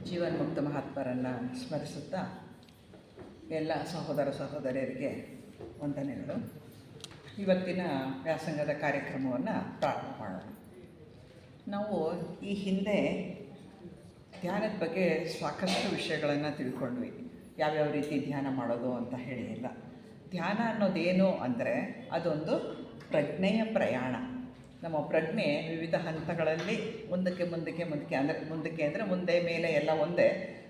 ಜೀವನ್ಮುಕ್ತ ಮಹಾತ್ಮರನ್ನು ಸ್ಮರಿಸುತ್ತಾ ಎಲ್ಲ ಸಹೋದರ ಸಹೋದರಿಯರಿಗೆ ವಂದನೆಗಳು. ಇವತ್ತಿನ ವ್ಯಾಸಂಗದ ಕಾರ್ಯಕ್ರಮವನ್ನು ಪ್ರಾರಂಭ ಮಾಡೋಣ. ನಾವು ಈ ಹಿಂದೆ ಧ್ಯಾನದ ಬಗ್ಗೆ ಸಾಕಷ್ಟು ವಿಷಯಗಳನ್ನು ತಿಳ್ಕೊಂಡ್ವಿ. ಯಾವ್ಯಾವ ರೀತಿ ಧ್ಯಾನ ಮಾಡೋದು ಅಂತ ಹೇಳಿ ಎಲ್ಲ. ಧ್ಯಾನ ಅನ್ನೋದೇನು ಅಂದರೆ ಅದೊಂದು ಪ್ರಜ್ಞೆಯ ಪ್ರಯಾಣ. ನಮ್ಮ ಪ್ರಜ್ಞೆ ವಿವಿಧ ಹಂತಗಳಲ್ಲಿ ಮುಂದಕ್ಕೆ ಅಂದರೆ ಮುಂದೆ ಮೇಲೆ ಎಲ್ಲ ಒಂದೇ,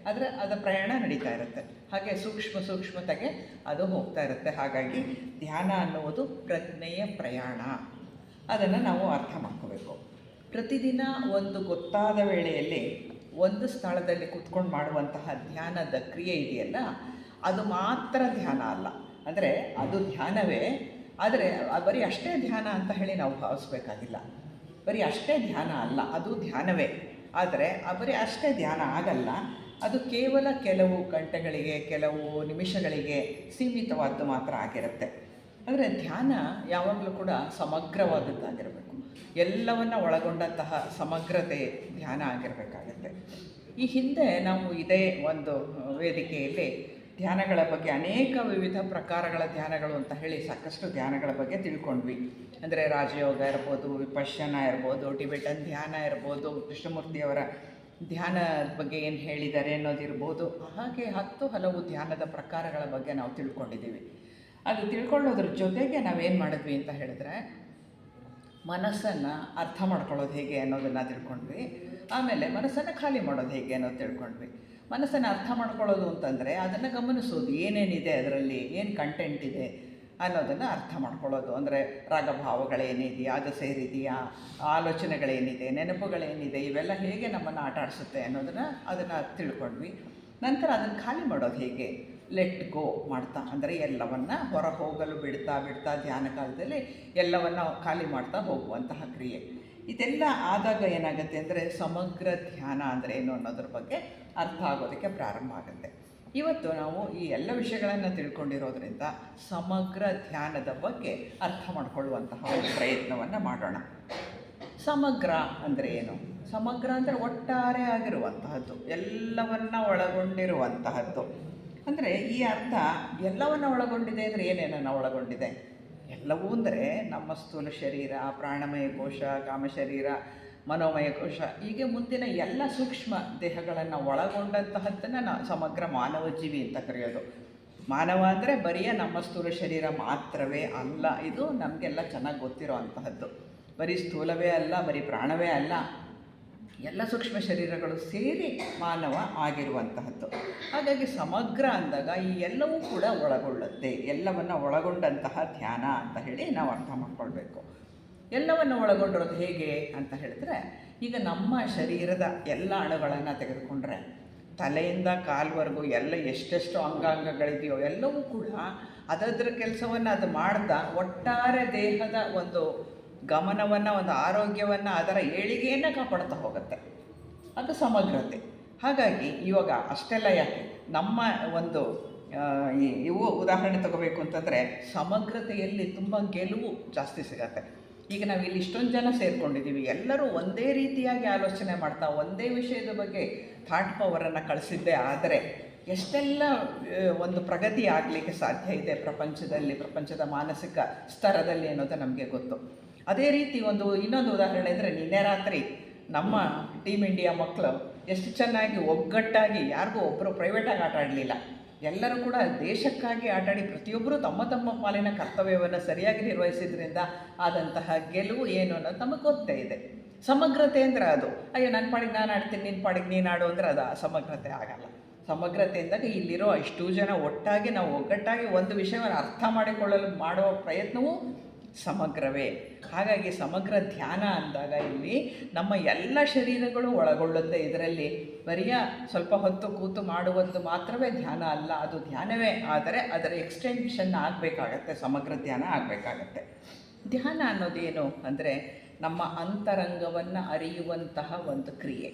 ಆದರೆ ಅದರ ಪ್ರಯಾಣ ನಡೀತಾ ಇರುತ್ತೆ. ಹಾಗೆ ಸೂಕ್ಷ್ಮತೆಗೆ ಅದು ಹೋಗ್ತಾ ಇರುತ್ತೆ. ಹಾಗಾಗಿ ಧ್ಯಾನ ಅನ್ನುವುದು ಪ್ರಜ್ಞೆಯ ಪ್ರಯಾಣ. ಅದನ್ನು ನಾವು ಅರ್ಥ ಮಾಡ್ಕೋಬೇಕು. ಪ್ರತಿದಿನ ಒಂದು ಗೊತ್ತಾದ ವೇಳೆಯಲ್ಲಿ ಒಂದು ಸ್ಥಳದಲ್ಲಿ ಕೂತ್ಕೊಂಡು ಮಾಡುವಂತಹ ಧ್ಯಾನದ ಕ್ರಿಯೆ ಇದೆಯಲ್ಲ, ಅದು ಮಾತ್ರ ಧ್ಯಾನ ಅಲ್ಲ. ಅಂದರೆ ಅದು ಧ್ಯಾನವೇ, ಆದರೆ ಬರೀ ಅಷ್ಟೇ ಧ್ಯಾನ ಅಂತ ಹೇಳಿ ನಾವು ಭಾವಿಸ್ಬೇಕಾಗಿಲ್ಲ. ಬರೀ ಅಷ್ಟೇ ಧ್ಯಾನ ಅಲ್ಲ, ಅದು ಧ್ಯಾನವೇ. ಆದರೆ ಬರೀ ಅಷ್ಟೇ ಧ್ಯಾನ ಆಗಲ್ಲ. ಅದು ಕೇವಲ ಕೆಲವು ಗಂಟೆಗಳಿಗೆ, ಕೆಲವು ನಿಮಿಷಗಳಿಗೆ ಸೀಮಿತವಾದ್ದು ಮಾತ್ರ ಆಗಿರುತ್ತೆ. ಅಂದರೆ ಧ್ಯಾನ ಯಾವಾಗಲೂ ಕೂಡ ಸಮಗ್ರವಾದದ್ದಾಗಿರಬೇಕು. ಎಲ್ಲವನ್ನು ಒಳಗೊಂಡಂತಹ ಸಮಗ್ರತೆ ಧ್ಯಾನ ಆಗಿರಬೇಕಾಗತ್ತೆ. ಈ ಹಿಂದೆ ನಾವು ಇದೇ ಒಂದು ವೇದಿಕೆಯಲ್ಲಿ ಧ್ಯಾನಗಳ ಬಗ್ಗೆ ಅನೇಕ ವಿವಿಧ ಪ್ರಕಾರಗಳ ಧ್ಯಾನಗಳು ಅಂತ ಹೇಳಿ ಸಾಕಷ್ಟು ಧ್ಯಾನಗಳ ಬಗ್ಗೆ ತಿಳ್ಕೊಂಡ್ವಿ. ಅಂದರೆ ರಾಜಯೋಗ ಇರ್ಬೋದು, ವಿಪಶ್ಯನ ಇರ್ಬೋದು, ಟಿಬೆಟನ್ ಧ್ಯಾನ ಇರ್ಬೋದು, ಕೃಷ್ಣಮೂರ್ತಿಯವರ ಧ್ಯಾನದ ಬಗ್ಗೆ ಏನು ಹೇಳಿದ್ದಾರೆ ಅನ್ನೋದಿರ್ಬೋದು. ಹಾಗೆ ಹಲವು ಧ್ಯಾನದ ಪ್ರಕಾರಗಳ ಬಗ್ಗೆ ನಾವು ತಿಳ್ಕೊಂಡಿದ್ದೀವಿ. ಅದು ತಿಳ್ಕೊಳ್ಳೋದ್ರ ಜೊತೆಗೆ ನಾವೇನು ಮಾಡಿದ್ವಿ ಅಂತ ಹೇಳಿದ್ರೆ, ಮನಸ್ಸನ್ನು ಅರ್ಥ ಮಾಡ್ಕೊಳ್ಳೋದು ಹೇಗೆ ಅನ್ನೋದನ್ನು ತಿಳ್ಕೊಂಡ್ವಿ. ಆಮೇಲೆ ಮನಸ್ಸನ್ನು ಖಾಲಿ ಮಾಡೋದು ಹೇಗೆ ಅನ್ನೋದು ತಿಳ್ಕೊಂಡ್ವಿ. ಮನಸ್ಸನ್ನು ಅರ್ಥ ಮಾಡ್ಕೊಳ್ಳೋದು ಅಂತಂದರೆ ಅದನ್ನು ಗಮನಿಸೋದು, ಏನೇನಿದೆ ಅದರಲ್ಲಿ, ಏನು ಕಂಟೆಂಟ್ ಇದೆ ಅನ್ನೋದನ್ನು ಅರ್ಥ ಮಾಡ್ಕೊಳ್ಳೋದು. ಅಂದರೆ ರಾಗಭಾವಗಳೇನಿದೆಯಾ, ಅದು ಸೇರಿದೆಯಾ, ಆಲೋಚನೆಗಳೇನಿದೆ, ನೆನಪುಗಳೇನಿದೆ, ಇವೆಲ್ಲ ಹೇಗೆ ನಮ್ಮನ್ನು ಆಟ ಆಡಿಸುತ್ತೆ ಅದನ್ನು ತಿಳ್ಕೊಂಡ್ವಿ. ನಂತರ ಅದನ್ನು ಖಾಲಿ ಮಾಡೋದು ಹೇಗೆ, ಲೆಟ್ ಗೋ ಮಾಡ್ತಾ, ಅಂದರೆ ಎಲ್ಲವನ್ನು ಹೊರ ಹೋಗಲು ಬಿಡ್ತಾ ಧ್ಯಾನ ಕಾಲದಲ್ಲಿ ಎಲ್ಲವನ್ನು ಖಾಲಿ ಮಾಡ್ತಾ ಹೋಗುವಂತಹ ಕ್ರಿಯೆ. ಇದೆಲ್ಲ ಆದಾಗ ಏನಾಗುತ್ತೆ ಅಂದರೆ ಸಮಗ್ರ ಧ್ಯಾನ ಅಂದರೆ ಏನು ಅನ್ನೋದ್ರ ಬಗ್ಗೆ ಅರ್ಥ ಆಗೋದಕ್ಕೆ ಪ್ರಾರಂಭ ಆಗುತ್ತೆ. ಇವತ್ತು ನಾವು ಈ ಎಲ್ಲ ವಿಷಯಗಳನ್ನು ತಿಳ್ಕೊಂಡಿರೋದ್ರಿಂದ ಸಮಗ್ರ ಧ್ಯಾನದ ಬಗ್ಗೆ ಅರ್ಥ ಮಾಡಿಕೊಳ್ಳುವಂತಹ ಒಂದು ಪ್ರಯತ್ನವನ್ನು ಮಾಡೋಣ. ಸಮಗ್ರ ಅಂದರೆ ಏನು? ಸಮಗ್ರ ಅಂದರೆ ಒಟ್ಟಾರೆ ಆಗಿರುವಂತಹದ್ದು, ಎಲ್ಲವನ್ನು ಒಳಗೊಂಡಿರುವಂತಹದ್ದು. ಅಂದರೆ ಈ ಅರ್ಥ ಎಲ್ಲವನ್ನು ಒಳಗೊಂಡಿದೆ ಅಂದರೆ ಏನೇನನ್ನು ಒಳಗೊಂಡಿದೆ? ಎಲ್ಲವೂ ಅಂದರೆ ನಮ್ಮ ಸ್ಥೂಲ ಶರೀರ, ಪ್ರಾಣಮಯ ಕೋಶ, ಕಾಮಶರೀರ, ಮನೋಮಯ ಕೋಶ, ಹೀಗೆ ಮುಂದಿನ ಎಲ್ಲ ಸೂಕ್ಷ್ಮ ದೇಹಗಳನ್ನು ಒಳಗೊಂಡಂತಹದ್ದನ್ನು ನಾವು ಸಮಗ್ರ ಮಾನವ ಜೀವಿ ಅಂತ ಕರೆಯೋದು. ಮಾನವ ಅಂದರೆ ಬರೀ ನಮ್ಮ ಸ್ಥೂಲ ಶರೀರ ಮಾತ್ರವೇ ಅಲ್ಲ. ಇದು ನಮಗೆಲ್ಲ ಚೆನ್ನಾಗಿ ಗೊತ್ತಿರೋ ಅಂತಹದ್ದು. ಬರೀ ಸ್ಥೂಲವೇ ಅಲ್ಲ, ಬರೀ ಪ್ರಾಣವೇ ಅಲ್ಲ, ಎಲ್ಲ ಸೂಕ್ಷ್ಮ ಶರೀರಗಳು ಸೇರಿ ಮಾನವ ಆಗಿರುವಂತಹದ್ದು. ಹಾಗಾಗಿ ಸಮಗ್ರ ಅಂದಾಗ ಈ ಎಲ್ಲವೂ ಕೂಡ ಒಳಗೊಳ್ಳುತ್ತೆ. ಎಲ್ಲವನ್ನು ಒಳಗೊಂಡಂತಹ ಧ್ಯಾನ ಅಂತ ಹೇಳಿ ನಾವು ಅರ್ಥ ಮಾಡ್ಕೊಳ್ಬೇಕು. ಎಲ್ಲವನ್ನು ಒಳಗೊಂಡಿರೋದು ಹೇಗೆ ಅಂತ ಹೇಳಿದ್ರೆ, ಈಗ ನಮ್ಮ ಶರೀರದ ಎಲ್ಲ ಅಣುಗಳನ್ನು ತೆಗೆದುಕೊಂಡ್ರೆ ತಲೆಯಿಂದ ಕಾಲ್ವರೆಗೂ ಎಲ್ಲ ಎಷ್ಟೆಷ್ಟು ಅಂಗಾಂಗಗಳಿದೆಯೋ ಎಲ್ಲವೂ ಕೂಡ ಅದರ ಕೆಲಸವನ್ನು ಅದು ಮಾಡ್ತಾ ಒಟ್ಟಾರೆ ದೇಹದ ಒಂದು ಗಮನವನ್ನು, ಒಂದು ಆರೋಗ್ಯವನ್ನು, ಅದರ ಏಳಿಗೆಯನ್ನು ಕಾಪಾಡ್ತಾ ಹೋಗುತ್ತೆ. ಅದು ಸಮಗ್ರತೆ. ಹಾಗಾಗಿ ಇವಾಗ ಅಷ್ಟೆಲ್ಲ ಯಾಕೆ ನಮ್ಮ ಒಂದು ಇವು ಉದಾಹರಣೆ ತಗೋಬೇಕು ಅಂತಂದರೆ ಸಮಗ್ರತೆಯಲ್ಲಿ ತುಂಬ ಗೆಲುವು ಜಾಸ್ತಿ ಸಿಗತ್ತೆ. ಈಗ ನಾವು ಇಲ್ಲಿ ಇಷ್ಟೊಂದು ಜನ ಸೇರಿಕೊಂಡಿದ್ದೀವಿ, ಎಲ್ಲರೂ ಒಂದೇ ರೀತಿಯಾಗಿ ಆಲೋಚನೆ ಮಾಡ್ತಾ ಒಂದೇ ವಿಷಯದ ಬಗ್ಗೆ ಥಾಟ್ ಪವರನ್ನು ಕಳಿಸಿದ್ದೇ ಆದರೆ ಎಷ್ಟೆಲ್ಲ ಒಂದು ಪ್ರಗತಿ ಆಗಲಿಕ್ಕೆ ಸಾಧ್ಯ ಇದೆ ಪ್ರಪಂಚದ ಮಾನಸಿಕ ಸ್ತರದಲ್ಲಿ ಅನ್ನೋದು ನಮಗೆ ಗೊತ್ತು. ಅದೇ ರೀತಿ ಇನ್ನೊಂದು ಉದಾಹರಣೆ ಅಂದರೆ, ನಿನ್ನೆ ರಾತ್ರಿ ನಮ್ಮ ಟೀಮ್ ಇಂಡಿಯಾ ಮಕ್ಕಳು ಎಷ್ಟು ಚೆನ್ನಾಗಿ ಒಗ್ಗಟ್ಟಾಗಿ, ಯಾರಿಗೂ ಒಬ್ಬರು ಪ್ರೈವೇಟಾಗಿ ಆಟ ಆಡಲಿಲ್ಲ, ಎಲ್ಲರೂ ಕೂಡ ದೇಶಕ್ಕಾಗಿ ಆಟಾಡಿ ಪ್ರತಿಯೊಬ್ಬರೂ ತಮ್ಮ ಪಾಲಿನ ಕರ್ತವ್ಯವನ್ನು ಸರಿಯಾಗಿ ನಿರ್ವಹಿಸಿದ್ರಿಂದ ಆದಂತಹ ಗೆಲುವು ಏನು ಅನ್ನೋದು ನಮಗೆ ಗೊತ್ತೇ ಇದೆ. ಸಮಗ್ರತೆ ಅಂದರೆ ಅದು, ಅಯ್ಯೋ ನನ್ನ ಪಾಡಿಗೆ ನಾನು ಆಡ್ತೀನಿ, ನಿನ್ನ ಪಾಡಿಗೆ ನೀನು ಆಡು ಅಂದರೆ ಅದು ಸಮಗ್ರತೆ ಆಗಲ್ಲ. ಸಮಗ್ರತೆ ಅಂದಾಗ ಇಲ್ಲಿರೋ ಇಷ್ಟೂ ಜನ ಒಟ್ಟಾಗಿ ನಾವು ಒಗ್ಗಟ್ಟಾಗಿ ಒಂದು ವಿಷಯವನ್ನು ಅರ್ಥ ಮಾಡಿಕೊಳ್ಳಲು ಮಾಡುವ ಪ್ರಯತ್ನವೂ ಸಮಗ್ರವೇ. ಹಾಗಾಗಿ ಸಮಗ್ರ ಧ್ಯಾನ ಅಂದಾಗ ಇಲ್ಲಿ ನಮ್ಮ ಎಲ್ಲ ಶರೀರಗಳು ಒಳಗೊಳ್ಳುತ್ತೆ. ಇದರಲ್ಲಿ ಬರಿಯ ಸ್ವಲ್ಪ ಹೊತ್ತು ಕೂತು ಮಾಡುವುದು ಮಾತ್ರವೇ ಧ್ಯಾನ ಅಲ್ಲ, ಅದು ಧ್ಯಾನವೇ. ಆದರೆ ಅದರ ಎಕ್ಸ್ಟೆನ್ಷನ್ ಆಗಬೇಕಾಗತ್ತೆ, ಸಮಗ್ರ ಧ್ಯಾನ ಆಗಬೇಕಾಗತ್ತೆ. ಧ್ಯಾನ ಅನ್ನೋದೇನು ಅಂದರೆ ನಮ್ಮ ಅಂತರಂಗವನ್ನು ಅರಿಯುವಂತಹ ಒಂದು ಕ್ರಿಯೆ,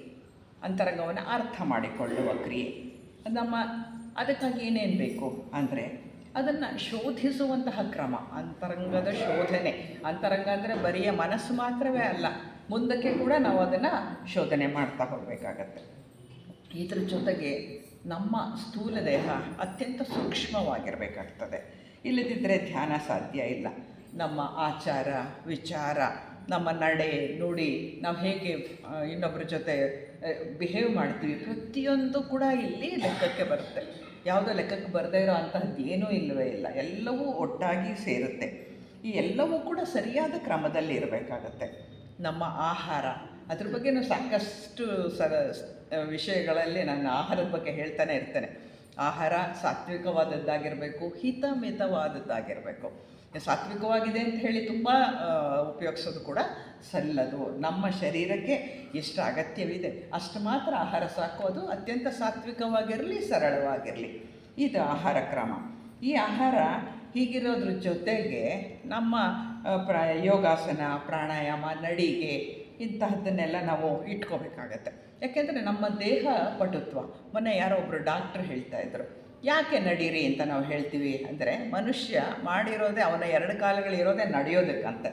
ಅಂತರಂಗವನ್ನು ಅರ್ಥ ಮಾಡಿಕೊಳ್ಳುವ ಕ್ರಿಯೆ. ಅದಕ್ಕಾಗಿ ಏನೇನು ಬೇಕು ಅಂದರೆ ಅದನ್ನು ಶೋಧಿಸುವಂತಹ ಕ್ರಮ, ಅಂತರಂಗದ ಶೋಧನೆ. ಅಂತರಂಗ ಅಂದರೆ ಬರಿಯ ಮನಸ್ಸು ಮಾತ್ರವೇ ಅಲ್ಲ, ಮುಂದಕ್ಕೆ ಕೂಡ ನಾವು ಅದನ್ನು ಶೋಧನೆ ಮಾಡ್ತಾ ಹೋಗಬೇಕಾಗತ್ತೆ. ಇದರ ಜೊತೆಗೆ ನಮ್ಮ ಸ್ಥೂಲ ದೇಹ ಅತ್ಯಂತ ಸೂಕ್ಷ್ಮವಾಗಿರಬೇಕಾಗ್ತದೆ. ಇಲ್ಲದಿದ್ದರೆ ಧ್ಯಾನ ಸಾಧ್ಯ ಇಲ್ಲ. ನಮ್ಮ ಆಚಾರ ವಿಚಾರ, ನಮ್ಮ ನಡೆ ನುಡಿ, ನಾವು ಹೇಗೆ ಇನ್ನೊಬ್ಬರ ಜೊತೆ ಬಿಹೇವ್ ಮಾಡ್ತೀವಿ, ಪ್ರತಿಯೊಂದು ಕೂಡ ಇಲ್ಲಿ ಲೆಕ್ಕಕ್ಕೆ ಬರುತ್ತೆ. ಯಾವುದೋ ಲೆಕ್ಕಕ್ಕೆ ಬರದೇ ಇರೋ ಅಂತಹದ್ದು ಏನೂ ಇಲ್ಲವೇ ಇಲ್ಲ. ಎಲ್ಲವೂ ಒಟ್ಟಾಗಿ ಸೇರುತ್ತೆ. ಈ ಎಲ್ಲವೂ ಕೂಡ ಸರಿಯಾದ ಕ್ರಮದಲ್ಲಿ ಇರಬೇಕಾಗತ್ತೆ. ನಮ್ಮ ಆಹಾರ, ಅದ್ರ ಬಗ್ಗೆನೂ ಸಾಕಷ್ಟು ವಿಷಯಗಳಲ್ಲಿ ನಾನು ಆಹಾರದ ಬಗ್ಗೆ ಹೇಳ್ತಾನೆ ಇರ್ತೇನೆ. ಆಹಾರ ಸಾತ್ವಿಕವಾದದ್ದಾಗಿರಬೇಕು, ಹಿತಮಿತವಾದದ್ದಾಗಿರಬೇಕು. ಸಾತ್ವಿಕವಾಗಿದೆ ಅಂತ ಹೇಳಿ ತುಂಬ ಉಪಯೋಗಿಸೋದು ಕೂಡ ಸಲ್ಲದು. ನಮ್ಮ ಶರೀರಕ್ಕೆ ಎಷ್ಟು ಅಗತ್ಯವಿದೆ ಅಷ್ಟು ಮಾತ್ರ ಆಹಾರ ಸಾಕು. ಅದು ಅತ್ಯಂತ ಸಾತ್ವಿಕವಾಗಿರಲಿ, ಸರಳವಾಗಿರಲಿ. ಇದು ಆಹಾರ ಕ್ರಮ. ಈ ಆಹಾರ ಹೀಗಿರೋದ್ರ ಜೊತೆಗೆ ನಮ್ಮ ಯೋಗಾಸನ, ಪ್ರಾಣಾಯಾಮ, ನಡಿಗೆ ಇಂತಹದ್ದನ್ನೆಲ್ಲ ನಾವು ಇಟ್ಕೋಬೇಕಾಗತ್ತೆ. ಯಾಕೆಂದರೆ ನಮ್ಮ ದೇಹ ಪಟುತ್ವ. ಮೊನ್ನೆ ಯಾರೋ ಒಬ್ಬರು ಡಾಕ್ಟ್ರ್ ಹೇಳ್ತಾಯಿದ್ರು, ಯಾಕೆ ನಡೀರಿ ಅಂತ ನಾವು ಹೇಳ್ತೀವಿ ಅಂದರೆ, ಮನುಷ್ಯ ಮಾಡಿರೋದೇ, ಅವನ 2 ಕಾಲುಗಳಿರೋದೇ ನಡೆಯೋದಕ್ಕಂತೆ.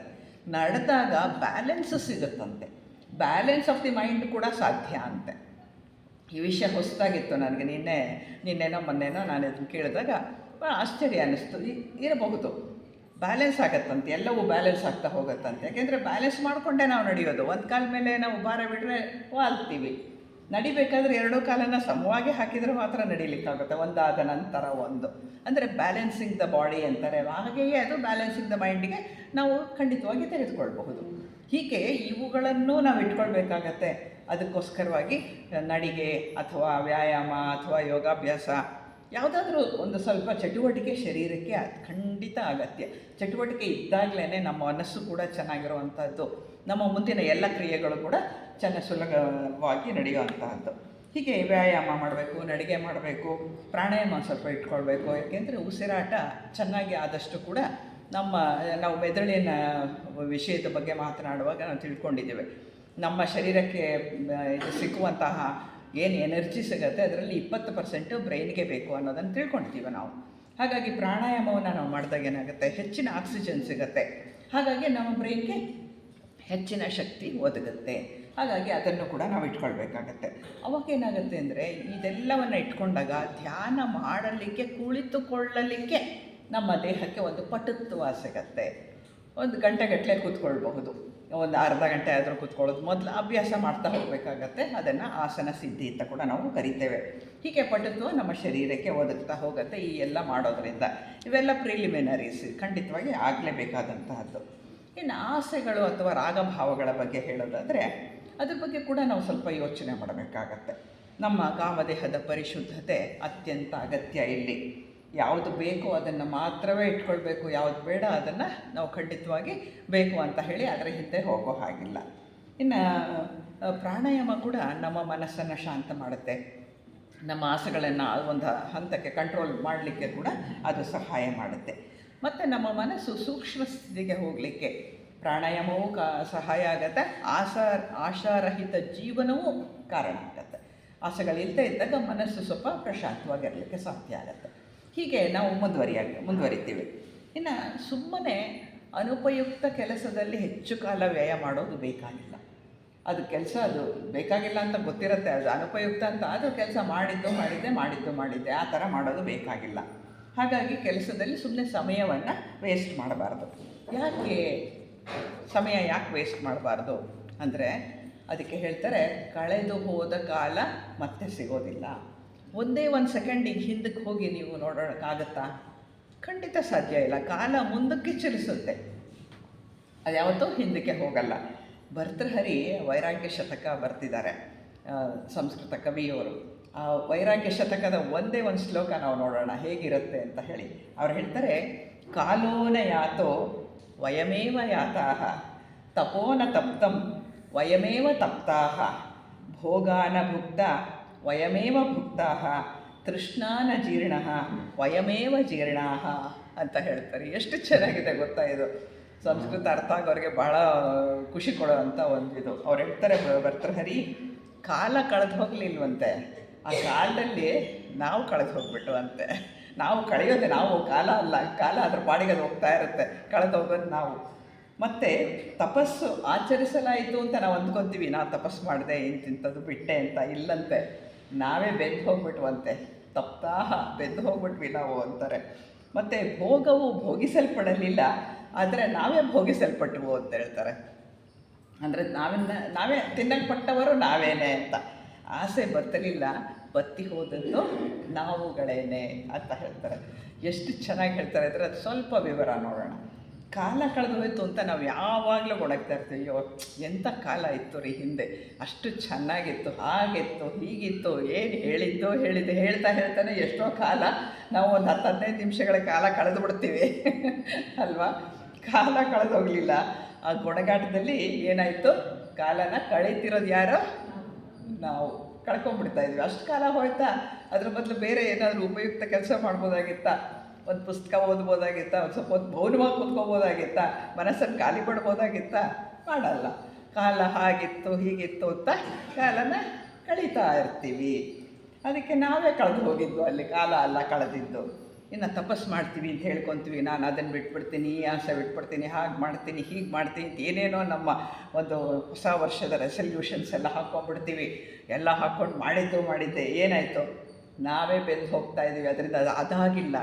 ನಡೆದಾಗ ಬ್ಯಾಲೆನ್ಸ್ ಸಿಗುತ್ತಂತೆ. ಬ್ಯಾಲೆನ್ಸ್ ಆಫ್ ದಿ ಮೈಂಡ್ ಕೂಡ ಸಾಧ್ಯ ಅಂತೆ. ಈ ವಿಷಯ ಹೊಸದಾಗಿತ್ತು ನನಗೆ. ನಿನ್ನೆನೋ ಮೊನ್ನೆನೋ ನಾನು ಇದನ್ನು ಕೇಳಿದಾಗ ಆಶ್ಚರ್ಯ ಅನ್ನಿಸ್ತು. ಇರಬಹುದು, ಬ್ಯಾಲೆನ್ಸ್ ಆಗತ್ತಂತೆ, ಎಲ್ಲವೂ ಬ್ಯಾಲೆನ್ಸ್ ಆಗ್ತಾ ಹೋಗುತ್ತಂತೆ. ಯಾಕೆಂದರೆ ಬ್ಯಾಲೆನ್ಸ್ ಮಾಡಿಕೊಂಡೇ ನಾವು ನಡೆಯೋದು. ಒಂದು ಕಾಲ ಮೇಲೆ ನಾವು ಭಾರ ಬಿಟ್ಟರೆ ವಾಲ್ತೀವಿ. ನಡಿಬೇಕಾದ್ರೆ 2 ಕಾಲನ್ನು ಸಮವಾಗಿ ಹಾಕಿದರೆ ಮಾತ್ರ ನಡಿಲಿಕ್ಕಾಗುತ್ತೆ, ಒಂದಾದ ನಂತರ ಒಂದು. ಅಂದರೆ ಬ್ಯಾಲೆನ್ಸಿಂಗ್ ದ ಬಾಡಿ ಅಂತಾರೆ. ಹಾಗೆಯೇ ಅದು ಬ್ಯಾಲೆನ್ಸಿಂಗ್ ದ ಮೈಂಡಿಗೆ ನಾವು ಖಂಡಿತವಾಗಿ ತೆಗೆದುಕೊಳ್ಬಹುದು. ಹೀಗೆ ಇವುಗಳನ್ನು ನಾವು ಇಟ್ಕೊಳ್ಬೇಕಾಗತ್ತೆ. ಅದಕ್ಕೋಸ್ಕರವಾಗಿ ನಡಿಗೆ ಅಥವಾ ವ್ಯಾಯಾಮ ಅಥವಾ ಯೋಗಾಭ್ಯಾಸ, ಯಾವುದಾದ್ರೂ ಒಂದು ಸ್ವಲ್ಪ ಚಟುವಟಿಕೆ ಶರೀರಕ್ಕೆ ಖಂಡಿತ ಅಗತ್ಯ. ಚಟುವಟಿಕೆ ಇದ್ದಾಗಲೇ ನಮ್ಮ ಮನಸ್ಸು ಕೂಡ ಚೆನ್ನಾಗಿರುವಂಥದ್ದು, ನಮ್ಮ ಮುಂದಿನ ಎಲ್ಲ ಕ್ರಿಯೆಗಳು ಕೂಡ ಸುಲಭವಾಗಿ ನಡೆಯುವಂತಹದ್ದು. ಹೀಗೆ ವ್ಯಾಯಾಮ ಮಾಡಬೇಕು, ನಡಿಗೆ ಮಾಡಬೇಕು, ಪ್ರಾಣಾಯಾಮ ಸ್ವಲ್ಪ ಇಟ್ಕೊಳ್ಬೇಕು. ಯಾಕೆಂದರೆ ಉಸಿರಾಟ ಚೆನ್ನಾಗಿ ಆದಷ್ಟು ಕೂಡ ನಾವು ಮೆದುಳಿನ ವಿಷಯದ ಬಗ್ಗೆ ಮಾತನಾಡುವಾಗ ನಾವು ತಿಳ್ಕೊಂಡಿದ್ದೇವೆ, ನಮ್ಮ ಶರೀರಕ್ಕೆ ಸಿಕ್ಕುವಂತಹ ಏನು ಎನರ್ಜಿ ಸಿಗುತ್ತೆ ಅದರಲ್ಲಿ 20% ಬ್ರೈನ್ಗೆ ಬೇಕು ಅನ್ನೋದನ್ನು ತಿಳ್ಕೊಳ್ತೀವಿ ನಾವು. ಹಾಗಾಗಿ ಪ್ರಾಣಾಯಾಮವನ್ನು ನಾವು ಮಾಡಿದಾಗ ಏನಾಗುತ್ತೆ, ಹೆಚ್ಚಿನ ಆಕ್ಸಿಜನ್ ಸಿಗುತ್ತೆ. ಹಾಗಾಗಿ ನಮ್ಮ ಬ್ರೈನ್ಗೆ ಹೆಚ್ಚಿನ ಶಕ್ತಿ ಒದಗುತ್ತೆ. ಹಾಗಾಗಿ ಅದನ್ನು ಕೂಡ ನಾವು ಇಟ್ಕೊಳ್ಬೇಕಾಗತ್ತೆ. ಅವಾಗ ಏನಾಗುತ್ತೆ ಅಂದರೆ, ಇದೆಲ್ಲವನ್ನು ಇಟ್ಕೊಂಡಾಗ ಧ್ಯಾನ ಮಾಡಲಿಕ್ಕೆ, ಕುಳಿತುಕೊಳ್ಳಲಿಕ್ಕೆ ನಮ್ಮ ದೇಹಕ್ಕೆ ಒಂದು ಪಟುತ್ವ ಸಿಗತ್ತೆ. 1 ಗಂಟೆಗಟ್ಟಲೆ ಕೂತ್ಕೊಳ್ಬಹುದು, ಒಂದು ಅರ್ಧ ಗಂಟೆ ಆದರೂ ಕೂತ್ಕೊಳ್ಳೋದು. ಮೊದಲು ಅಭ್ಯಾಸ ಮಾಡ್ತಾ ಹೋಗಬೇಕಾಗತ್ತೆ. ಅದನ್ನು ಆಸನ ಸಿದ್ಧಿ ಅಂತ ಕೂಡ ನಾವು ಕರಿತೇವೆ. ಹೀಗೆ ಪಟುತ್ವ ನಮ್ಮ ಶರೀರಕ್ಕೆ ಒದಗ್ತಾ ಹೋಗುತ್ತೆ ಈ ಎಲ್ಲ ಮಾಡೋದರಿಂದ. ಇವೆಲ್ಲ ಪ್ರಿಲಿಮಿನರೀಸ್, ಖಂಡಿತವಾಗಿ ಆಗಲೇಬೇಕಾದಂತಹದ್ದು. ಇನ್ನು ಆಸೆಗಳು ಅಥವಾ ರಾಗಭಾವಗಳ ಬಗ್ಗೆ ಹೇಳೋದಾದರೆ, ಅದ್ರ ಬಗ್ಗೆ ಕೂಡ ನಾವು ಸ್ವಲ್ಪ ಯೋಚನೆ ಮಾಡಬೇಕಾಗತ್ತೆ. ನಮ್ಮ ಕಾಮದೇಹದ ಪರಿಶುದ್ಧತೆ ಅತ್ಯಂತ ಅಗತ್ಯ. ಇಲ್ಲಿ ಯಾವುದು ಬೇಕೋ ಅದನ್ನು ಮಾತ್ರವೇ ಇಟ್ಕೊಳ್ಬೇಕು, ಯಾವುದು ಬೇಡ ಅದನ್ನು ನಾವು ಖಂಡಿತವಾಗಿ ಬೇಕು ಅಂತ ಹೇಳಿ ಅದರ ಹಿಂದೆ ಹೋಗೋ ಹಾಗಿಲ್ಲ. ಇನ್ನು ಪ್ರಾಣಾಯಾಮ ಕೂಡ ನಮ್ಮ ಮನಸ್ಸನ್ನು ಶಾಂತ ಮಾಡುತ್ತೆ. ನಮ್ಮ ಆಸೆಗಳನ್ನು ಒಂದು ಹಂತಕ್ಕೆ ಕಂಟ್ರೋಲ್ ಮಾಡಲಿಕ್ಕೆ ಕೂಡ ಅದು ಸಹಾಯ ಮಾಡುತ್ತೆ. ಮತ್ತು ನಮ್ಮ ಮನಸ್ಸು ಸೂಕ್ಷ್ಮ ಸ್ಥಿತಿಗೆ ಹೋಗಲಿಕ್ಕೆ ಪ್ರಾಣಾಯಾಮವೂ ಸಹಾಯ ಆಗುತ್ತೆ. ಆಶಾರಹಿತ ಜೀವನವೂ ಕಾರಣ ಆಗುತ್ತೆ. ಆಸೆಗಳಿಲ್ಲದೆ ಇದ್ದಾಗ ಮನಸ್ಸು ಸ್ವಲ್ಪ ಪ್ರಶಾಂತವಾಗಿರಲಿಕ್ಕೆ ಸಾಧ್ಯ ಆಗುತ್ತೆ. ಹೀಗೆ ನಾವು ಮುಂದುವರಿತೀವಿ. ಇನ್ನು ಸುಮ್ಮನೆ ಅನುಪಯುಕ್ತ ಕೆಲಸದಲ್ಲಿ ಹೆಚ್ಚು ಕಾಲ ವ್ಯಯ ಮಾಡೋದು ಬೇಕಾಗಿಲ್ಲ. ಅದು ಕೆಲಸ ಅದು ಬೇಕಾಗಿಲ್ಲ ಅಂತ ಗೊತ್ತಿರುತ್ತೆ, ಅದು ಅನುಪಯುಕ್ತ ಅಂತ. ಅದು ಕೆಲಸ ಮಾಡಿದ್ದೆ ಆ ಥರ ಮಾಡೋದು ಬೇಕಾಗಿಲ್ಲ. ಹಾಗಾಗಿ ಕೆಲಸದಲ್ಲಿ ಸುಮ್ಮನೆ ಸಮಯವನ್ನು ವೇಸ್ಟ್ ಮಾಡಬಾರ್ದು. ಸಮಯ ಯಾಕೆ ವೇಸ್ಟ್ ಮಾಡಬಾರ್ದು ಅಂದರೆ, ಅದಕ್ಕೆ ಹೇಳ್ತಾರೆ, ಕಳೆದು ಹೋದ ಕಾಲ ಮತ್ತೆ ಸಿಗೋದಿಲ್ಲ. ಒಂದೇ 1 ಸೆಕೆಂಡಿಗೆ ಹಿಂದಕ್ಕೆ ಹೋಗಿ ನೀವು ನೋಡೋಕ್ಕಾಗತ್ತಾ? ಖಂಡಿತ ಸಾಧ್ಯ ಇಲ್ಲ. ಕಾಲ ಮುಂದಕ್ಕೆ ಚಲಿಸುತ್ತೆ, ಅದು ಯಾವತ್ತೂ ಹಿಂದಕ್ಕೆ ಹೋಗಲ್ಲ. ಭರ್ತೃಹರಿ ವೈರಾಗ್ಯ ಶತಕ ಬರ್ತಿದ್ದಾರೆ, ಸಂಸ್ಕೃತ ಕವಿಯವರು. ಆ ವೈರಾಗ್ಯ ಶತಕದ ಒಂದೇ ಒಂದು ಶ್ಲೋಕ ನಾವು ನೋಡೋಣ ಹೇಗಿರುತ್ತೆ ಅಂತ ಹೇಳಿ. ಅವ್ರು ಹೇಳ್ತಾರೆ, ಕಾಲೋನ ಯಾತೋ ವಯಮೇವ ಯಾತಾಹ, ತಪೋನ ತಪ್ತಂ ವಯಮೇವ ತಪ್ತಾಹ, ಭೋಗಾನ ಭುಕ್ತ ವಯಮೇವ ಭುಕ್ತಾಹ, ತೃಷ್ಣಾನ ಜೀರ್ಣಃ ವಯಮೇವ ಜೀರ್ಣಾಹ ಅಂತ ಹೇಳ್ತಾರೆ. ಎಷ್ಟು ಚೆನ್ನಾಗಿದೆ ಗೊತ್ತಾ ಇದು. ಸಂಸ್ಕೃತ ಅರ್ಥ ಆಗೋರಿಗೆ ಭಾಳ ಖುಷಿ ಕೊಡೋವಂಥ ಒಂದು ಇದು. ಅವ್ರು ಹೇಳ್ತಾರೆ, ಭರ್ತೃಹರಿ ಕಾಲ ಕಳೆದು ಹೋಗಲಿಲ್ವಂತೆ, ಆ ಕಾಲದಲ್ಲಿ ನಾವು ಕಳೆದು ಹೋಗ್ಬಿಟ್ಟು ಅಂತೆ. ನಾವು ಕಳೆಯೋದೆ, ನಾವು ಕಾಲ ಅಲ್ಲ. ಕಾಲ ಅದ್ರ ಪಾಡಿಗೆ ಅದು ಹೋಗ್ತಾ ಇರುತ್ತೆ, ಕಳೆದು ಹೋಗೋದು ನಾವು. ಮತ್ತು ತಪಸ್ಸು ಆಚರಿಸಲಾಯಿತು ಅಂತ ನಾವು ಅಂದ್ಕೊತೀವಿ, ನಾನು ತಪಸ್ಸು ಮಾಡಿದೆ ಇಂತಿಂಥದ್ದು ಬಿಟ್ಟೆ ಅಂತ. ಇಲ್ಲಂತೆ, ನಾವೇ ಬೆಂದು ಹೋಗ್ಬಿಟ್ವಂತೆ, ತಪ್ತಾ ಬೆಂದು ಹೋಗ್ಬಿಟ್ವಿ ನಾವು ಅಂತಾರೆ. ಮತ್ತು ಭೋಗವು ಭೋಗಿಸಲ್ಪಡಲಿಲ್ಲ, ಆದರೆ ನಾವೇ ಭೋಗಿಸಲ್ಪಟ್ಟವು ಅಂತ ಹೇಳ್ತಾರೆ. ಅಂದರೆ ನಾವೇ ತಿನ್ನಲ್ಪಟ್ಟವರು ನಾವೇನೆ ಅಂತ. ಆಸೆ ಬತ್ತಲಿಲ್ಲ, ಬತ್ತಿ ಹೋದದ್ದು ನಾವುಗಳೇನೆ ಅಂತ ಹೇಳ್ತಾರೆ. ಎಷ್ಟು ಚೆನ್ನಾಗಿ ಹೇಳ್ತಾರೆ ಅಂದರೆ ಅದು ಸ್ವಲ್ಪ ವಿವರ ನೋಡೋಣ. ಕಾಲ ಕಳೆದು ಹೋಯ್ತು ಅಂತ ನಾವು ಯಾವಾಗಲೂ ಗೊಣಗ್ತಾ ಇರ್ತೀವಿ. ಅಯ್ಯೋ ಎಂಥ ಕಾಲ ಇತ್ತು ರೀ ಹಿಂದೆ, ಅಷ್ಟು ಚೆನ್ನಾಗಿತ್ತು, ಹಾಗಿತ್ತು, ಹೀಗಿತ್ತು, ಏನು ಹೇಳ್ತಾನೆ ಎಷ್ಟೋ ಕಾಲ ನಾವು ಒಂದು 10-15 ನಿಮಿಷಗಳ ಕಾಲ ಕಳೆದು ಬಿಡ್ತೀವಿ ಅಲ್ವಾ. ಕಾಲ ಕಳೆದೋಗಲಿಲ್ಲ. ಆ ಗೊಣಗಾಟದಲ್ಲಿ ಏನಾಯಿತು, ಕಾಲನ ಕಳೀತಿರೋದು ಯಾರೋ ನಾವು, ಕಳ್ಕೊಂಡ್ಬಿಡ್ತಾಯಿದ್ವಿ. ಅಷ್ಟು ಕಾಲ ಹೋಯ್ತಾ, ಅದ್ರ ಬದಲು ಬೇರೆ ಏನಾದರೂ ಉಪಯುಕ್ತ ಕೆಲಸ ಮಾಡ್ಬೋದಾಗಿತ್ತಾ, ಒಂದು ಪುಸ್ತಕ ಓದ್ಬೋದಾಗಿತ್ತಾ, ಒಂದು ಸ್ವಲ್ಪ ಹೊತ್ತು ಮೌನವಾಗಿ ಕೂತ್ಕೋಬೋದಾಗಿತ್ತಾ, ಮನಸ್ಸನ್ನು ಖಾಲಿ ಪಡ್ಬೋದಾಗಿತ್ತಾ, ಮಾಡಲ್ಲ. ಕಾಲ ಹಾಗಿತ್ತು ಹೀಗಿತ್ತು ಅಂತ ಕಾಲನ ಕಳೀತಾ ಇರ್ತೀವಿ. ಅದಕ್ಕೆ ನಾವೇ ಕಳೆದು ಹೋಗಿದ್ದು, ಅಲ್ಲಿ ಕಾಲ ಅಲ್ಲ ಕಳೆದಿದ್ದು. ಇನ್ನು ತಪಸ್ಸು ಮಾಡ್ತೀವಿ ಅಂತ ಹೇಳ್ಕೊತೀವಿ, ನಾನು ಅದನ್ನು ಬಿಟ್ಬಿಡ್ತೀನಿ, ಈ ಆಸೆ ಬಿಟ್ಬಿಡ್ತೀನಿ, ಹಾಗೆ ಮಾಡ್ತೀನಿ, ಹೀಗೆ ಮಾಡ್ತೀನಿ ಅಂತ ಏನೇನೋ ನಮ್ಮ ಒಂದು ಹೊಸ ವರ್ಷದ ರೆಸಲ್ಯೂಷನ್ಸ್ ಎಲ್ಲ ಹಾಕ್ಕೊಂಡ್ಬಿಡ್ತೀವಿ. ಎಲ್ಲ ಹಾಕ್ಕೊಂಡು ಮಾಡಿದ್ದೆ ಏನಾಯಿತು, ನಾವೇ ಬೆಂದು ಹೋಗ್ತಾ ಇದ್ದೀವಿ. ಅದರಿಂದ ಅದಾಗಿಲ್ಲ,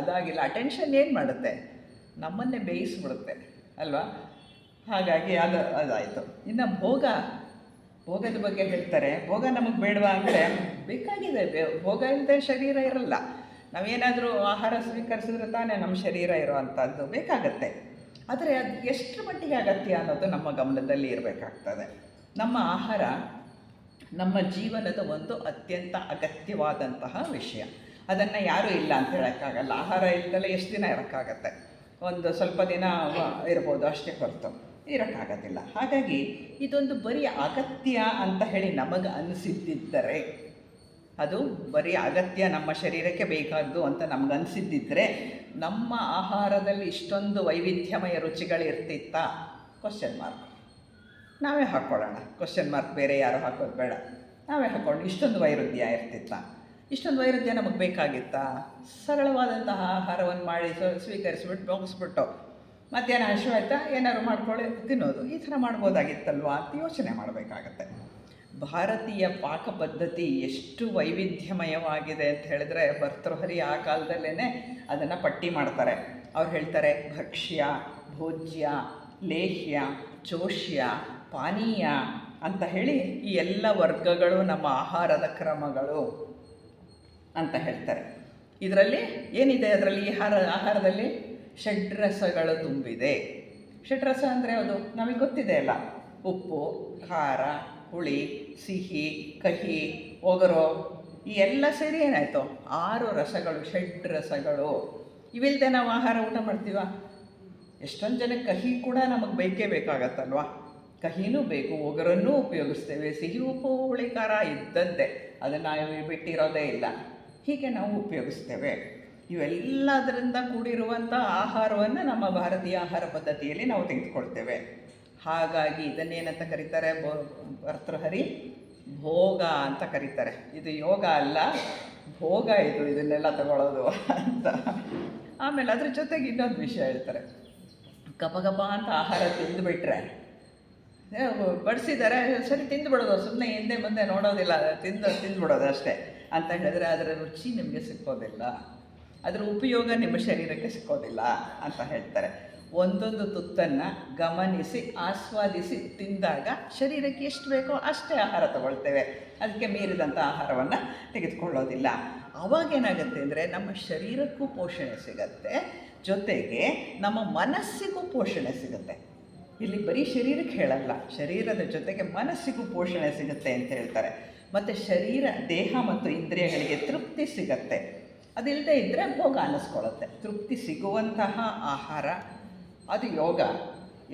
ಅದಾಗಿಲ್ಲ. ಅಟೆನ್ಷನ್ ಏನು ಮಾಡುತ್ತೆ, ನಮ್ಮನ್ನೇ ಬೇಯಿಸ್ಬಿಡುತ್ತೆ ಅಲ್ವಾ. ಹಾಗಾಗಿ ಅದಾಯಿತು. ಇನ್ನು ಭೋಗದ ಬಗ್ಗೆ ಹೇಳ್ತಾರೆ. ಭೋಗ ನಮಗೆ ಬೇಡವಾ ಅಂದರೆ ಬೇಕಾಗಿದೆ. ಭೋಗ ಇಲ್ಲದೆ ಶರೀರ ಇರಲ್ಲ. ನಾವೇನಾದರೂ ಆಹಾರ ಸ್ವೀಕರಿಸಿದ್ರೆ ತಾನೇ ನಮ್ಮ ಶರೀರ ಇರೋವಂಥದ್ದು, ಬೇಕಾಗತ್ತೆ. ಆದರೆ ಅದು ಎಷ್ಟು ಮಟ್ಟಿಗೆ ಅಗತ್ಯ ಅನ್ನೋದು ನಮ್ಮ ಗಮನದಲ್ಲಿ ಇರಬೇಕಾಗ್ತದೆ. ನಮ್ಮ ಆಹಾರ ನಮ್ಮ ಜೀವನದ ಒಂದು ಅತ್ಯಂತ ಅಗತ್ಯವಾದಂತಹ ವಿಷಯ. ಅದನ್ನು ಯಾರೂ ಇಲ್ಲ ಅಂತ ಹೇಳೋಕ್ಕಾಗಲ್ಲ. ಆಹಾರ ಇಲ್ಲದಲ್ಲೇ ಎಷ್ಟು ದಿನ ಇರೋಕ್ಕಾಗತ್ತೆ, ಒಂದು ಸ್ವಲ್ಪ ದಿನ ಇರ್ಬೋದು, ಅಷ್ಟೇ ಹೊರತು ಇರೋಕ್ಕಾಗೋದಿಲ್ಲ. ಹಾಗಾಗಿ ಇದೊಂದು ಬರೀ ಅಗತ್ಯ ಅಂತ ಹೇಳಿ ನಮಗೆ ಅನಿಸಿದ್ದರೆ, ಅದು ಬರೀ ಅಗತ್ಯ, ನಮ್ಮ ಶರೀರಕ್ಕೆ ಬೇಕಾದ್ದು ಅಂತ ನಮಗನ್ಸಿದ್ದಿದ್ರೆ ನಮ್ಮ ಆಹಾರದಲ್ಲಿ ಇಷ್ಟೊಂದು ವೈವಿಧ್ಯಮಯ ರುಚಿಗಳಿರ್ತಿತ್ತಾ? Question mark. ನಾವೇ ಹಾಕ್ಕೊಳ್ಳೋಣ ಕ್ವಶನ್ ಮಾರ್ಕ್, ಬೇರೆ ಯಾರು ಹಾಕೋದು ಬೇಡ, ನಾವೇ ಹಾಕ್ಕೊಂಡು ಇಷ್ಟೊಂದು ವೈರುಧ್ಯ ಇರ್ತಿತ್ತಾ? ಇಷ್ಟೊಂದು ವೈರುಧ್ಯ ನಮಗೆ ಬೇಕಾಗಿತ್ತಾ? ಸರಳವಾದಂತಹ ಆಹಾರವನ್ನು ಮಾಡಿ ಸ್ವೀಕರಿಸ್ಬಿಟ್ಟು ಮುಗಿಸ್ಬಿಟ್ಟು ಮಧ್ಯಾಹ್ನ ಹಸಿವಾಯ್ತಾ ಏನಾದ್ರು ಮಾಡ್ಕೊಳ್ಳಿ ತಿನ್ನೋದು, ಈ ಥರ ಮಾಡ್ಬೋದಾಗಿತ್ತಲ್ವಾ ಅಂತ ಯೋಚನೆ ಮಾಡಬೇಕಾಗತ್ತೆ. ಭಾರತೀಯ ಪಾಕ ಪದ್ಧತಿ ಎಷ್ಟು ವೈವಿಧ್ಯಮಯವಾಗಿದೆ ಅಂತ ಹೇಳಿದ್ರೆ, ಭರ್ತೃಹರಿ ಆ ಕಾಲದಲ್ಲೇ ಅದನ್ನು ಪಟ್ಟಿ ಮಾಡ್ತಾರೆ. ಅವ್ರು ಹೇಳ್ತಾರೆ, ಭಕ್ಷ್ಯ, ಭೋಜ್ಯ, ಲೇಹ್ಯ, ಚೋಷ್ಯ, ಪಾನೀಯ ಅಂತ ಹೇಳಿ ಈ ಎಲ್ಲ ವರ್ಗಗಳು ನಮ್ಮ ಆಹಾರದ ಕ್ರಮಗಳು ಅಂತ ಹೇಳ್ತಾರೆ. ಇದರಲ್ಲಿ ಏನಿದೆ, ಅದರಲ್ಲಿ ಆಹಾರದಲ್ಲಿ ಷಡ್ರಸಗಳು ತುಂಬಿದೆ. ಷಡ್ರಸ ಅಂದರೆ ಅದು ನಮಗೆ ಗೊತ್ತಿದೆ ಅಲ್ಲ, ಉಪ್ಪು, ಖಾರ, ಹುಳಿ, ಸಿಹಿ, ಕಹಿ, ಒಗರು, ಈ ಎಲ್ಲ ಸೇರಿ ಏನಾಯಿತು 6 ರಸಗಳು, ಷಡ್ರಸಗಳು. ಇವಿಲ್ಲದೆ ನಾವು ಆಹಾರ ಊಟ ಮಾಡ್ತೀವ? ಎಷ್ಟೊಂದು ಜನಕ್ಕೆ ಕಹಿ ಕೂಡ ನಮಗೆ ಬೇಕೇ ಬೇಕಾಗತ್ತಲ್ವ. ಕಹಿನೂ ಬೇಕು, ಒಗರನ್ನೂ ಉಪಯೋಗಿಸ್ತೇವೆ, ಸಿಹಿ, ಉಪ್ಪು, ಹುಳಿ, ಖಾರ ಇದ್ದದ್ದೇ, ಅದನ್ನು ಬಿಟ್ಟಿರೋದೇ ಇಲ್ಲ. ಹೀಗೆ ನಾವು ಉಪಯೋಗಿಸ್ತೇವೆ. ಇವೆಲ್ಲದರಿಂದ ಕೂಡಿರುವಂಥ ಆಹಾರವನ್ನು ನಮ್ಮ ಭಾರತೀಯ ಆಹಾರ ಪದ್ಧತಿಯಲ್ಲಿ ನಾವು ತೆಗೆದುಕೊಳ್ತೇವೆ. ಹಾಗಾಗಿ ಇದನ್ನೇನಂತ ಕರೀತಾರೆ, ಭರ್ತೃಹರಿ ಭೋಗ ಅಂತ ಕರೀತಾರೆ. ಇದು ಯೋಗ ಅಲ್ಲ, ಭೋಗ ಇದನ್ನೆಲ್ಲ ತಗೊಳ್ಳೋದು ಅಂತ. ಆಮೇಲೆ ಅದ್ರ ಜೊತೆಗೆ ಇನ್ನೊಂದು ವಿಷಯ ಹೇಳ್ತಾರೆ, ಗಪ ಅಂತ ಆಹಾರ ತಿಂದುಬಿಟ್ರೆ, ಬಡಿಸಿದ್ದಾರೆ ಸರಿ ತಿಂದುಬಿಡೋದು, ಸುಮ್ಮನೆ ಹಿಂದೆ ಮುಂದೆ ನೋಡೋದಿಲ್ಲ, ತಿಂದುಬಿಡೋದು ಅಷ್ಟೇ ಅಂತ ಹೇಳಿದ್ರೆ ಅದರ ರುಚಿ ನಿಮಗೆ ಸಿಕ್ಕೋದಿಲ್ಲ, ಅದರ ಉಪಯೋಗ ನಿಮ್ಮ ಶರೀರಕ್ಕೆ ಸಿಕ್ಕೋದಿಲ್ಲ ಅಂತ ಹೇಳ್ತಾರೆ. ಒಂದೊಂದು ತುತ್ತನ್ನು ಗಮನಿಸಿ ಆಸ್ವಾದಿಸಿ ತಿಂದಾಗ ಶರೀರಕ್ಕೆ ಎಷ್ಟು ಬೇಕೋ ಅಷ್ಟೇ ಆಹಾರ ತಗೊಳ್ತೇವೆ, ಅದಕ್ಕೆ ಮೀರಿದಂಥ ಆಹಾರವನ್ನು ತೆಗೆದುಕೊಳ್ಳೋದಿಲ್ಲ. ಅವಾಗೇನಾಗುತ್ತೆ ಅಂದರೆ ನಮ್ಮ ಶರೀರಕ್ಕೂ ಪೋಷಣೆ ಸಿಗತ್ತೆ, ಜೊತೆಗೆ ನಮ್ಮ ಮನಸ್ಸಿಗೂ ಪೋಷಣೆ ಸಿಗುತ್ತೆ. ಇಲ್ಲಿ ಬರೀ ಶರೀರಕ್ಕೆ ಹೇಳಲ್ಲ, ಶರೀರದ ಜೊತೆಗೆ ಮನಸ್ಸಿಗೂ ಪೋಷಣೆ ಸಿಗುತ್ತೆ ಅಂತ ಹೇಳ್ತಾರೆ. ಮತ್ತು ದೇಹ ಮತ್ತು ಇಂದ್ರಿಯಗಳಿಗೆ ತೃಪ್ತಿ ಸಿಗತ್ತೆ. ಅದಿಲ್ಲದೆ ಇದ್ದರೆ ಭೋಗ ಅನ್ನಿಸ್ಕೊಳ್ಳುತ್ತೆ. ತೃಪ್ತಿ ಸಿಗುವಂತಹ ಆಹಾರ ಅದು ಯೋಗ.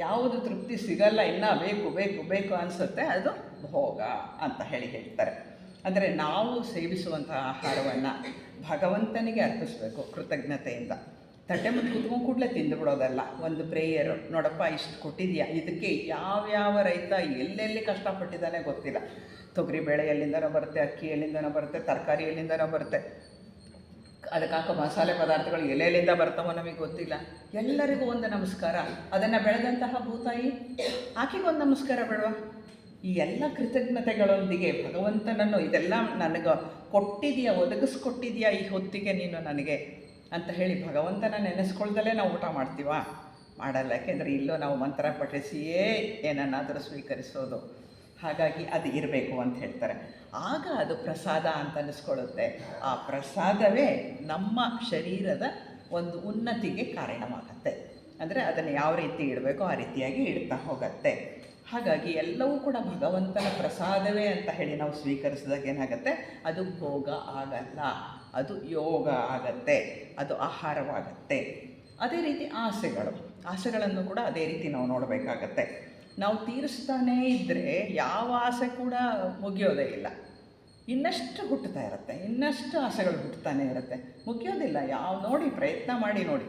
ಯಾವುದು ತೃಪ್ತಿ ಸಿಗಲ್ಲ, ಇನ್ನೂ ಬೇಕು ಅನಿಸುತ್ತೆ, ಅದು ಭೋಗ ಅಂತ ಹೇಳ್ತಾರೆ. ಅಂದರೆ ನಾವು ಸೇವಿಸುವಂತಹ ಆಹಾರವನ್ನು ಭಗವಂತನಿಗೆ ಅರ್ಪಿಸಬೇಕು ಕೃತಜ್ಞತೆಯಿಂದ. ತಟ್ಟೆ ಮುಂದೆ ಕೂತ್ಕೊಂಡು ಕೂಡಲೇ ತಿಂದುಬಿಡೋದಲ್ಲ. ಒಂದು ಪ್ರೇಯರು, ನೋಡಪ್ಪ ಇಷ್ಟು ಕೊಟ್ಟಿದೆಯಾ, ಇದಕ್ಕೆ ಯಾವ್ಯಾವ ರೈತ ಎಲ್ಲೆಲ್ಲಿ ಕಷ್ಟಪಟ್ಟಿದ್ದಾನೆ ಗೊತ್ತಿಲ್ಲ. ತೊಗರಿಬೇಳೆ ಎಲ್ಲಿಂದನೋ ಬರುತ್ತೆ, ಅಕ್ಕಿ ಎಲ್ಲಿಂದನೋ ಬರುತ್ತೆ, ತರಕಾರಿ ಎಲ್ಲಿಂದನೋ ಬರುತ್ತೆ, ಅದಕ್ಕೆ ಹಾಕೋ ಮಸಾಲೆ ಪದಾರ್ಥಗಳು ಎಲೆಯಿಂದ ಬರ್ತಾವೋ ನಮಗೆ ಗೊತ್ತಿಲ್ಲ. ಎಲ್ಲರಿಗೂ ಒಂದು ನಮಸ್ಕಾರ. ಅದನ್ನು ಬೆಳೆದಂತಹ ಭೂತಾಯಿ ಆಕೆಗೊಂದು ನಮಸ್ಕಾರ ಬೇಡವಾ? ಈ ಎಲ್ಲ ಕೃತಜ್ಞತೆಗಳೊಂದಿಗೆ ಭಗವಂತನನ್ನು ಇದೆಲ್ಲ ನನಗೆ ಕೊಟ್ಟಿದೆಯಾ, ಒದಗಿಸ್ಕೊಟ್ಟಿದೆಯಾ ಈ ಹೊತ್ತಿಗೆ ನೀನು ನನಗೆ ಅಂತ ಹೇಳಿ ಭಗವಂತನ ನೆನೆಸ್ಕೊಳ್ದಲೇ ನಾವು ಊಟ ಮಾಡ್ತೀವ? ಮಾಡಲ್ಲ. ಯಾಕೆಂದರೆ ಇಲ್ಲೋ ನಾವು ಮಂತ್ರ ಪಠಿಸಿಯೇ ಏನನ್ನಾದರೂ ಸ್ವೀಕರಿಸೋದು. ಹಾಗಾಗಿ ಅದು ಇರಬೇಕು ಅಂತ ಹೇಳ್ತಾರೆ. ಆಗ ಅದು ಪ್ರಸಾದ ಅಂತ ಅನ್ನಿಸ್ಕೊಳ್ಳುತ್ತೆ. ಆ ಪ್ರಸಾದವೇ ನಮ್ಮ ಶರೀರದ ಒಂದು ಉನ್ನತಿಗೆ ಕಾರಣವಾಗತ್ತೆ. ಅಂದರೆ ಅದನ್ನು ಯಾವ ರೀತಿ ಇಡಬೇಕೋ ಆ ರೀತಿಯಾಗಿ ಇಡ್ತಾ ಹೋಗತ್ತೆ. ಹಾಗಾಗಿ ಎಲ್ಲವೂ ಕೂಡ ಭಗವಂತನ ಪ್ರಸಾದವೇ ಅಂತ ಹೇಳಿ ನಾವು ಸ್ವೀಕರಿಸಿದಾಗ ಏನಾಗುತ್ತೆ, ಅದು ಭೋಗ ಆಗಲ್ಲ, ಅದು ಯೋಗ ಆಗತ್ತೆ, ಅದು ಆಹಾರವಾಗತ್ತೆ. ಅದೇ ರೀತಿ ಆಸೆಗಳನ್ನು ಕೂಡ ಅದೇ ರೀತಿ ನಾವು ನೋಡಬೇಕಾಗತ್ತೆ. ನಾವು ತೀರಿಸ್ತಾನೇ ಇದ್ದರೆ ಯಾವ ಆಸೆ ಕೂಡ ಮುಗಿಯೋದೇ ಇಲ್ಲ. ಇನ್ನಷ್ಟು ಹುಟ್ಟುತ್ತಾ ಇರುತ್ತೆ, ಇನ್ನಷ್ಟು ಆಸೆಗಳು ಹುಟ್ಟುತ್ತಾನೆ ಇರುತ್ತೆ, ಮುಗಿಯೋದಿಲ್ಲ. ನೋಡಿ ಪ್ರಯತ್ನ ಮಾಡಿ ನೋಡಿ,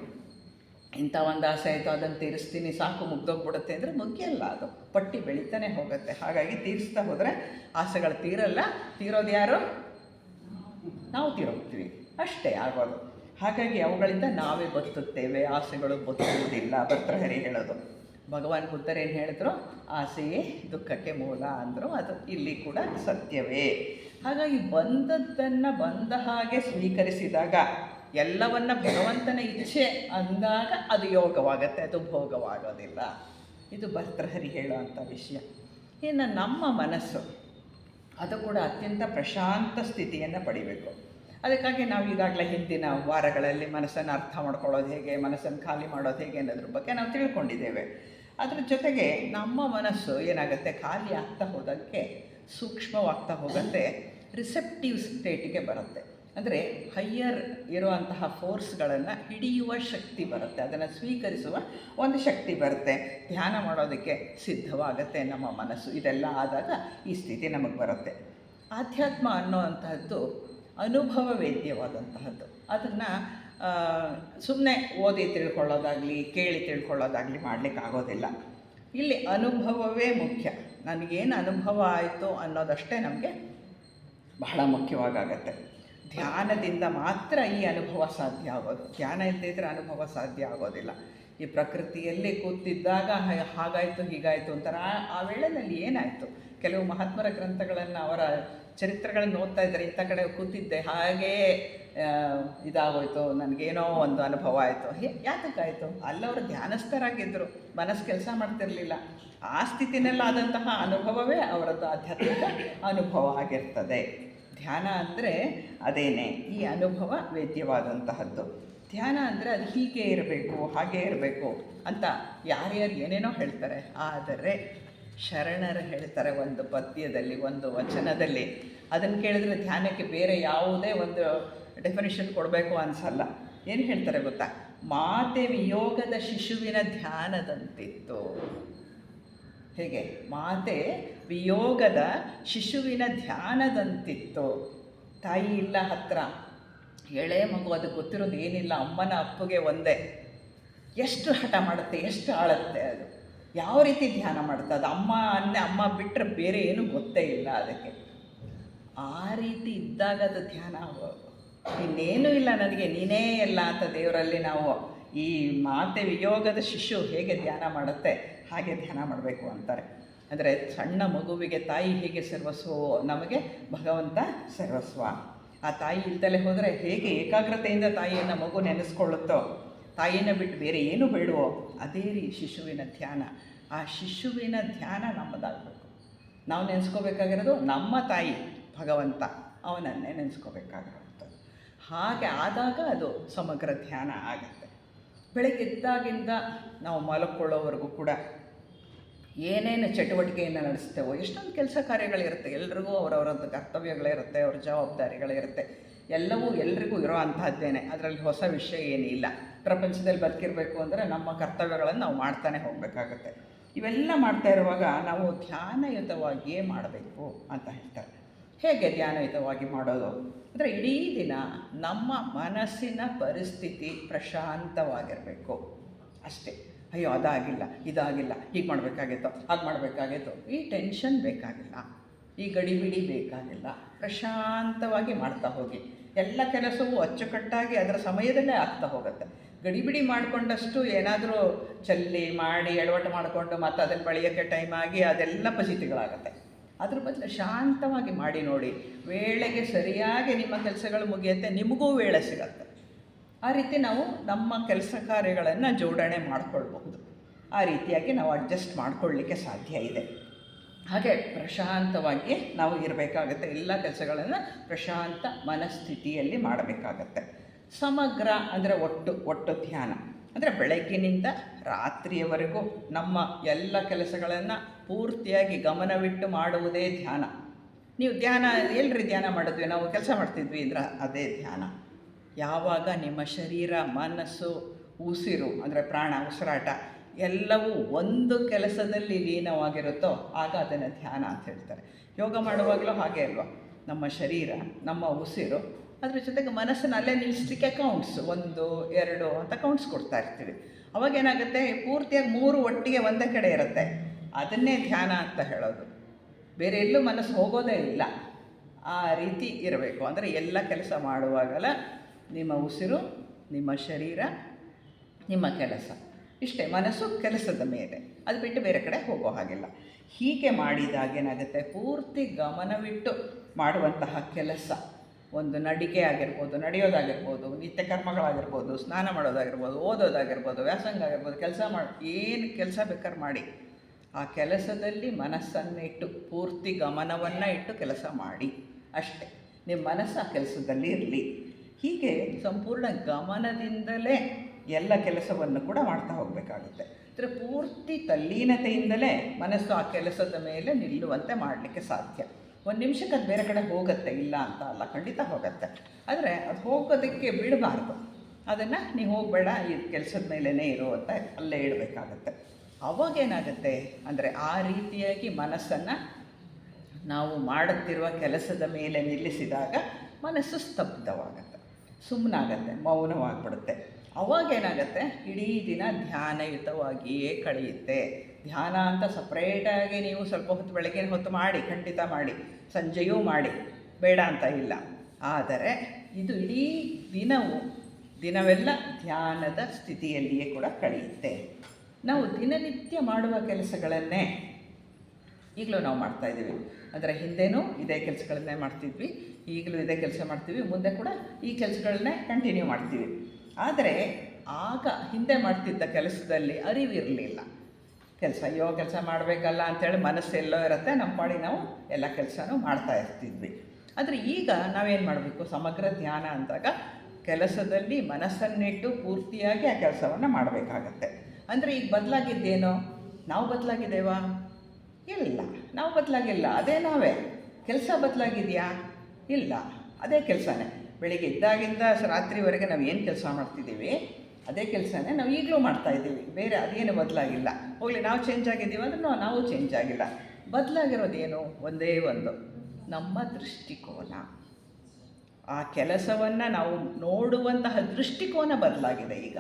ಇಂಥ ಒಂದು ಆಸೆ ಆಯಿತು ಅದನ್ನು ತೀರಿಸ್ತೀನಿ ಸಾಕು ಮುಗ್ದೋಗ್ಬಿಡುತ್ತೆ ಅಂದರೆ ಮುಗಿಯಲ್ಲ, ಅದು ಪಟ್ಟಿ ಬೆಳೀತಾನೆ ಹೋಗುತ್ತೆ. ಹಾಗಾಗಿ ತೀರಿಸ್ತಾ ಹೋದರೆ ಆಸೆಗಳು ತೀರಲ್ಲ. ತೀರೋದು ಯಾರು? ನಾವು ತೀರೋಗ್ತೀವಿ, ಅಷ್ಟೇ ಆಗೋದು. ಹಾಗಾಗಿ ಅವುಗಳಿಂದ ನಾವೇ ಬತ್ತುತ್ತೇವೆ, ಆಸೆಗಳು ಬತ್ತುವುದಿಲ್ಲ. ಭರ್ತೃಹರಿ ಹೇಳೋದು, ಭಗವಾನ್ ಬುದ್ಧರು ಏನು ಹೇಳಿದ್ರು, ಆಸೆಯೇ ದುಃಖಕ್ಕೆ ಮೂಲ ಅಂದರು. ಅದು ಇಲ್ಲಿ ಕೂಡ ಸತ್ಯವೇ. ಹಾಗಾಗಿ ಬಂದದ್ದನ್ನು ಬಂದ ಹಾಗೆ ಸ್ವೀಕರಿಸಿದಾಗ, ಎಲ್ಲವನ್ನ ಭಗವಂತನ ಇಚ್ಛೆ ಅಂದಾಗ ಅದು ಯೋಗವಾಗತ್ತೆ, ಅದು ಭೋಗವಾಗೋದಿಲ್ಲ. ಇದು ಭರ್ತೃಹರಿ ಹೇಳುವಂಥ ವಿಷಯ. ಇನ್ನು ನಮ್ಮ ಮನಸ್ಸು ಅದು ಕೂಡ ಅತ್ಯಂತ ಪ್ರಶಾಂತ ಸ್ಥಿತಿಯನ್ನು ಪಡಿಬೇಕು. ಅದಕ್ಕಾಗಿ ನಾವು ಈಗಾಗಲೇ ಹಿಂದಿನ ವಾರಗಳಲ್ಲಿ ಮನಸ್ಸನ್ನು ಅರ್ಥ ಮಾಡ್ಕೊಳ್ಳೋದು ಹೇಗೆ, ಮನಸ್ಸನ್ನು ಖಾಲಿ ಮಾಡೋದು ಹೇಗೆ ಅನ್ನೋದ್ರ ಬಗ್ಗೆ ನಾವು ತಿಳ್ಕೊಂಡಿದ್ದೇವೆ. ಅದ್ರ ಜೊತೆಗೆ ನಮ್ಮ ಮನಸ್ಸು ಏನಾಗುತ್ತೆ, ಖಾಲಿ ಆಗ್ತಾ ಹೋದಕ್ಕೆ, ಸೂಕ್ಷ್ಮವಾಗ್ತಾ ಹೋದಂತೆ ರಿಸೆಪ್ಟಿವ್ ಸ್ಟೇಟಿಗೆ ಬರುತ್ತೆ. ಅಂದರೆ ಹೈಯರ್ ಇರುವಂತಹ ಫೋರ್ಸ್ಗಳನ್ನು ಹಿಡಿಯುವ ಶಕ್ತಿ ಬರುತ್ತೆ, ಅದನ್ನು ಸ್ವೀಕರಿಸುವ ಒಂದು ಶಕ್ತಿ ಬರುತ್ತೆ. ಧ್ಯಾನ ಮಾಡೋದಕ್ಕೆ ಸಿದ್ಧವಾಗುತ್ತೆ ನಮ್ಮ ಮನಸ್ಸು. ಇದೆಲ್ಲ ಆದಾಗ ಈ ಸ್ಥಿತಿ ನಮಗೆ ಬರುತ್ತೆ. ಆಧ್ಯಾತ್ಮ ಅನ್ನೋವಂತಹದ್ದು ಅನುಭವ ವೇದ್ಯವಾದಂತಹದ್ದು. ಅದನ್ನು ಸುಮ್ಮನೆ ಓದಿ ತಿಳ್ಕೊಳ್ಳೋದಾಗಲಿ ಕೇಳಿ ತಿಳ್ಕೊಳ್ಳೋದಾಗಲಿ ಮಾಡಲಿಕ್ಕಾಗೋದಿಲ್ಲ. ಇಲ್ಲಿ ಅನುಭವವೇ ಮುಖ್ಯ. ನನಗೇನು ಅನುಭವ ಆಯಿತು ಅನ್ನೋದಷ್ಟೇ ನಮಗೆ ಬಹಳ ಮುಖ್ಯವಾಗತ್ತೆ. ಧ್ಯಾನದಿಂದ ಮಾತ್ರ ಈ ಅನುಭವ ಸಾಧ್ಯ ಆಗೋದು. ಧ್ಯಾನ ಇಲ್ಲದಿದ್ದರೆ ಅನುಭವ ಸಾಧ್ಯ ಆಗೋದಿಲ್ಲ. ಈ ಪ್ರಕೃತಿಯಲ್ಲಿ ಕೂತಿದ್ದಾಗ ಹಾಗಾಯಿತು ಹೀಗಾಯಿತು ಅಂತಾರೆ. ಆ ವೇಳೆಯಲ್ಲಿ ಏನಾಯಿತು, ಕೆಲವು ಮಹಾತ್ಮರ ಗ್ರಂಥಗಳನ್ನು, ಅವರ ಚರಿತ್ರೆಗಳನ್ನು ಓದ್ತಾ ಇದ್ದಾರೆ. ಇಂಥ ಕಡೆ ಕೂತಿದ್ದೆ, ಹಾಗೇ ಇದಾಗೋಯ್ತು, ನನಗೇನೋ ಒಂದು ಅನುಭವ ಆಯಿತು. ಯಾತಕ್ಕಾಯಿತು? ಅಲ್ಲವರು ಧ್ಯಾನಸ್ಥರಾಗಿದ್ದರು, ಮನಸ್ಸು ಕೆಲಸ ಮಾಡ್ತಿರಲಿಲ್ಲ. ಆ ಸ್ಥಿತಿನಲ್ಲಾದಂತಹ ಅನುಭವವೇ ಅವರದ್ದು ಆಧ್ಯಾತ್ಮಿಕ ಅನುಭವ ಆಗಿರ್ತದೆ. ಧ್ಯಾನ ಅಂದರೆ ಅದೇನೇ, ಈ ಅನುಭವ ವೇದ್ಯವಾದಂತಹದ್ದು. ಧ್ಯಾನ ಅಂದರೆ ಅದು ಹೀಗೆ ಇರಬೇಕು, ಹಾಗೇ ಇರಬೇಕು ಅಂತ ಯಾರ್ಯಾರು ಏನೇನೋ ಹೇಳ್ತಾರೆ. ಆದರೆ ಶರಣರು ಹೇಳ್ತಾರೆ ಒಂದು ಪದ್ಯದಲ್ಲಿ, ಒಂದು ವಚನದಲ್ಲಿ. ಅದನ್ನು ಕೇಳಿದ್ರೆ ಧ್ಯಾನಕ್ಕೆ ಬೇರೆ ಯಾವುದೇ ಒಂದು ಡೆಫಿನಿಷನ್ ಕೊಡಬೇಕು ಅನಿಸಲ್ಲ. ಏನು ಹೇಳ್ತಾರೆ ಗೊತ್ತಾ? ಮಾತೆ ವಿಯೋಗದ ಶಿಶುವಿನ ಧ್ಯಾನದಂತಿತ್ತು. ಹೇಗೆ? ಮಾತೆ ವಿಯೋಗದ ಶಿಶುವಿನ ಧ್ಯಾನದಂತಿತ್ತು. ತಾಯಿ ಇಲ್ಲ ಹತ್ರ, ಎಳೆ ಮಗು, ಅದು ಗೊತ್ತಿರೋದು ಏನಿಲ್ಲ, ಅಮ್ಮನ ಅಪ್ಪಗೆ ಒಂದೇ. ಎಷ್ಟು ಹಠ ಮಾಡುತ್ತೆ, ಎಷ್ಟು ಆಳುತ್ತೆ, ಅದು ಯಾವ ರೀತಿ ಧ್ಯಾನ ಮಾಡುತ್ತೆ. ಅದು ಅಮ್ಮ ಬಿಟ್ಟರೆ ಬೇರೆ ಏನೂ ಗೊತ್ತೇ ಇಲ್ಲ ಅದಕ್ಕೆ. ಆ ರೀತಿ ಇದ್ದಾಗ ಅದು ಧ್ಯಾನ ಆಗೋದು. ಇನ್ನೇನೂ ಇಲ್ಲ ನನಗೆ, ನೀನೇ ಎಲ್ಲ ಅಂತ ದೇವರಲ್ಲಿ ನಾವು ಈ ಮಾತೆ ವಿಯೋಗದ ಶಿಶು ಹೇಗೆ ಧ್ಯಾನ ಮಾಡುತ್ತೆ ಹಾಗೆ ಧ್ಯಾನ ಮಾಡಬೇಕು ಅಂತಾರೆ. ಅಂದರೆ ಸಣ್ಣ ಮಗುವಿಗೆ ತಾಯಿ ಹೇಗೆ ಸರ್ವಸ್ವೋ, ನಮಗೆ ಭಗವಂತ ಸರ್ವಸ್ವ. ಆ ತಾಯಿ ಇಲ್ದಲೇ ಹೋದರೆ ಹೇಗೆ ಏಕಾಗ್ರತೆಯಿಂದ ತಾಯಿಯನ್ನು ಮಗು ನೆನೆಸ್ಕೊಳ್ಳುತ್ತೋ, ತಾಯಿಯನ್ನು ಬಿಟ್ಟು ಬೇರೆ ಏನು ಬೇಡುವೋ, ಅದೇ ಶಿಶುವಿನ ಧ್ಯಾನ. ಆ ಶಿಶುವಿನ ಧ್ಯಾನ ನಮ್ಮದಾಗಬೇಕು. ನಾವು ನೆನೆಸ್ಕೋಬೇಕಾಗಿರೋದು ನಮ್ಮ ತಾಯಿ ಭಗವಂತ, ಅವನನ್ನೇ ನೆನೆಸ್ಕೋಬೇಕಾಗಿರುವಂಥದ್ದು. ಹಾಗೆ ಆದಾಗ ಅದು ಸಮಗ್ರ ಧ್ಯಾನ ಆಗುತ್ತೆ. ಬೆಳಗ್ಗೆ ಎದ್ದಾಗಿಂದ ನಾವು ಮಲಕ್ಕೊಳ್ಳೋವರೆಗೂ ಕೂಡ ಏನೇನು ಚಟುವಟಿಕೆಯನ್ನು ನಡೆಸ್ತೇವೋ, ಎಷ್ಟೊಂದು ಕೆಲಸ ಕಾರ್ಯಗಳಿರುತ್ತೆ. ಎಲ್ರಿಗೂ ಅವರವರದ್ದು ಕರ್ತವ್ಯಗಳಿರುತ್ತೆ, ಅವ್ರ ಜವಾಬ್ದಾರಿಗಳಿರುತ್ತೆ. ಎಲ್ಲವೂ ಎಲ್ರಿಗೂ ಇರೋ ಅಂಥದ್ದೇನೆ, ಅದರಲ್ಲಿ ಹೊಸ ವಿಷಯ ಏನಿಲ್ಲ. ಪ್ರಪಂಚದಲ್ಲಿ ಬದುಕಿರಬೇಕು ಅಂದರೆ ನಮ್ಮ ಕರ್ತವ್ಯಗಳನ್ನು ನಾವು ಮಾಡ್ತಾನೆ ಹೋಗಬೇಕಾಗುತ್ತೆ. ಇವೆಲ್ಲ ಮಾಡ್ತಾ ಇರುವಾಗ ನಾವು ಧ್ಯಾನಯುತವಾಗಿಯೇ ಮಾಡಬೇಕು ಅಂತ ಹೇಳ್ತಾರೆ. ಹೇಗೆ ಧ್ಯಾನಯುತವಾಗಿ ಮಾಡೋದು ಅಂದರೆ, ಇಡೀ ದಿನ ನಮ್ಮ ಮನಸ್ಸಿನ ಪರಿಸ್ಥಿತಿ ಪ್ರಶಾಂತವಾಗಿರಬೇಕು ಅಷ್ಟೇ. ಅಯ್ಯೋ ಅದಾಗಿಲ್ಲ, ಇದಾಗಿಲ್ಲ, ಹೀಗೆ ಮಾಡಬೇಕಾಗಿತ್ತು, ಹಾಗೆ ಮಾಡಬೇಕಾಗಿತ್ತು, ಈ ಟೆನ್ಷನ್ ಬೇಕಾಗಿಲ್ಲ, ಈ ಗಡಿಬಿಡಿ ಬೇಕಾಗಿಲ್ಲ. ಪ್ರಶಾಂತವಾಗಿ ಮಾಡ್ತಾ ಹೋಗಿ. ಎಲ್ಲ ಕೆಲಸವೂ ಅಚ್ಚುಕಟ್ಟಾಗಿ ಅದರ ಸಮಯದಲ್ಲೇ ಆಗ್ತಾ ಹೋಗುತ್ತೆ. ಗಡಿಬಿಡಿ ಮಾಡಿಕೊಂಡಷ್ಟು ಏನಾದರೂ ಚೆಲ್ಲಿ ಮಾಡಿ ಎಡವಟ್ಟು ಮಾಡಿಕೊಂಡು ಮತ್ತು ಅದನ್ನು ಬಳಿಯೋಕ್ಕೆ ಟೈಮ್ ಆಗಿ ಅದೆಲ್ಲ ಫಜೀತಿಗಳಾಗುತ್ತೆ. ಅದ್ರ ಬದಲು ಶಾಂತವಾಗಿ ಮಾಡಿ ನೋಡಿ, ವೇಳೆಗೆ ಸರಿಯಾಗಿ ನಿಮ್ಮ ಕೆಲಸಗಳು ಮುಗಿಯುತ್ತೆ, ನಿಮಗೂ ವೇಳೆ ಸಿಗತ್ತೆ. ಆ ರೀತಿ ನಾವು ನಮ್ಮ ಕೆಲಸ ಕಾರ್ಯಗಳನ್ನು ಜೋಡಣೆ ಮಾಡಿಕೊಳ್ಬಹುದು. ಆ ರೀತಿಯಾಗಿ ನಾವು ಅಡ್ಜಸ್ಟ್ ಮಾಡಿಕೊಳ್ಳಲಿಕ್ಕೆ ಸಾಧ್ಯ ಇದೆ. ಹಾಗೆ ಪ್ರಶಾಂತವಾಗಿ ನಾವು ಇರಬೇಕಾಗತ್ತೆ. ಎಲ್ಲ ಕೆಲಸಗಳನ್ನು ಪ್ರಶಾಂತ ಮನಸ್ಥಿತಿಯಲ್ಲಿ ಮಾಡಬೇಕಾಗತ್ತೆ. ಸಮಗ್ರ ಅಂದರೆ ಒಟ್ಟು ಧ್ಯಾನ ಅಂದರೆ ಬೆಳಗ್ಗಿನಿಂದ ರಾತ್ರಿಯವರೆಗೂ ನಮ್ಮ ಎಲ್ಲ ಕೆಲಸಗಳನ್ನು ಪೂರ್ತಿಯಾಗಿ ಗಮನವಿಟ್ಟು ಮಾಡುವುದೇ ಧ್ಯಾನ. ನೀವು ಧ್ಯಾನ ಎಲ್ರಿ ಧ್ಯಾನ ಮಾಡಿದ್ವಿ, ನಾವು ಕೆಲಸ ಮಾಡ್ತಿದ್ವಿ ಅಂದ್ರೆ ಅದೇ ಧ್ಯಾನ. ಯಾವಾಗ ನಿಮ್ಮ ಶರೀರ, ಮನಸ್ಸು, ಉಸಿರು ಅಂದರೆ ಪ್ರಾಣ, ಉಸಿರಾಟ ಎಲ್ಲವೂ ಒಂದು ಕೆಲಸದಲ್ಲಿ ಲೀನವಾಗಿರುತ್ತೋ ಆಗ ಅದನ್ನು ಧ್ಯಾನ ಅಂತ ಹೇಳ್ತಾರೆ. ಯೋಗ ಮಾಡುವಾಗಲೂ ಹಾಗೆ ಅಲ್ವಾ, ನಮ್ಮ ಶರೀರ, ನಮ್ಮ ಉಸಿರು, ಅದ್ರ ಜೊತೆಗೆ ಮನಸ್ಸನ್ನು ಅಲ್ಲೇ ನಿಲ್ಲಿಸಲಿಕ್ಕೆ ಕೌಂಟ್ಸ್ 1, 2 ಅಂತ ಕೌಂಟ್ಸ್ ಕೊಡ್ತಾ ಇರ್ತೀವಿ. ಅವಾಗೇನಾಗುತ್ತೆ, ಪೂರ್ತಿಯಾಗಿ 3 ಒಟ್ಟಿಗೆ ಒಂದೇ ಕಡೆ ಇರುತ್ತೆ. ಅದನ್ನೇ ಧ್ಯಾನ ಅಂತ ಹೇಳೋದು. ಬೇರೆ ಎಲ್ಲೂ ಮನಸ್ಸು ಹೋಗೋದೇ ಇಲ್ಲ. ಆ ರೀತಿ ಇರಬೇಕು. ಅಂದರೆ ಎಲ್ಲ ಕೆಲಸ ಮಾಡುವಾಗಲ ನಿಮ್ಮ ಉಸಿರು, ನಿಮ್ಮ ಶರೀರ, ನಿಮ್ಮ ಕೆಲಸ ಇಷ್ಟೇ. ಮನಸ್ಸು ಕೆಲಸದ ಮೇಲೆ, ಅದು ಬಿಟ್ಟು ಬೇರೆ ಕಡೆ ಹೋಗೋ ಹಾಗಿಲ್ಲ. ಹೀಗೆ ಮಾಡಿದಾಗೇನಾಗುತ್ತೆ, ಪೂರ್ತಿ ಗಮನವಿಟ್ಟು ಮಾಡುವಂತಹ ಕೆಲಸ, ಒಂದು ನಡಿಗೆ ಆಗಿರ್ಬೋದು, ನಡೆಯೋದಾಗಿರ್ಬೋದು, ನಿತ್ಯ ಕರ್ಮಗಳಾಗಿರ್ಬೋದು, ಸ್ನಾನ ಮಾಡೋದಾಗಿರ್ಬೋದು, ಓದೋದಾಗಿರ್ಬೋದು, ವ್ಯಾಸಂಗ ಆಗಿರ್ಬೋದು, ಏನು ಕೆಲಸ ಬೇಕಾದ್ರೆ ಮಾಡಿ, ಆ ಕೆಲಸದಲ್ಲಿ ಮನಸ್ಸನ್ನಿಟ್ಟು ಪೂರ್ತಿ ಗಮನವನ್ನು ಇಟ್ಟು ಕೆಲಸ ಮಾಡಿ ಅಷ್ಟೇ. ನಿಮ್ಮ ಮನಸ್ಸು ಆ ಕೆಲಸದಲ್ಲಿ ಇರಲಿ. ಹೀಗೆ ಸಂಪೂರ್ಣ ಗಮನದಿಂದಲೇ ಎಲ್ಲ ಕೆಲಸವನ್ನು ಕೂಡ ಮಾಡ್ತಾ ಹೋಗಬೇಕಾಗುತ್ತೆ. ಅಂದರೆ ಪೂರ್ತಿ ತಲ್ಲೀನತೆಯಿಂದಲೇ ಮನಸ್ಸು ಆ ಕೆಲಸದ ಮೇಲೆ ನಿಲ್ಲುವಂತೆ ಮಾಡಲಿಕ್ಕೆ ಸಾಧ್ಯ. 1 ನಿಮಿಷಕ್ಕೆ ಅದು ಬೇರೆ ಕಡೆ ಹೋಗುತ್ತೆ, ಇಲ್ಲ ಅಂತ ಅಲ್ಲ, ಖಂಡಿತ ಹೋಗುತ್ತೆ. ಆದರೆ ಅದು ಹೋಗೋದಕ್ಕೆ ಬಿಡಬಾರ್ದು. ಅದನ್ನು ನೀವು ಹೋಗಬೇಡ, ಈ ಕೆಲಸದ ಮೇಲೇ ಇರು ಅಂತ ಅಲ್ಲೇ ಇಡಬೇಕಾಗತ್ತೆ. ಅವಾಗೇನಾಗುತ್ತೆ ಅಂದರೆ ಆ ರೀತಿಯಾಗಿ ಮನಸ್ಸನ್ನು ನಾವು ಮಾಡುತ್ತಿರುವ ಕೆಲಸದ ಮೇಲೆ ನಿಲ್ಲಿಸಿದಾಗ ಮನಸ್ಸು ಸ್ತಬ್ಧವಾಗುತ್ತೆ, ಸುಮ್ಮನಾಗತ್ತೆ, ಮೌನವಾಗಿಬಿಡುತ್ತೆ. ಅವಾಗೇನಾಗುತ್ತೆ, ಇಡೀ ದಿನ ಧ್ಯಾನಯುತವಾಗಿಯೇ ಕಳೆಯುತ್ತೆ. ಧ್ಯಾನ ಅಂತ ಸಪ್ರೇಟಾಗಿ ನೀವು ಸ್ವಲ್ಪ ಹೊತ್ತು ಬೆಳಗಿನ ಹೊತ್ತು ಮಾಡಿ, ಖಂಡಿತ ಮಾಡಿ, ಸಂಜೆಯೂ ಮಾಡಿ, ಬೇಡ ಅಂತ ಇಲ್ಲ. ಆದರೆ ಇದು ಇಡೀ ದಿನವೆಲ್ಲ ಧ್ಯಾನದ ಸ್ಥಿತಿಯಲ್ಲಿಯೇ ಕೂಡ ಕಳೆಯುತ್ತೆ. ನಾವು ದಿನನಿತ್ಯ ಮಾಡುವ ಕೆಲಸಗಳನ್ನೇ ಈಗಲೂ ನಾವು ಮಾಡ್ತಾಯಿದ್ದೀವಿ. ಅಂದರೆ ಹಿಂದೆನೂ ಇದೇ ಕೆಲಸಗಳನ್ನೇ ಮಾಡ್ತಿದ್ವಿ, ಈಗಲೂ ಇದೇ ಕೆಲಸ ಮಾಡ್ತೀವಿ, ಮುಂದೆ ಕೂಡ ಈ ಕೆಲಸಗಳನ್ನೇ ಕಂಟಿನ್ಯೂ ಮಾಡ್ತೀವಿ. ಆದರೆ ಆಗ ಹಿಂದೆ ಮಾಡ್ತಿದ್ದ ಕೆಲಸದಲ್ಲಿ ಅರಿವಿರಲಿಲ್ಲ. ಕೆಲಸ ಮಾಡಬೇಕಲ್ಲ ಅಂಥೇಳಿ ಮನಸ್ಸೆಲ್ಲೋ ಇರುತ್ತೆ, ನಮ್ಮ ಪಾಡಿ ನಾವು ಎಲ್ಲ ಕೆಲಸನೂ ಮಾಡ್ತಾ ಇರ್ತಿದ್ವಿ. ಆದರೆ ಈಗ ನಾವೇನು ಮಾಡಬೇಕು, ಸಮಗ್ರ ಧ್ಯಾನ ಅಂದಾಗ ಕೆಲಸದಲ್ಲಿ ಮನಸ್ಸನ್ನಿಟ್ಟು ಪೂರ್ತಿಯಾಗಿ ಆ ಕೆಲಸವನ್ನು ಮಾಡಬೇಕಾಗತ್ತೆ. ಅಂದರೆ ಈಗ ಬದಲಾಗಿದ್ದೇನೋ, ನಾವು ಬದಲಾಗಿದ್ದೇವಾ? ಇಲ್ಲ, ನಾವು ಬದಲಾಗಿಲ್ಲ, ಅದೇ ನಾವೇ. ಕೆಲಸ ಬದಲಾಗಿದೆಯಾ? ಇಲ್ಲ, ಅದೇ ಕೆಲಸನೇ. ಬೆಳಿಗ್ಗೆ ಇದ್ದಾಗಿಂದ ರಾತ್ರಿವರೆಗೆ ನಾವು ಏನು ಕೆಲಸ ಮಾಡ್ತಿದ್ದೀವಿ ಅದೇ ಕೆಲಸನೇ ನಾವು ಈಗಲೂ ಮಾಡ್ತಾಯಿದ್ದೀವಿ. ಬೇರೆ ಅದೇನು ಬದಲಾಗಿಲ್ಲ. ಹೋಗಲಿ, ನಾವು ಚೇಂಜ್ ಆಗಿದ್ದೀವಿ ಅಂದ್ರೆ ನಾವು ಚೇಂಜ್ ಆಗಿಲ್ಲ. ಬದಲಾಗಿರೋದೇನು? ಒಂದೇ ಒಂದು, ನಮ್ಮ ದೃಷ್ಟಿಕೋನ. ಆ ಕೆಲಸವನ್ನು ನಾವು ನೋಡುವಂತಹ ದೃಷ್ಟಿಕೋನ ಬದಲಾಗಿದೆ. ಈಗ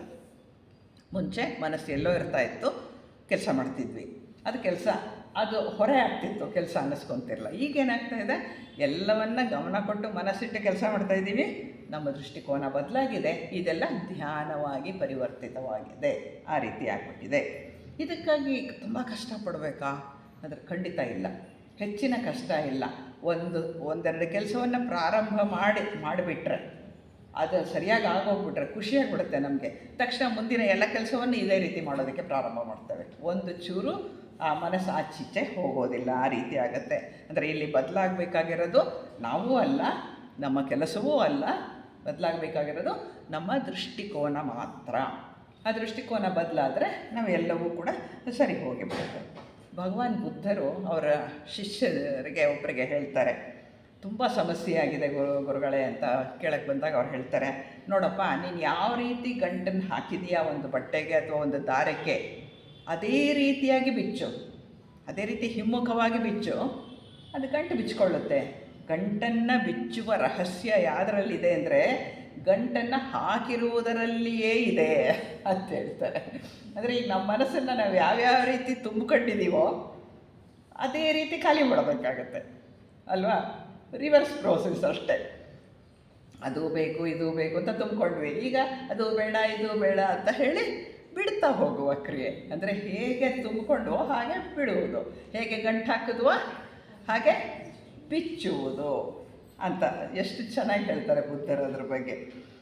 ಮುಂಚೆ ಮನಸ್ಸು ಎಲ್ಲೋ ಇರ್ತಾಯಿತ್ತು, ಕೆಲಸ ಮಾಡ್ತಿದ್ವಿ, ಅದು ಹೊರೆ ಆಗ್ತಿತ್ತು, ಕೆಲಸ ಅನ್ನಿಸ್ಕೊತಿರಲ್ಲ. ಈಗೇನಾಗ್ತಾ ಇದೆ, ಎಲ್ಲವನ್ನ ಗಮನ ಕೊಟ್ಟು ಮನಸ್ಸಿಟ್ಟು ಕೆಲಸ ಮಾಡ್ತಾಯಿದ್ದೀವಿ, ನಮ್ಮ ದೃಷ್ಟಿಕೋನ ಬದಲಾಗಿದೆ. ಇದೆಲ್ಲ ಧ್ಯಾನವಾಗಿ ಪರಿವರ್ತಿತವಾಗಿದೆ. ಆ ರೀತಿ ಆಗಿಬಿಟ್ಟಿದೆ. ಇದಕ್ಕಾಗಿ ತುಂಬ ಕಷ್ಟಪಡಬೇಕಾ ಅಂದರೆ ಖಂಡಿತ ಇಲ್ಲ, ಹೆಚ್ಚಿನ ಕಷ್ಟ ಇಲ್ಲ. ಒಂದೆರಡು ಕೆಲಸವನ್ನು ಪ್ರಾರಂಭ ಮಾಡಿಬಿಟ್ರೆ, ಅದು ಸರಿಯಾಗಿ ಆಗೋಗ್ಬಿಟ್ರೆ ಖುಷಿಯಾಗಿಬಿಡುತ್ತೆ ನಮಗೆ. ತಕ್ಷಣ ಮುಂದಿನ ಎಲ್ಲ ಕೆಲಸವನ್ನು ಇದೇ ರೀತಿ ಮಾಡೋದಕ್ಕೆ ಪ್ರಾರಂಭ ಮಾಡ್ತೇವೆ. ಒಂದು ಚೂರು ಆ ಮನಸ್ಸು ಆಚೀಚೆ ಹೋಗೋದಿಲ್ಲ. ಆ ರೀತಿ ಆಗುತ್ತೆ. ಅಂದರೆ ಇಲ್ಲಿ ಬದಲಾಗಬೇಕಾಗಿರೋದು ನಾವೂ ಅಲ್ಲ, ನಮ್ಮ ಕೆಲಸವೂ ಅಲ್ಲ, ಬದಲಾಗಬೇಕಾಗಿರೋದು ನಮ್ಮ ದೃಷ್ಟಿಕೋನ ಮಾತ್ರ. ಆ ದೃಷ್ಟಿಕೋನ ಬದಲಾದರೆ ನಾವೆಲ್ಲವೂ ಕೂಡ ಸರಿ ಹೋಗಿಬಿಡುತ್ತೆ. ಭಗವಾನ್ ಬುದ್ಧರು ಅವರ ಶಿಷ್ಯರಿಗೆ ಒಬ್ಬರಿಗೆ ಹೇಳ್ತಾರೆ, ತುಂಬ ಸಮಸ್ಯೆ ಆಗಿದೆ ಗುರುಗಳೇ ಅಂತ ಕೇಳಕ್ಕೆ ಬಂದಾಗ ಅವ್ರು ಹೇಳ್ತಾರೆ, ನೋಡಪ್ಪ, ನೀನು ಯಾವ ರೀತಿ ಗಂಟನ್ನು ಹಾಕಿದೀಯಾ ಒಂದು ಬಟ್ಟೆಗೆ ಅಥವಾ ಒಂದು ದಾರಕ್ಕೆ, ಅದೇ ರೀತಿಯಾಗಿ ಬಿಚ್ಚು, ಅದೇ ರೀತಿ ಹಿಮ್ಮುಖವಾಗಿ ಬಿಚ್ಚು, ಅದು ಗಂಟು ಬಿಚ್ಕೊಳ್ಳುತ್ತೆ. ಗಂಟನ್ನು ಬಿಚ್ಚುವ ರಹಸ್ಯ ಯಾವುದರಲ್ಲಿದೆ ಅಂದರೆ ಗಂಟನ್ನು ಹಾಕಿರುವುದರಲ್ಲಿಯೇ ಇದೆ ಅಂತ ಹೇಳ್ತಾರೆ. ಅಂದರೆ ಈಗ ನಮ್ಮ ಮನಸ್ಸನ್ನು ನಾವು ಯಾವ್ಯಾವ ರೀತಿ ತುಂಬಿಕೊಂಡಿದ್ದೀವೋ ಅದೇ ರೀತಿ ಖಾಲಿ ಮಾಡಬೇಕಾಗತ್ತೆ ಅಲ್ವಾ? ರಿವರ್ಸ್ ಪ್ರೋಸೆಸ್ ಅಷ್ಟೇ. ಅದು ಬೇಕು ಇದು ಬೇಕು ಅಂತ ತುಂಬಿಕೊಂಡ್ವಿ. ಈಗ ಅದು ಬೇಡ ಇದು ಬೇಡ ಅಂತ ಹೇಳಿ ಬಿಡ್ತಾ ಹೋಗುವ ಕ್ರಿಯೆ. ಅಂದರೆ ಹೇಗೆ ತುಂಬಿಕೊಂಡ್ವೋ ಹಾಗೆ ಬಿಡುವುದು, ಹೇಗೆ ಗಂಟು ಹಾಕಿದ್ವೋ ಹಾಗೆ ಬಿಚ್ಚುವುದು ಅಂತ ಎಷ್ಟು ಚೆನ್ನಾಗಿ ಹೇಳ್ತಾರೆ ಬುದ್ಧರು ಅದ್ರ ಬಗ್ಗೆ.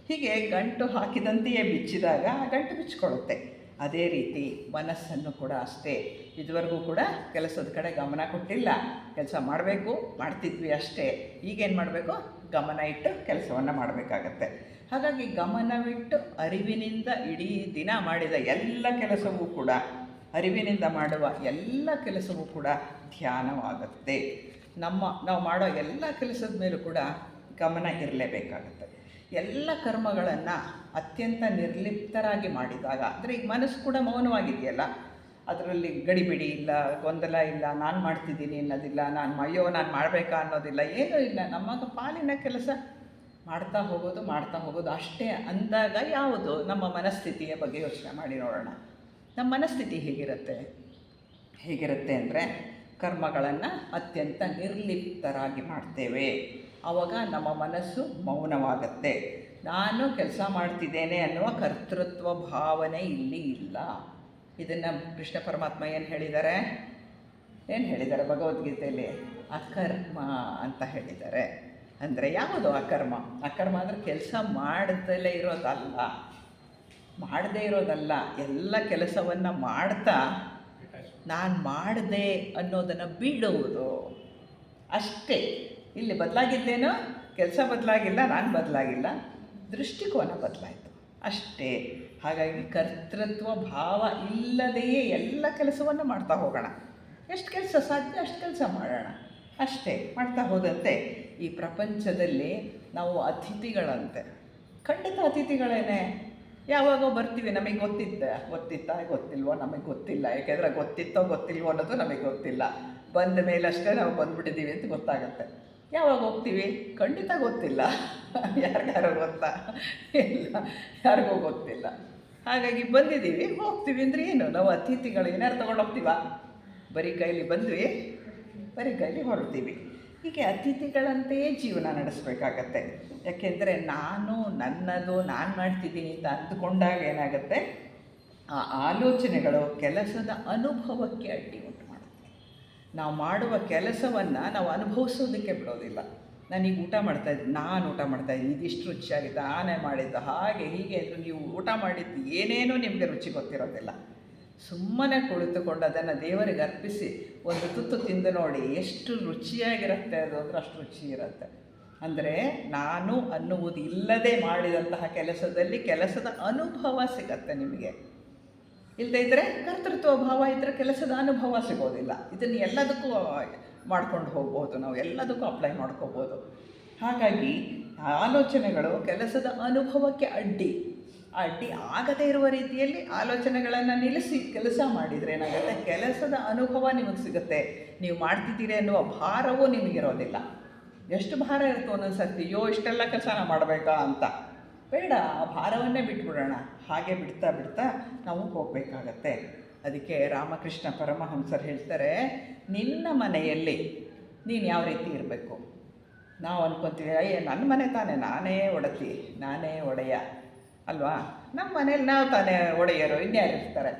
ಹೀಗೆ ಗಂಟು ಹಾಕಿದಂತೆಯೇ ಬಿಚ್ಚಿದಾಗ ಆ ಗಂಟು ಬಿಚ್ಚಿಕೊಳ್ಳುತ್ತೆ. ಅದೇ ರೀತಿ ಮನಸ್ಸನ್ನು ಕೂಡ ಅಷ್ಟೇ. ಇದುವರೆಗೂ ಕೂಡ ಕೆಲಸದ ಕಡೆ ಗಮನ ಕೊಟ್ಟಿಲ್ಲ, ಕೆಲಸ ಮಾಡಬೇಕು ಮಾಡ್ತಿದ್ವಿ ಅಷ್ಟೇ. ಈಗೇನು ಮಾಡಬೇಕು? ಗಮನ ಇಟ್ಟು ಕೆಲಸವನ್ನು ಮಾಡಬೇಕಾಗತ್ತೆ. ಹಾಗಾಗಿ ಗಮನವಿಟ್ಟು ಅರಿವಿನಿಂದ ಇಡೀ ದಿನ ಮಾಡಿದ ಎಲ್ಲ ಕೆಲಸವೂ ಕೂಡ, ಅರಿವಿನಿಂದ ಮಾಡುವ ಎಲ್ಲ ಕೆಲಸವೂ ಕೂಡ ಧ್ಯಾನವಾಗುತ್ತೆ. ನಾವು ಮಾಡೋ ಎಲ್ಲ ಕೆಲಸದ ಮೇಲೂ ಕೂಡ ಗಮನ ಇರಲೇಬೇಕಾಗತ್ತೆ. ಎಲ್ಲ ಕರ್ಮಗಳನ್ನು ಅತ್ಯಂತ ನಿರ್ಲಿಪ್ತರಾಗಿ ಮಾಡಿದಾಗ, ಅಂದರೆ ಈಗ ಮನಸ್ಸು ಕೂಡ ಮೌನವಾಗಿದೆಯಲ್ಲ, ಅದರಲ್ಲಿ ಗಡಿಬಿಡಿ ಇಲ್ಲ, ಗೊಂದಲ ಇಲ್ಲ, ನಾನು ಮಾಡ್ತಿದ್ದೀನಿ ಅನ್ನೋದಿಲ್ಲ, ನಾನು ಮಾಡಬೇಕಾ ಅನ್ನೋದಿಲ್ಲ, ಏನೂ ಇಲ್ಲ. ನಮ್ಮ ಪಾಲಿನ ಕೆಲಸ ಮಾಡ್ತಾ ಹೋಗೋದು ಅಷ್ಟೇ ಅಂದಾಗ ಯಾವುದು ನಮ್ಮ ಮನಸ್ಥಿತಿಯ ಬಗ್ಗೆ ಯೋಚನೆ ಮಾಡಿ ನೋಡೋಣ. ನಮ್ಮ ಮನಸ್ಥಿತಿ ಹೇಗಿರುತ್ತೆ ಅಂದರೆ ಕರ್ಮಗಳನ್ನು ಅತ್ಯಂತ ನಿರ್ಲಿಪ್ತರಾಗಿ ಮಾಡ್ತೇವೆ. ಆವಾಗ ನಮ್ಮ ಮನಸ್ಸು ಮೌನವಾಗತ್ತೆ. ನಾನು ಕೆಲಸ ಮಾಡ್ತಿದ್ದೇನೆ ಅನ್ನುವ ಕರ್ತೃತ್ವ ಭಾವನೆ ಇಲ್ಲಿ ಇಲ್ಲ. ಇದನ್ನು ಕೃಷ್ಣ ಪರಮಾತ್ಮ ಏನು ಹೇಳಿದ್ದಾರೆ ಭಗವದ್ಗೀತೆಯಲ್ಲಿ? ಅಕರ್ಮ ಅಂತ ಹೇಳಿದ್ದಾರೆ. ಅಂದರೆ ಯಾವುದು ಅಕರ್ಮ? ಅಕರ್ಮ ಅಂದರೆ ಕೆಲಸ ಮಾಡದೇ ಇರೋದಲ್ಲ, ಎಲ್ಲ ಕೆಲಸವನ್ನು ಮಾಡ್ತಾ ನಾನು ಮಾಡಿದೆ ಅನ್ನೋದನ್ನು ಬಿಡುವುದು ಅಷ್ಟೇ. ಇಲ್ಲಿ ಬದಲಾಗಿದ್ದೇನೋ, ಕೆಲಸ ಬದಲಾಗಿಲ್ಲ, ನಾನು ಬದಲಾಗಿಲ್ಲ, ದೃಷ್ಟಿಕೋನ ಬದಲಾಯಿತು ಅಷ್ಟೇ. ಹಾಗಾಗಿ ಕರ್ತೃತ್ವ ಭಾವ ಇಲ್ಲದೆಯೇ ಎಲ್ಲ ಕೆಲಸವನ್ನು ಮಾಡ್ತಾ ಹೋಗೋಣ. ಎಷ್ಟು ಕೆಲಸ ಸಾಧ್ಯ ಅಷ್ಟು ಕೆಲಸ ಮಾಡೋಣ ಅಷ್ಟೇ. ಮಾಡ್ತಾ ಹೋದಂತೆ ಈ ಪ್ರಪಂಚದಲ್ಲಿ ನಾವು ಅತಿಥಿಗಳಂತೆ. ಖಂಡಿತ ಅತಿಥಿಗಳೇನೆ. ಯಾವಾಗೋ ಬರ್ತೀವಿ, ನಮಗೆ ಗೊತ್ತಿಲ್ವೋ ನಮಗೆ ಗೊತ್ತಿಲ್ಲ. ಯಾಕೆಂದರೆ ಗೊತ್ತಿಲ್ವೋ ಅನ್ನೋದು ನಮಗೆ ಗೊತ್ತಿಲ್ಲ. ಬಂದ ಮೇಲಷ್ಟೇ ನಾವು ಬಂದುಬಿಟ್ಟಿದ್ದೀವಿ ಅಂತ ಗೊತ್ತಾಗುತ್ತೆ. ಯಾವಾಗ ಹೋಗ್ತೀವಿ? ಖಂಡಿತ ಗೊತ್ತಿಲ್ಲ. ಯಾರಿಗಾರೋ ಗೊತ್ತಾ? ಇಲ್ಲ, ಯಾರಿಗೂ ಗೊತ್ತಿಲ್ಲ. ಹಾಗಾಗಿ ಬಂದಿದ್ದೀವಿ, ಹೋಗ್ತೀವಿ ಅಂದರೆ ಏನು? ನಾವು ಅತಿಥಿಗಳು. ಏನಾರು ತೊಗೊಂಡೋಗ್ತೀವ? ಬರೀ ಕೈಲಿ ಬಂದ್ವಿ, ಬರೀ ಕೈಲಿ ಹೊರಡ್ತೀವಿ. ಹೀಗೆ ಅತಿಥಿಗಳಂತೆಯೇ ಜೀವನ ನಡೆಸಬೇಕಾಗತ್ತೆ. ಯಾಕೆಂದರೆ ನನ್ನದು ನಾನು ಮಾಡ್ತಿದ್ದೀನಿ ಅಂತ ಅಂದುಕೊಂಡಾಗ ಏನಾಗುತ್ತೆ? ಆ ಆಲೋಚನೆಗಳು ಕೆಲಸದ ಅನುಭವಕ್ಕೆ ಅಡ್ಡಿ ಉಂಟು ಮಾಡುತ್ತೆ. ನಾವು ಮಾಡುವ ಕೆಲಸವನ್ನು ನಾವು ಅನುಭವಿಸೋದಕ್ಕೆ ಬಿಡೋದಿಲ್ಲ. ನಾನೀಗ ಊಟ ಮಾಡ್ತಾಯಿದ್ದೀನಿ, ಇದಿಷ್ಟು ರುಚಿಯಾಗಿತ್ತು, ನಾನೇ ಮಾಡಿದ್ದು, ಹಾಗೆ ಹೀಗೆ ಅಂದರೆ ನೀವು ಊಟ ಮಾಡಿದ್ದು ಏನೇನೋ ನಿಮಗೆ ರುಚಿ ಗೊತ್ತಿರೋದಿಲ್ಲ. ಸುಮ್ಮನೆ ಕುಳಿತುಕೊಂಡು ಅದನ್ನು ದೇವರಿಗೆ ಅರ್ಪಿಸಿ ಒಂದು ತುತ್ತು ತಿಂದು ನೋಡಿ, ಎಷ್ಟು ರುಚಿಯಾಗಿರುತ್ತೆ ಅದು ಅಂದರೆ ಅಷ್ಟು ರುಚಿ ಇರುತ್ತೆ. ಅಂದರೆ ನಾನು ಅನ್ನುವುದು ಇಲ್ಲದೆ ಮಾಡಿದಂತಹ ಕೆಲಸದ ಅನುಭವ ಸಿಗತ್ತೆ ನಿಮಗೆ. ಇಲ್ಲದೇ ಇದ್ದರೆ ಕರ್ತೃತ್ವ ಭಾವ ಇದ್ದರೆ ಕೆಲಸದ ಅನುಭವ ಸಿಗೋದಿಲ್ಲ. ಇದನ್ನು ಎಲ್ಲದಕ್ಕೂ ಮಾಡ್ಕೊಂಡು ಹೋಗ್ಬೋದು, ನಾವು ಎಲ್ಲದಕ್ಕೂ ಅಪ್ಲೈ ಮಾಡ್ಕೋಬೋದು. ಹಾಗಾಗಿ ಆಲೋಚನೆಗಳು ಕೆಲಸದ ಅನುಭವಕ್ಕೆ ಅಡ್ಡಿ ಆಗದೇ ಇರುವ ರೀತಿಯಲ್ಲಿ ಆಲೋಚನೆಗಳನ್ನು ನಿಲ್ಲಿಸಿ ಕೆಲಸ ಮಾಡಿದರೆ ಏನಾಗುತ್ತೆ? ಕೆಲಸದ ಅನುಭವ ನಿಮಗೆ ಸಿಗುತ್ತೆ. ನೀವು ಮಾಡ್ತಿದ್ದೀರಿ ಅನ್ನುವ ಭಾರವೂ ನಿಮಗಿರೋದಿಲ್ಲ. ಎಷ್ಟು ಭಾರ ಇರುತ್ತೋ ಒಂದೊಂದು ಸರ್ತಿ, ಇಷ್ಟೆಲ್ಲ ಕೆಲಸ ನಾವು ಮಾಡಬೇಕಾ ಅಂತ. ಬೇಡ, ಆ ಭಾರವನ್ನೇ ಬಿಟ್ಬಿಡೋಣ. ಹಾಗೆ ಬಿಡ್ತಾ ನಾವು ಹೋಗಬೇಕಾಗತ್ತೆ. ಅದಕ್ಕೆ ರಾಮಕೃಷ್ಣ ಪರಮಹಂಸರು ಹೇಳ್ತಾರೆ, ನಿನ್ನ ಮನೆಯಲ್ಲಿ ನೀನು ಯಾವ ರೀತಿ ಇರಬೇಕು? ನಾವು ಅಂದ್ಕೊತೀವಿ, ನನ್ನ ಮನೆ ತಾನೇ, ನಾನೇ ಒಡತಿ, ನಾನೇ ಒಡೆಯ ಅಲ್ವಾ? ನಮ್ಮ ಮನೇಲಿ ನಾವು ತಾನೇ ಒಡೆಯರು, ಇನ್ಯಾರು ಇರ್ತಾರೆ?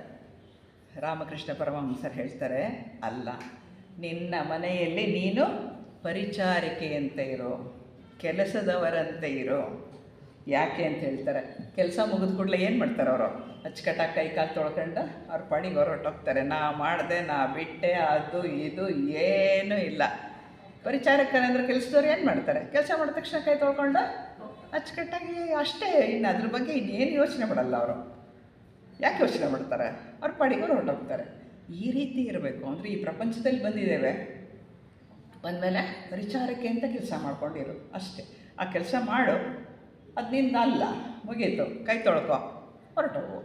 ರಾಮಕೃಷ್ಣ ಪರಮಹಂಸರು ಹೇಳ್ತಾರೆ, ಅಲ್ಲ, ನಿನ್ನ ಮನೆಯಲ್ಲಿ ನೀನು ಪರಿಚಾರಿಕೆಯಂತೆ ಇರೋ, ಕೆಲಸದವರಂತೆ ಇರೋ. ಯಾಕೆ ಅಂತ ಹೇಳ್ತಾರೆ? ಕೆಲಸ ಮುಗಿದ ಕೂಡಲೇ ಏನು ಮಾಡ್ತಾರೆ ಅವರು? ಅಚ್ಚುಕಟ್ಟಾಗಿ ಕೈ ಕಾಲು ತೊಳ್ಕೊಂಡು ಅವ್ರ ಪಾಡಿಗೆ ಹೊರಟೋಗ್ತಾರೆ. ನಾ ಮಾಡಿದೆ, ನಾ ಬಿಟ್ಟೆ, ಅದು ಇದು ಏನೂ ಇಲ್ಲ. ಪರಿಚಾರಕರಂದ್ರೆ ಕೆಲಸದವ್ರು ಏನು ಮಾಡ್ತಾರೆ? ಕೆಲಸ ಮಾಡಿದ ತಕ್ಷಣ ಕೈ ತೊಳ್ಕೊಂಡು ಅಚ್ಚುಕಟ್ಟಾಗಿ ಅಷ್ಟೇ. ಇನ್ನು ಅದ್ರ ಬಗ್ಗೆ ಇನ್ನೇನು ಯೋಚನೆ ಮಾಡಲ್ಲ ಅವರು. ಯಾಕೆ ಯೋಚನೆ ಮಾಡ್ತಾರೆ? ಅವ್ರ ಪಾಡಿಗೆ ಹೊರಟೋಗ್ತಾರೆ. ಈ ರೀತಿ ಇರಬೇಕು. ಅಂದರೆ ಈ ಪ್ರಪಂಚದಲ್ಲಿ ಬಂದಮೇಲೆ ಪರಿಚಾರಕ್ಕೆ ಅಂತ ಕೆಲಸ ಮಾಡ್ಕೊಂಡಿರು ಅಷ್ಟೇ. ಆ ಕೆಲಸ ಮಾಡು, ಅದು ನಿಂದ ಅಲ್ಲ, ಮುಗೀತು, ಕೈ ತೊಳ್ಕೊ, ಹೊರಟೋಗು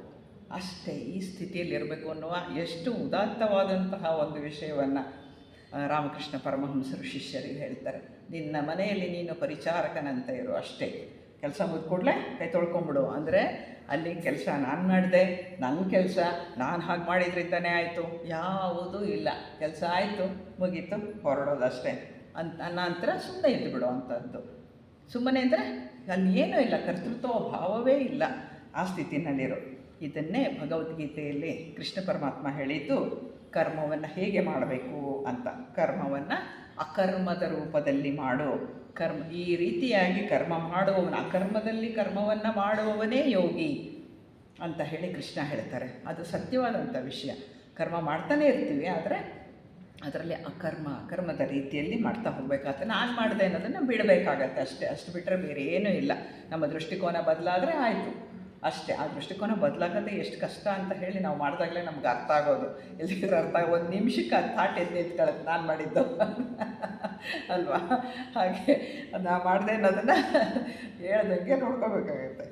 ಅಷ್ಟೇ. ಈ ಸ್ಥಿತಿಯಲ್ಲಿ ಇರಬೇಕು ಅನ್ನುವ ಎಷ್ಟು ಉದಾತ್ತವಾದಂತಹ ಒಂದು ವಿಷಯವನ್ನು ರಾಮಕೃಷ್ಣ ಪರಮಹಂಸರು ಶಿಷ್ಯರಿಗೆ ಹೇಳ್ತಾರೆ. ನಿನ್ನ ಮನೆಯಲ್ಲಿ ನೀನು ಪರಿಚಾರಕನಂತ ಇರು ಅಷ್ಟೇ. ಕೆಲಸ ಮುಗಿದ ಕೂಡಲೇ ಕೈ ತೊಳ್ಕೊಂಬಿಡು. ಅಂದರೆ ಅಲ್ಲಿ ಕೆಲಸ ನಾನು ಮಾಡಿದೆ, ನನ್ನ ಕೆಲಸ ನಾನು ಹಾಗೆ ಮಾಡಿದ್ರಿಂದನೇ ಆಯಿತು, ಯಾವುದೂ ಇಲ್ಲ. ಕೆಲಸ ಆಯಿತು, ಮುಗೀತು, ಹೊರಡೋದಷ್ಟೇ. ನಂತರ ಸುಮ್ಮನೆ ಇದ್ದು ಬಿಡು ಅಂಥದ್ದು. ಸುಮ್ಮನೆ ಅಂದರೆ ಅಲ್ಲಿ ಏನೂ ಇಲ್ಲ, ಕರ್ತೃತ್ವ ಭಾವವೇ ಇಲ್ಲ ಆ ಸ್ಥಿತಿನಲ್ಲಿರೋ. ಇದನ್ನೇ ಭಗವದ್ಗೀತೆಯಲ್ಲಿ ಕೃಷ್ಣ ಪರಮಾತ್ಮ ಹೇಳಿದ್ದು ಕರ್ಮವನ್ನು ಹೇಗೆ ಮಾಡಬೇಕು ಅಂತ. ಕರ್ಮವನ್ನು ಅಕರ್ಮದ ರೂಪದಲ್ಲಿ ಮಾಡು. ಈ ರೀತಿಯಾಗಿ ಕರ್ಮ ಮಾಡುವವನು, ಅಕರ್ಮದಲ್ಲಿ ಕರ್ಮವನ್ನು ಮಾಡುವವನೇ ಯೋಗಿ ಅಂತ ಹೇಳಿ ಕೃಷ್ಣ ಹೇಳ್ತಾರೆ. ಅದು ಸತ್ಯವಾದಂಥ ವಿಷಯ. ಕರ್ಮ ಮಾಡ್ತಾನೇ ಇರ್ತೀವಿ, ಆದರೆ ಅದರಲ್ಲಿ ಅಕರ್ಮದ ರೀತಿಯಲ್ಲಿ ಮಾಡ್ತಾ ಹೋಗಬೇಕಾಗತ್ತೆ. ನಾನು ಮಾಡಿದೆ ಅನ್ನೋದನ್ನು ಬಿಡಬೇಕಾಗತ್ತೆ ಅಷ್ಟೇ. ಅಷ್ಟು ಬಿಟ್ಟರೆ ಬೇರೆ ಏನೂ ಇಲ್ಲ. ನಮ್ಮ ದೃಷ್ಟಿಕೋನ ಬದಲಾದರೆ ಆಯಿತು ಅಷ್ಟೇ. ಆ ದೃಷ್ಟಿಕೋನ ಬದಲಾಗದೆ ಎಷ್ಟು ಕಷ್ಟ ಅಂತ ಹೇಳಿ ನಾವು ಮಾಡಿದಾಗಲೇ ನಮ್ಗೆ ಅರ್ಥ ಆಗೋದು. ಎಲ್ಲಿದ್ರೆ ಅರ್ಥ ಆಗೋ ಒಂದು ನಿಮಿಷಕ್ಕೆ ಅದು ಥಾಟ್ ಎತ್ಕೊಳ್ಳುತ್ತೆ ನಾನು ಮಾಡಿದ್ದು ಅಲ್ವಾ. ಹಾಗೆ ನಾ ಮಾಡಿದೆ ಅನ್ನೋದನ್ನು ಹೇಳ್ದಂಗೆ ನೋಡ್ಕೋಬೇಕಾಗತ್ತೆ.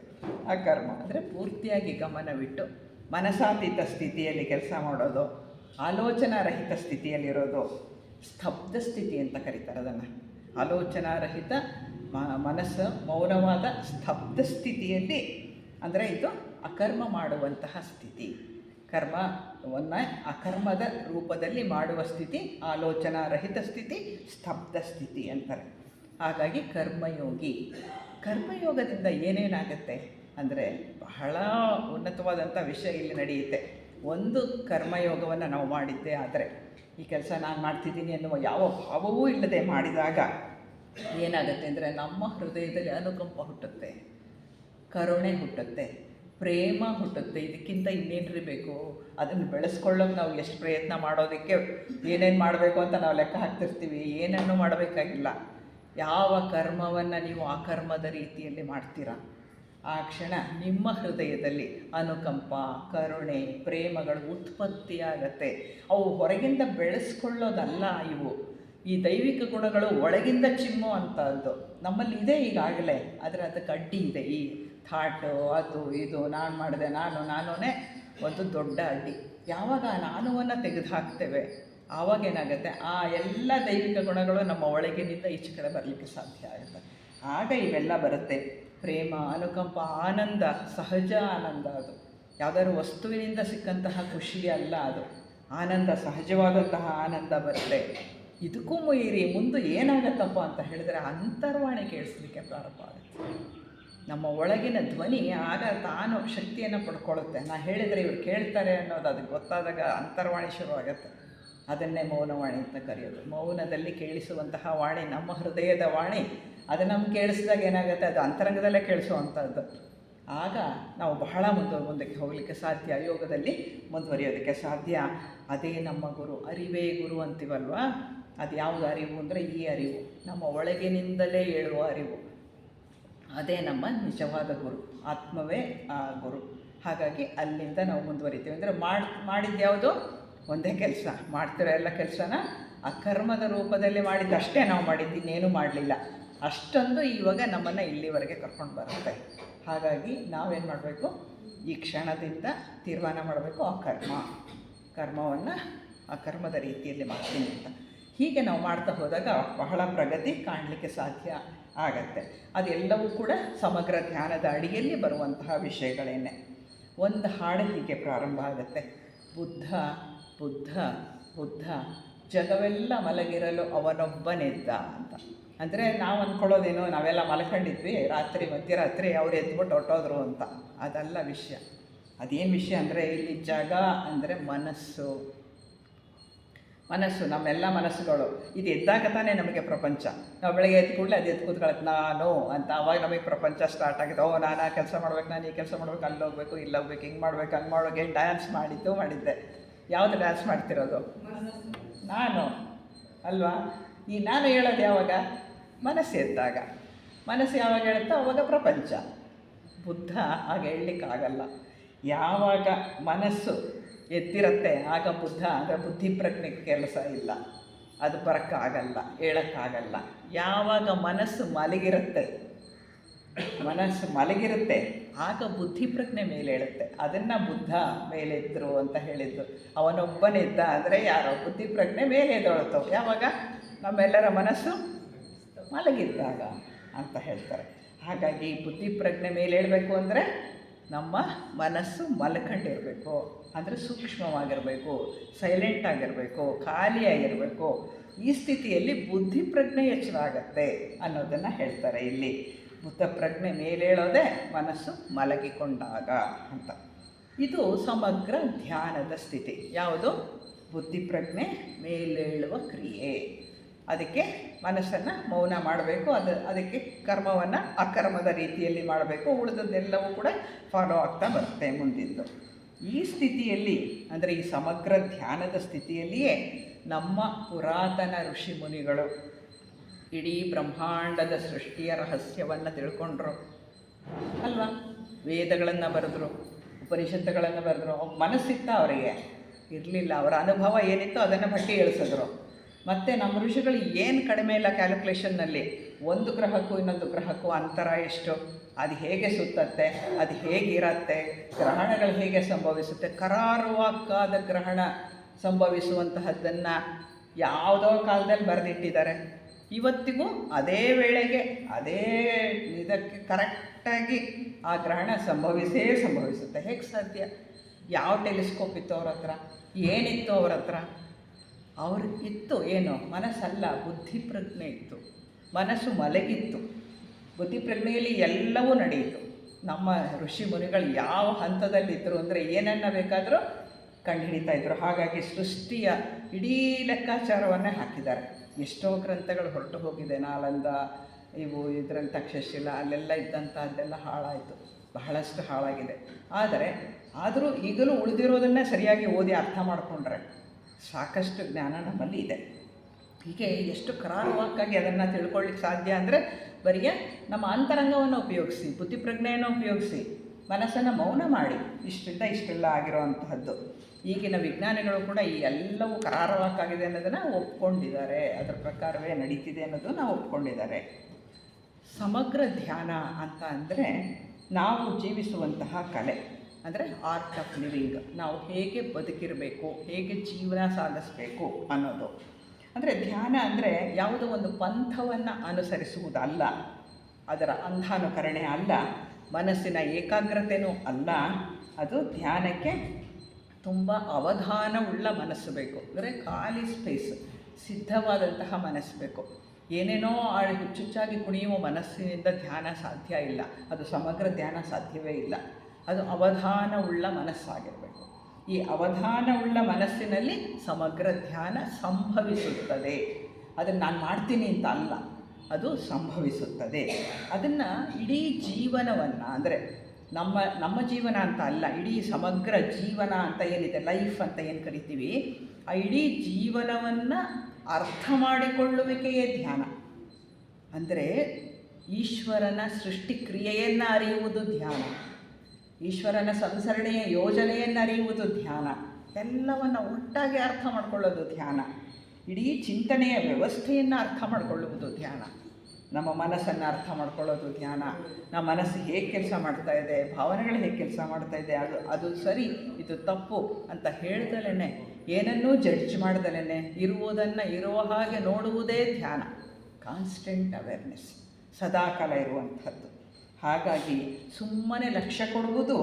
ಆ ಕರ್ಮ ಅಂದರೆ ಪೂರ್ತಿಯಾಗಿ ಗಮನವಿಟ್ಟು ಮನಸಾತೀತ ಸ್ಥಿತಿಯಲ್ಲಿ ಕೆಲಸ ಮಾಡೋದು, ಆಲೋಚನಾರಹಿತ ಸ್ಥಿತಿಯಲ್ಲಿರೋದು, ಸ್ತಬ್ಧ ಸ್ಥಿತಿ ಅಂತ ಕರೀತಾರೆ ಅದನ್ನು. ಆಲೋಚನಾರಹಿತ ಮನಸ್ಸು ಮೌನವಾದ ಸ್ತಬ್ಧ ಸ್ಥಿತಿಯಲ್ಲಿ, ಅಂದರೆ ಇದು ಅಕರ್ಮ ಮಾಡುವಂತಹ ಸ್ಥಿತಿ. ಕರ್ಮವನ್ನು ಅಕರ್ಮದ ರೂಪದಲ್ಲಿ ಮಾಡುವ ಸ್ಥಿತಿ ಆಲೋಚನಾರಹಿತ ಸ್ಥಿತಿ, ಸ್ತಬ್ಧ ಸ್ಥಿತಿ ಅಂತಾರೆ. ಹಾಗಾಗಿ ಕರ್ಮಯೋಗದಿಂದ ಏನೇನಾಗುತ್ತೆ ಅಂದರೆ ಬಹಳ ಉನ್ನತವಾದಂಥ ವಿಷಯ ಇಲ್ಲಿ ನಡೆಯುತ್ತೆ. ಒಂದು ಕರ್ಮಯೋಗವನ್ನು ನಾವು ಮಾಡಿದ್ದೇ ಆದರೆ, ಈ ಕೆಲಸ ನಾನು ಮಾಡ್ತಿದ್ದೀನಿ ಎನ್ನುವ ಯಾವ ಭಾವವೂ ಇಲ್ಲದೆ ಮಾಡಿದಾಗ ಏನಾಗುತ್ತೆ ಅಂದರೆ ನಮ್ಮ ಹೃದಯದಲ್ಲಿ ಅನುಕಂಪ ಹುಟ್ಟುತ್ತೆ, ಕರುಣೆ ಹುಟ್ಟುತ್ತೆ, ಪ್ರೇಮ ಹುಟ್ಟುತ್ತೆ. ಇದಕ್ಕಿಂತ ಇನ್ನೇನ್ರಿ ಬೇಕು? ಅದನ್ನು ಬೆಳೆಸ್ಕೊಳ್ಳೋಕೆ ನಾವು ಎಷ್ಟು ಪ್ರಯತ್ನ ಮಾಡೋದಕ್ಕೆ ಏನೇನು ಮಾಡಬೇಕು ಅಂತ ನಾವು ಲೆಕ್ಕ ಹಾಕ್ತಿರ್ತೀವಿ. ಏನನ್ನೂ ಮಾಡಬೇಕಾಗಿಲ್ಲ. ಯಾವ ಕರ್ಮವನ್ನು ನೀವು ಆ ಕರ್ಮದ ರೀತಿಯಲ್ಲಿ ಮಾಡ್ತೀರಾ, ಆ ಕ್ಷಣ ನಿಮ್ಮ ಹೃದಯದಲ್ಲಿ ಅನುಕಂಪ, ಕರುಣೆ, ಪ್ರೇಮಗಳು ಉತ್ಪತ್ತಿಯಾಗತ್ತೆ. ಅವು ಹೊರಗಿಂದ ಬೆಳೆಸ್ಕೊಳ್ಳೋದಲ್ಲ. ಇವು ಈ ದೈವಿಕ ಗುಣಗಳು ಒಳಗಿಂದ ಚಿಮ್ಮೋ ಅಂಥದ್ದು ನಮ್ಮಲ್ಲಿ ಇದೆ ಈಗಾಗಲೇ. ಆದರೆ ಅದಕ್ಕೆ ಅಡ್ಡಿ ಇದೆ. ಈ ಥಾಟು, ಅದು ಇದು, ನಾನು ಮಾಡಿದೆ, ನಾನೇ ಒಂದು ದೊಡ್ಡ ಅಡ್ಡಿ. ಯಾವಾಗ ನಾನುವನ್ನು ತೆಗೆದು ಹಾಕ್ತೇವೆ ಆವಾಗ ಏನಾಗುತ್ತೆ, ಆ ಎಲ್ಲ ದೈವಿಕ ಗುಣಗಳು ನಮ್ಮ ಒಳಗಿನಿಂದ ಈಚೆ ಕಡೆ ಬರಲಿಕ್ಕೆ ಸಾಧ್ಯ ಆಗುತ್ತೆ. ಆಗ ಇವೆಲ್ಲ ಬರುತ್ತೆ. ಪ್ರೇಮ, ಅನುಕಂಪ, ಆನಂದ, ಸಹಜ ಆನಂದ. ಅದು ಯಾವುದಾದ್ರು ವಸ್ತುವಿನಿಂದ ಸಿಕ್ಕಂತಹ ಖುಷಿ ಅಲ್ಲ, ಅದು ಆನಂದ, ಸಹಜವಾದಂತಹ ಆನಂದ ಬರುತ್ತೆ. ಇದಕ್ಕೂ ಮೀರಿ ಮುಂದೆ ಏನಾಗತ್ತಪ್ಪ ಅಂತ ಹೇಳಿದ್ರೆ ಅಂತರ್ವಾಣಿ ಕೇಳಿಸ್ಲಿಕ್ಕೆ ಪ್ರಾರಂಭ ಆಗುತ್ತೆ. ನಮ್ಮ ಒಳಗಿನ ಧ್ವನಿ ಆಗ ತಾನು ಶಕ್ತಿಯನ್ನು ಪಡ್ಕೊಳ್ಳುತ್ತೆ. ನಾನು ಹೇಳಿದರೆ ಇವ್ರು ಕೇಳ್ತಾರೆ ಅನ್ನೋದು ಅದಕ್ಕೆ ಗೊತ್ತಾದಾಗ ಅಂತರ್ವಾಣಿ ಶುರುವಾಗುತ್ತೆ. ಅದನ್ನೇ ಮೌನವಾಣಿ ಅಂತ ಕರೆಯೋದು. ಮೌನದಲ್ಲಿ ಕೇಳಿಸುವಂತಹ ವಾಣಿ ನಮ್ಮ ಹೃದಯದ ವಾಣಿ. ಅದು ನಮ್ಗೆ ಕೇಳಿಸಿದಾಗ ಏನಾಗುತ್ತೆ, ಅದು ಅಂತರಂಗದಲ್ಲೇ ಕೇಳಿಸುವಂಥದ್ದು. ಆಗ ನಾವು ಬಹಳ ಮುಂದಕ್ಕೆ ಹೋಗಲಿಕ್ಕೆ ಸಾಧ್ಯ, ಯೋಗದಲ್ಲಿ ಮುಂದುವರಿಯೋದಕ್ಕೆ ಸಾಧ್ಯ. ಅದೇ ನಮ್ಮ ಗುರು, ಅರಿವೇ ಗುರು ಅಂತೀವಲ್ವ. ಅದು ಯಾವುದು ಅರಿವು ಅಂದರೆ ಈ ಅರಿವು, ನಮ್ಮ ಒಳಗಿನಿಂದಲೇ ಹೇಳುವ ಅರಿವು. ಅದೇ ನಮ್ಮ ನಿಜವಾದ ಗುರು, ಆತ್ಮವೇ ಆ ಗುರು. ಹಾಗಾಗಿ ಅಲ್ಲಿಂದ ನಾವು ಮುಂದುವರಿತೀವಿ. ಅಂದರೆ ಮಾಡಿದ್ಯಾವುದು ಒಂದೇ ಕೆಲಸ, ಮಾಡ್ತಿರೋ ಎಲ್ಲ ಕೆಲಸನ ಅಕರ್ಮದ ರೂಪದಲ್ಲಿ ಮಾಡಿದ್ದಷ್ಟೇ ನಾವು ಮಾಡಿದ್ದೀನೇನೂ ಮಾಡಲಿಲ್ಲ. ಅಷ್ಟೊಂದು ಇವಾಗ ನಮ್ಮನ್ನು ಇಲ್ಲಿವರೆಗೆ ಕರ್ಕೊಂಡು ಬರುತ್ತೆ. ಹಾಗಾಗಿ ನಾವೇನು ಮಾಡಬೇಕು, ಈ ಕ್ಷಣದಿಂದ ತೀರ್ಮಾನ ಮಾಡಬೇಕು, ಕರ್ಮವನ್ನು ಅಕರ್ಮದ ರೀತಿಯಲ್ಲಿ ಮಾಡ್ತೀನಿ ಅಂತ. ಹೀಗೆ ನಾವು ಮಾಡ್ತಾ ಹೋದಾಗ ಬಹಳ ಪ್ರಗತಿ ಕಾಣಲಿಕ್ಕೆ ಸಾಧ್ಯ ಆಗತ್ತೆ. ಅದೆಲ್ಲವೂ ಕೂಡ ಸಮಗ್ರ ಧ್ಯಾನದ ಅಡಿಯಲ್ಲಿ ಬರುವಂತಹ ವಿಷಯಗಳೇನೆ. ಒಂದು ಹಾಡು ಹೀಗೆ ಪ್ರಾರಂಭ ಆಗುತ್ತೆ. ಬುದ್ಧ ಬುದ್ಧ ಬುದ್ಧ ಜಗವೆಲ್ಲ ಮಲಗಿರಲು ಅವನೊಬ್ಬನೆದ್ದ ಅಂತ. ಅಂದರೆ ನಾವು ಅಂದ್ಕೊಳ್ಳೋದೇನೋ ನಾವೆಲ್ಲ ಮಲ್ಕೊಂಡಿದ್ವಿ ಮಧ್ಯರಾತ್ರಿ ಅವ್ರು ಎದ್ಬಿಟ್ಟು ಹೊಟ್ಟೋದ್ರು ಅಂತ. ಅದಲ್ಲ ವಿಷಯ. ಅದೇನು ವಿಷಯ ಅಂದರೆ ಇಲ್ಲಿ ಜಗ ಅಂದರೆ ಮನಸ್ಸು, ನಮ್ಮೆಲ್ಲ ಮನಸ್ಸುಗಳು. ಇದು ಎದ್ದಾಗ ತಾನೇ ನಮಗೆ ಪ್ರಪಂಚ. ನಾವು ಬೆಳಗ್ಗೆ ಎದ್ದು ಕೂಡಲೇ ಅದು ಎದ್ದು ಕೂತ್ಕೊಳ್ಳುತ್ತೆ ನಾನು ಅಂತ. ಅವಾಗ ನಮಗೆ ಪ್ರಪಂಚ ಸ್ಟಾರ್ಟ್ ಆಗಿದೆ. ನಾನು ಆ ಕೆಲಸ ಮಾಡ್ಬೇಕು, ನಾನು ಈ ಕೆಲಸ ಮಾಡ್ಬೇಕು, ಅಲ್ಲಿ ಹೋಗ್ಬೇಕು, ಇಲ್ಲಿ ಹೋಗ್ಬೇಕು, ಹಿಂಗೆ ಮಾಡ್ಬೇಕು, ಹಂಗೆ ಮಾಡ್ಬೇಕು. ಡ್ಯಾನ್ಸ್ ಮಾಡಿದ್ದೆ. ಯಾವುದು ಡ್ಯಾನ್ಸ್ ಮಾಡ್ತಿರೋದು? ನಾನು ಅಲ್ವಾ? ಈ ನಾನು ಹೇಳೋದು ಯಾವಾಗ? ಮನಸ್ಸು ಎದ್ದಾಗ. ಮನಸ್ಸು ಯಾವಾಗ ಹೇಳುತ್ತೋ ಆವಾಗ ಪ್ರಪಂಚ. ಬುದ್ಧ ಹಾಗೆ ಹೇಳಲಿಕ್ಕಾಗಲ್ಲ. ಯಾವಾಗ ಮನಸ್ಸು ಎದ್ದಿರುತ್ತೆ ಆಗ ಬುದ್ಧ, ಅಂದರೆ ಬುದ್ಧಿ ಪ್ರಜ್ಞೆ ಕೆಲಸ ಇಲ್ಲ, ಅದು ಬರೋಕ್ಕಾಗಲ್ಲ, ಹೇಳೋಕ್ಕಾಗಲ್ಲ. ಯಾವಾಗ ಮನಸ್ಸು ಮಲಗಿರುತ್ತೆ ಆಗ ಬುದ್ಧಿ ಪ್ರಜ್ಞೆ ಮೇಲೆ ಹೇಳುತ್ತೆ. ಅದನ್ನು ಬುದ್ಧ ಮೇಲೆದ್ರು ಅಂತ ಹೇಳಿದ್ದು. ಅವನೊಬ್ಬನೆದ್ದ ಅಂದರೆ ಯಾರೋ ಬುದ್ಧಿ ಪ್ರಜ್ಞೆ ಮೇಲೆ ಎದ್ದೊಳ್ತು. ಯಾವಾಗ? ನಮ್ಮೆಲ್ಲರ ಮನಸ್ಸು ಮಲಗಿದ್ದಾಗ ಅಂತ ಹೇಳ್ತಾರೆ. ಹಾಗಾಗಿ ಬುದ್ಧಿ ಪ್ರಜ್ಞೆ ಮೇಲೆ ಹೇಳಬೇಕು ಅಂದರೆ ನಮ್ಮ ಮನಸ್ಸು ಮಲ್ಕೊಂಡಿರಬೇಕು, ಅಂದರೆ ಸೂಕ್ಷ್ಮವಾಗಿರಬೇಕು, ಸೈಲೆಂಟಾಗಿರಬೇಕು, ಖಾಲಿಯಾಗಿರಬೇಕು. ಈ ಸ್ಥಿತಿಯಲ್ಲಿ ಬುದ್ಧಿ ಪ್ರಜ್ಞೆ ಎಚ್ಚರಾಗತ್ತೆ ಅನ್ನೋದನ್ನು ಹೇಳ್ತಾರೆ ಇಲ್ಲಿ. ಬುದ್ಧ ಪ್ರಜ್ಞೆ ಮೇಲೇಳೋದೆ ಮನಸ್ಸು ಮಲಗಿಕೊಂಡಾಗ ಅಂತ. ಇದು ಸಮಗ್ರ ಧ್ಯಾನದ ಸ್ಥಿತಿ. ಯಾವುದು? ಬುದ್ಧಿ ಪ್ರಜ್ಞೆ ಮೇಲೇಳುವ ಕ್ರಿಯೆ. ಅದಕ್ಕೆ ಮನಸ್ಸನ್ನು ಮೌನ ಮಾಡಬೇಕು. ಅದಕ್ಕೆ ಕರ್ಮವನ್ನು ಅಕರ್ಮದ ರೀತಿಯಲ್ಲಿ ಮಾಡಬೇಕು. ಉಳಿದದ್ದೆಲ್ಲವೂ ಕೂಡ ಫಾಲೋ ಆಗ್ತಾ ಬರುತ್ತೆ ಮುಂದಿಂದು. ಈ ಸ್ಥಿತಿಯಲ್ಲಿ, ಅಂದರೆ ಈ ಸಮಗ್ರ ಧ್ಯಾನದ ಸ್ಥಿತಿಯಲ್ಲಿಯೇ ನಮ್ಮ ಪುರಾತನ ಋಷಿ ಮುನಿಗಳು ಇಡೀ ಬ್ರಹ್ಮಾಂಡದ ಸೃಷ್ಟಿಯ ರಹಸ್ಯವನ್ನು ತಿಳ್ಕೊಂಡ್ರು ಅಲ್ವಾ. ವೇದಗಳನ್ನು ಬರೆದ್ರು, ಉಪನಿಷತ್ತುಗಳನ್ನು ಬರೆದ್ರು. ಮನಸ್ಸಿತ್ತ ಅವರಿಗೆ ಇರಲಿಲ್ಲ. ಅವರ ಅನುಭವ ಏನಿತ್ತು ಅದನ್ನು ಭಟ್ಟಿ ಇಳಿಸಿದ್ರು. ಮತ್ತು ನಮ್ಮ ಋಷಿಗಳು ಏನು ಕಡಿಮೆ ಇಲ್ಲ ಕ್ಯಾಲ್ಕುಲೇಷನ್ನಲ್ಲಿ. ಒಂದು ಗ್ರಹಕ್ಕೂ ಇನ್ನೊಂದು ಗ್ರಹಕ್ಕೂ ಅಂತರ ಎಷ್ಟು, ಅದು ಹೇಗೆ ಸುತ್ತತ್ತೆ, ಅದು ಹೇಗಿರತ್ತೆ, ಗ್ರಹಣಗಳು ಹೇಗೆ ಸಂಭವಿಸುತ್ತೆ, ಕರಾರುವಾಕ್ಕಾದ ಗ್ರಹಣ ಸಂಭವಿಸುವಂತಹದ್ದನ್ನು ಯಾವುದೋ ಕಾಲದಲ್ಲಿ ಬರೆದಿಟ್ಟಿದ್ದಾರೆ. ಇವತ್ತಿಗೂ ಅದೇ ವೇಳೆಗೆ ಅದೇ ಇದಕ್ಕೆ ಕರೆಕ್ಟಾಗಿ ಆ ಗ್ರಹಣ ಸಂಭವಿಸುತ್ತೆ. ಹೇಗೆ ಸಾಧ್ಯ? ಯಾವ ಟೆಲಿಸ್ಕೋಪ್ ಇತ್ತು ಅವ್ರ ಹತ್ರ, ಏನಿತ್ತು ಅವ್ರ ಹತ್ರ? ಇತ್ತು ಏನು? ಮನಸ್ಸಲ್ಲ, ಬುದ್ಧಿ ಪ್ರಜ್ಞೆ ಇತ್ತು. ಮನಸ್ಸು ಮಲಗಿತ್ತು. ಬುದ್ಧಿ ಪ್ರಜ್ಞೆಯಲ್ಲಿ ಎಲ್ಲವೂ ನಡೆಯಿತು. ನಮ್ಮ ಋಷಿ ಮುನಿಗಳು ಯಾವ ಹಂತದಲ್ಲಿದ್ದರು ಅಂದರೆ ಏನನ್ನ ಬೇಕಾದರೂ ಕಂಡುಹಿಡಿತಾ ಇದ್ದರು. ಹಾಗಾಗಿ ಸೃಷ್ಟಿಯ ಇಡೀ ಲೆಕ್ಕಾಚಾರವನ್ನೇ ಹಾಕಿದ್ದಾರೆ. ಎಷ್ಟೋ ಗ್ರಂಥಗಳು ಹೊರಟು ಹೋಗಿದೆ. ನಾಲಂದ, ಇದರಲ್ಲಿ ತಕ್ಷಶಿಲ, ಅಲ್ಲೆಲ್ಲ ಇದ್ದಂಥದ್ದೆಲ್ಲ ಹಾಳಾಯಿತು, ಬಹಳಷ್ಟು ಹಾಳಾಗಿದೆ. ಆದರೂ ಈಗಲೂ ಉಳಿದಿರೋದನ್ನೇ ಸರಿಯಾಗಿ ಓದಿ ಅರ್ಥ ಮಾಡಿಕೊಂಡ್ರೆ ಸಾಕಷ್ಟು ಜ್ಞಾನ ನಮ್ಮಲ್ಲಿ ಇದೆ. ಹೀಗೆ ಎಷ್ಟು ಕರಾರುವಾಕ್ಕಾಗಿ ಅದನ್ನು ತಿಳ್ಕೊಳ್ಳಿಕ್ಕೆ ಸಾಧ್ಯ ಅಂದರೆ ಬರೀ ನಮ್ಮ ಅಂತರಂಗವನ್ನು ಉಪಯೋಗಿಸಿ, ಬುದ್ಧಿ ಪ್ರಜ್ಞೆಯನ್ನು ಉಪಯೋಗಿಸಿ, ಮನಸ್ಸನ್ನು ಮೌನ ಮಾಡಿ ಇಷ್ಟರಿಂದ ಇಷ್ಟೆಲ್ಲ ಆಗಿರೋವಂತಹದ್ದು. ಈಗಿನ ವಿಜ್ಞಾನಿಗಳು ಕೂಡ ಈ ಎಲ್ಲವೂ ಕರಾರುವಾಕ್ಕಾಗಿದೆ ಅನ್ನೋದನ್ನು ಒಪ್ಕೊಂಡಿದ್ದಾರೆ. ಅದರ ಪ್ರಕಾರವೇ ನಡೀತಿದೆ ಅನ್ನೋದನ್ನು ಒಪ್ಕೊಂಡಿದ್ದಾರೆ. ಸಮಗ್ರ ಧ್ಯಾನ ಅಂತ ಅಂದರೆ ನಾವು ಜೀವಿಸುವಂತಹ ಕಲೆ, ಅಂದರೆ ಆರ್ಟ್ ಆಫ್ ಲಿವಿಂಗ್. ನಾವು ಹೇಗೆ ಬದುಕಿರಬೇಕು, ಹೇಗೆ ಜೀವನ ಸಾಗಿಸಬೇಕು ಅನ್ನೋದು. ಅಂದರೆ ಧ್ಯಾನ ಅಂದರೆ ಯಾವುದೋ ಒಂದು ಪಂಥವನ್ನು ಅನುಸರಿಸುವುದಲ್ಲ, ಅದರ ಅಂಧಾನುಕರಣೆ ಅಲ್ಲ, ಮನಸ್ಸಿನ ಏಕಾಗ್ರತೆಯೂ ಅಲ್ಲ. ಅದು ಧ್ಯಾನಕ್ಕೆ ತುಂಬ ಅವಧಾನವುಳ್ಳ ಮನಸ್ಸು ಬೇಕು. ಅಂದರೆ ಖಾಲಿ ಸ್ಪೇಸ್, ಸಿದ್ಧವಾದಂತಹ ಮನಸ್ಸು ಬೇಕು. ಏನೇನೋ ಹುಚ್ಚುಚ್ಚಾಗಿ ಕುಣಿಯುವ ಮನಸ್ಸಿನಿಂದ ಧ್ಯಾನ ಸಾಧ್ಯ ಇಲ್ಲ. ಅದು ಸಮಗ್ರ ಧ್ಯಾನ ಸಾಧ್ಯವೇ ಇಲ್ಲ. ಅದು ಅವಧಾನವುಳ್ಳ ಮನಸ್ಸಾಗಿರಬೇಕು. ಈ ಅವಧಾನವುಳ್ಳ ಮನಸ್ಸಿನಲ್ಲಿ ಸಮಗ್ರ ಧ್ಯಾನ ಸಂಭವಿಸುತ್ತದೆ. ಅದನ್ನು ನಾನು ಮಾಡ್ತೀನಿ ಅಂತ ಅಲ್ಲ, ಅದು ಸಂಭವಿಸುತ್ತದೆ. ಅದನ್ನು ಇಡೀ ಜೀವನವನ್ನು, ಅಂದರೆ ನಮ್ಮ ಜೀವನ ಅಂತ ಅಲ್ಲ, ಇಡೀ ಸಮಗ್ರ ಜೀವನ ಅಂತ ಏನಿದೆ, ಲೈಫ್ ಅಂತ ಏನು ಕರಿತೀವಿ, ಆ ಇಡೀ ಜೀವನವನ್ನು ಅರ್ಥ ಮಾಡಿಕೊಳ್ಳುವಿಕೆಯೇ ಧ್ಯಾನ. ಅಂದರೆ ಈಶ್ವರನ ಸೃಷ್ಟಿ ಕ್ರಿಯೆಯನ್ನು ಅರಿಯುವುದು ಧ್ಯಾನ, ಈಶ್ವರನ ಸಂಸರಣೆಯ ಯೋಜನೆಯನ್ನು ಅರಿಯುವುದು ಧ್ಯಾನ, ಎಲ್ಲವನ್ನು ಒಟ್ಟಾಗಿ ಅರ್ಥ ಮಾಡಿಕೊಳ್ಳೋದು ಧ್ಯಾನ, ಇಡೀ ಚಿಂತನೆಯ ವ್ಯವಸ್ಥೆಯನ್ನು ಅರ್ಥ ಮಾಡಿಕೊಳ್ಳುವುದು ಧ್ಯಾನ, ನಮ್ಮ ಮನಸ್ಸನ್ನು ಅರ್ಥ ಮಾಡ್ಕೊಳ್ಳೋದು ಧ್ಯಾನ. ನಮ್ಮ ಮನಸ್ಸು ಹೇಗೆ ಕೆಲಸ ಮಾಡ್ತಾಯಿದೆ, ಭಾವನೆಗಳು ಹೇಗೆ ಕೆಲಸ ಮಾಡ್ತಾಯಿದೆ, ಅದು ಸರಿ, ಇದು ತಪ್ಪು ಅಂತ ಹೇಳ್ದಲೇ, ಏನನ್ನೂ ಜಡ್ಜ್ ಮಾಡ್ದಲೇ ಇರುವುದನ್ನು ಇರುವ ಹಾಗೆ ನೋಡುವುದೇ ಧ್ಯಾನ. ಕಾನ್ಸ್ಟೆಂಟ್ ಅವೇರ್ನೆಸ್, ಸದಾಕಾಲ ಇರುವಂಥದ್ದು. ಹಾಗಾಗಿ ಸುಮ್ಮನೆ ಲಕ್ಷ್ಯ ಕೊಡುವುದು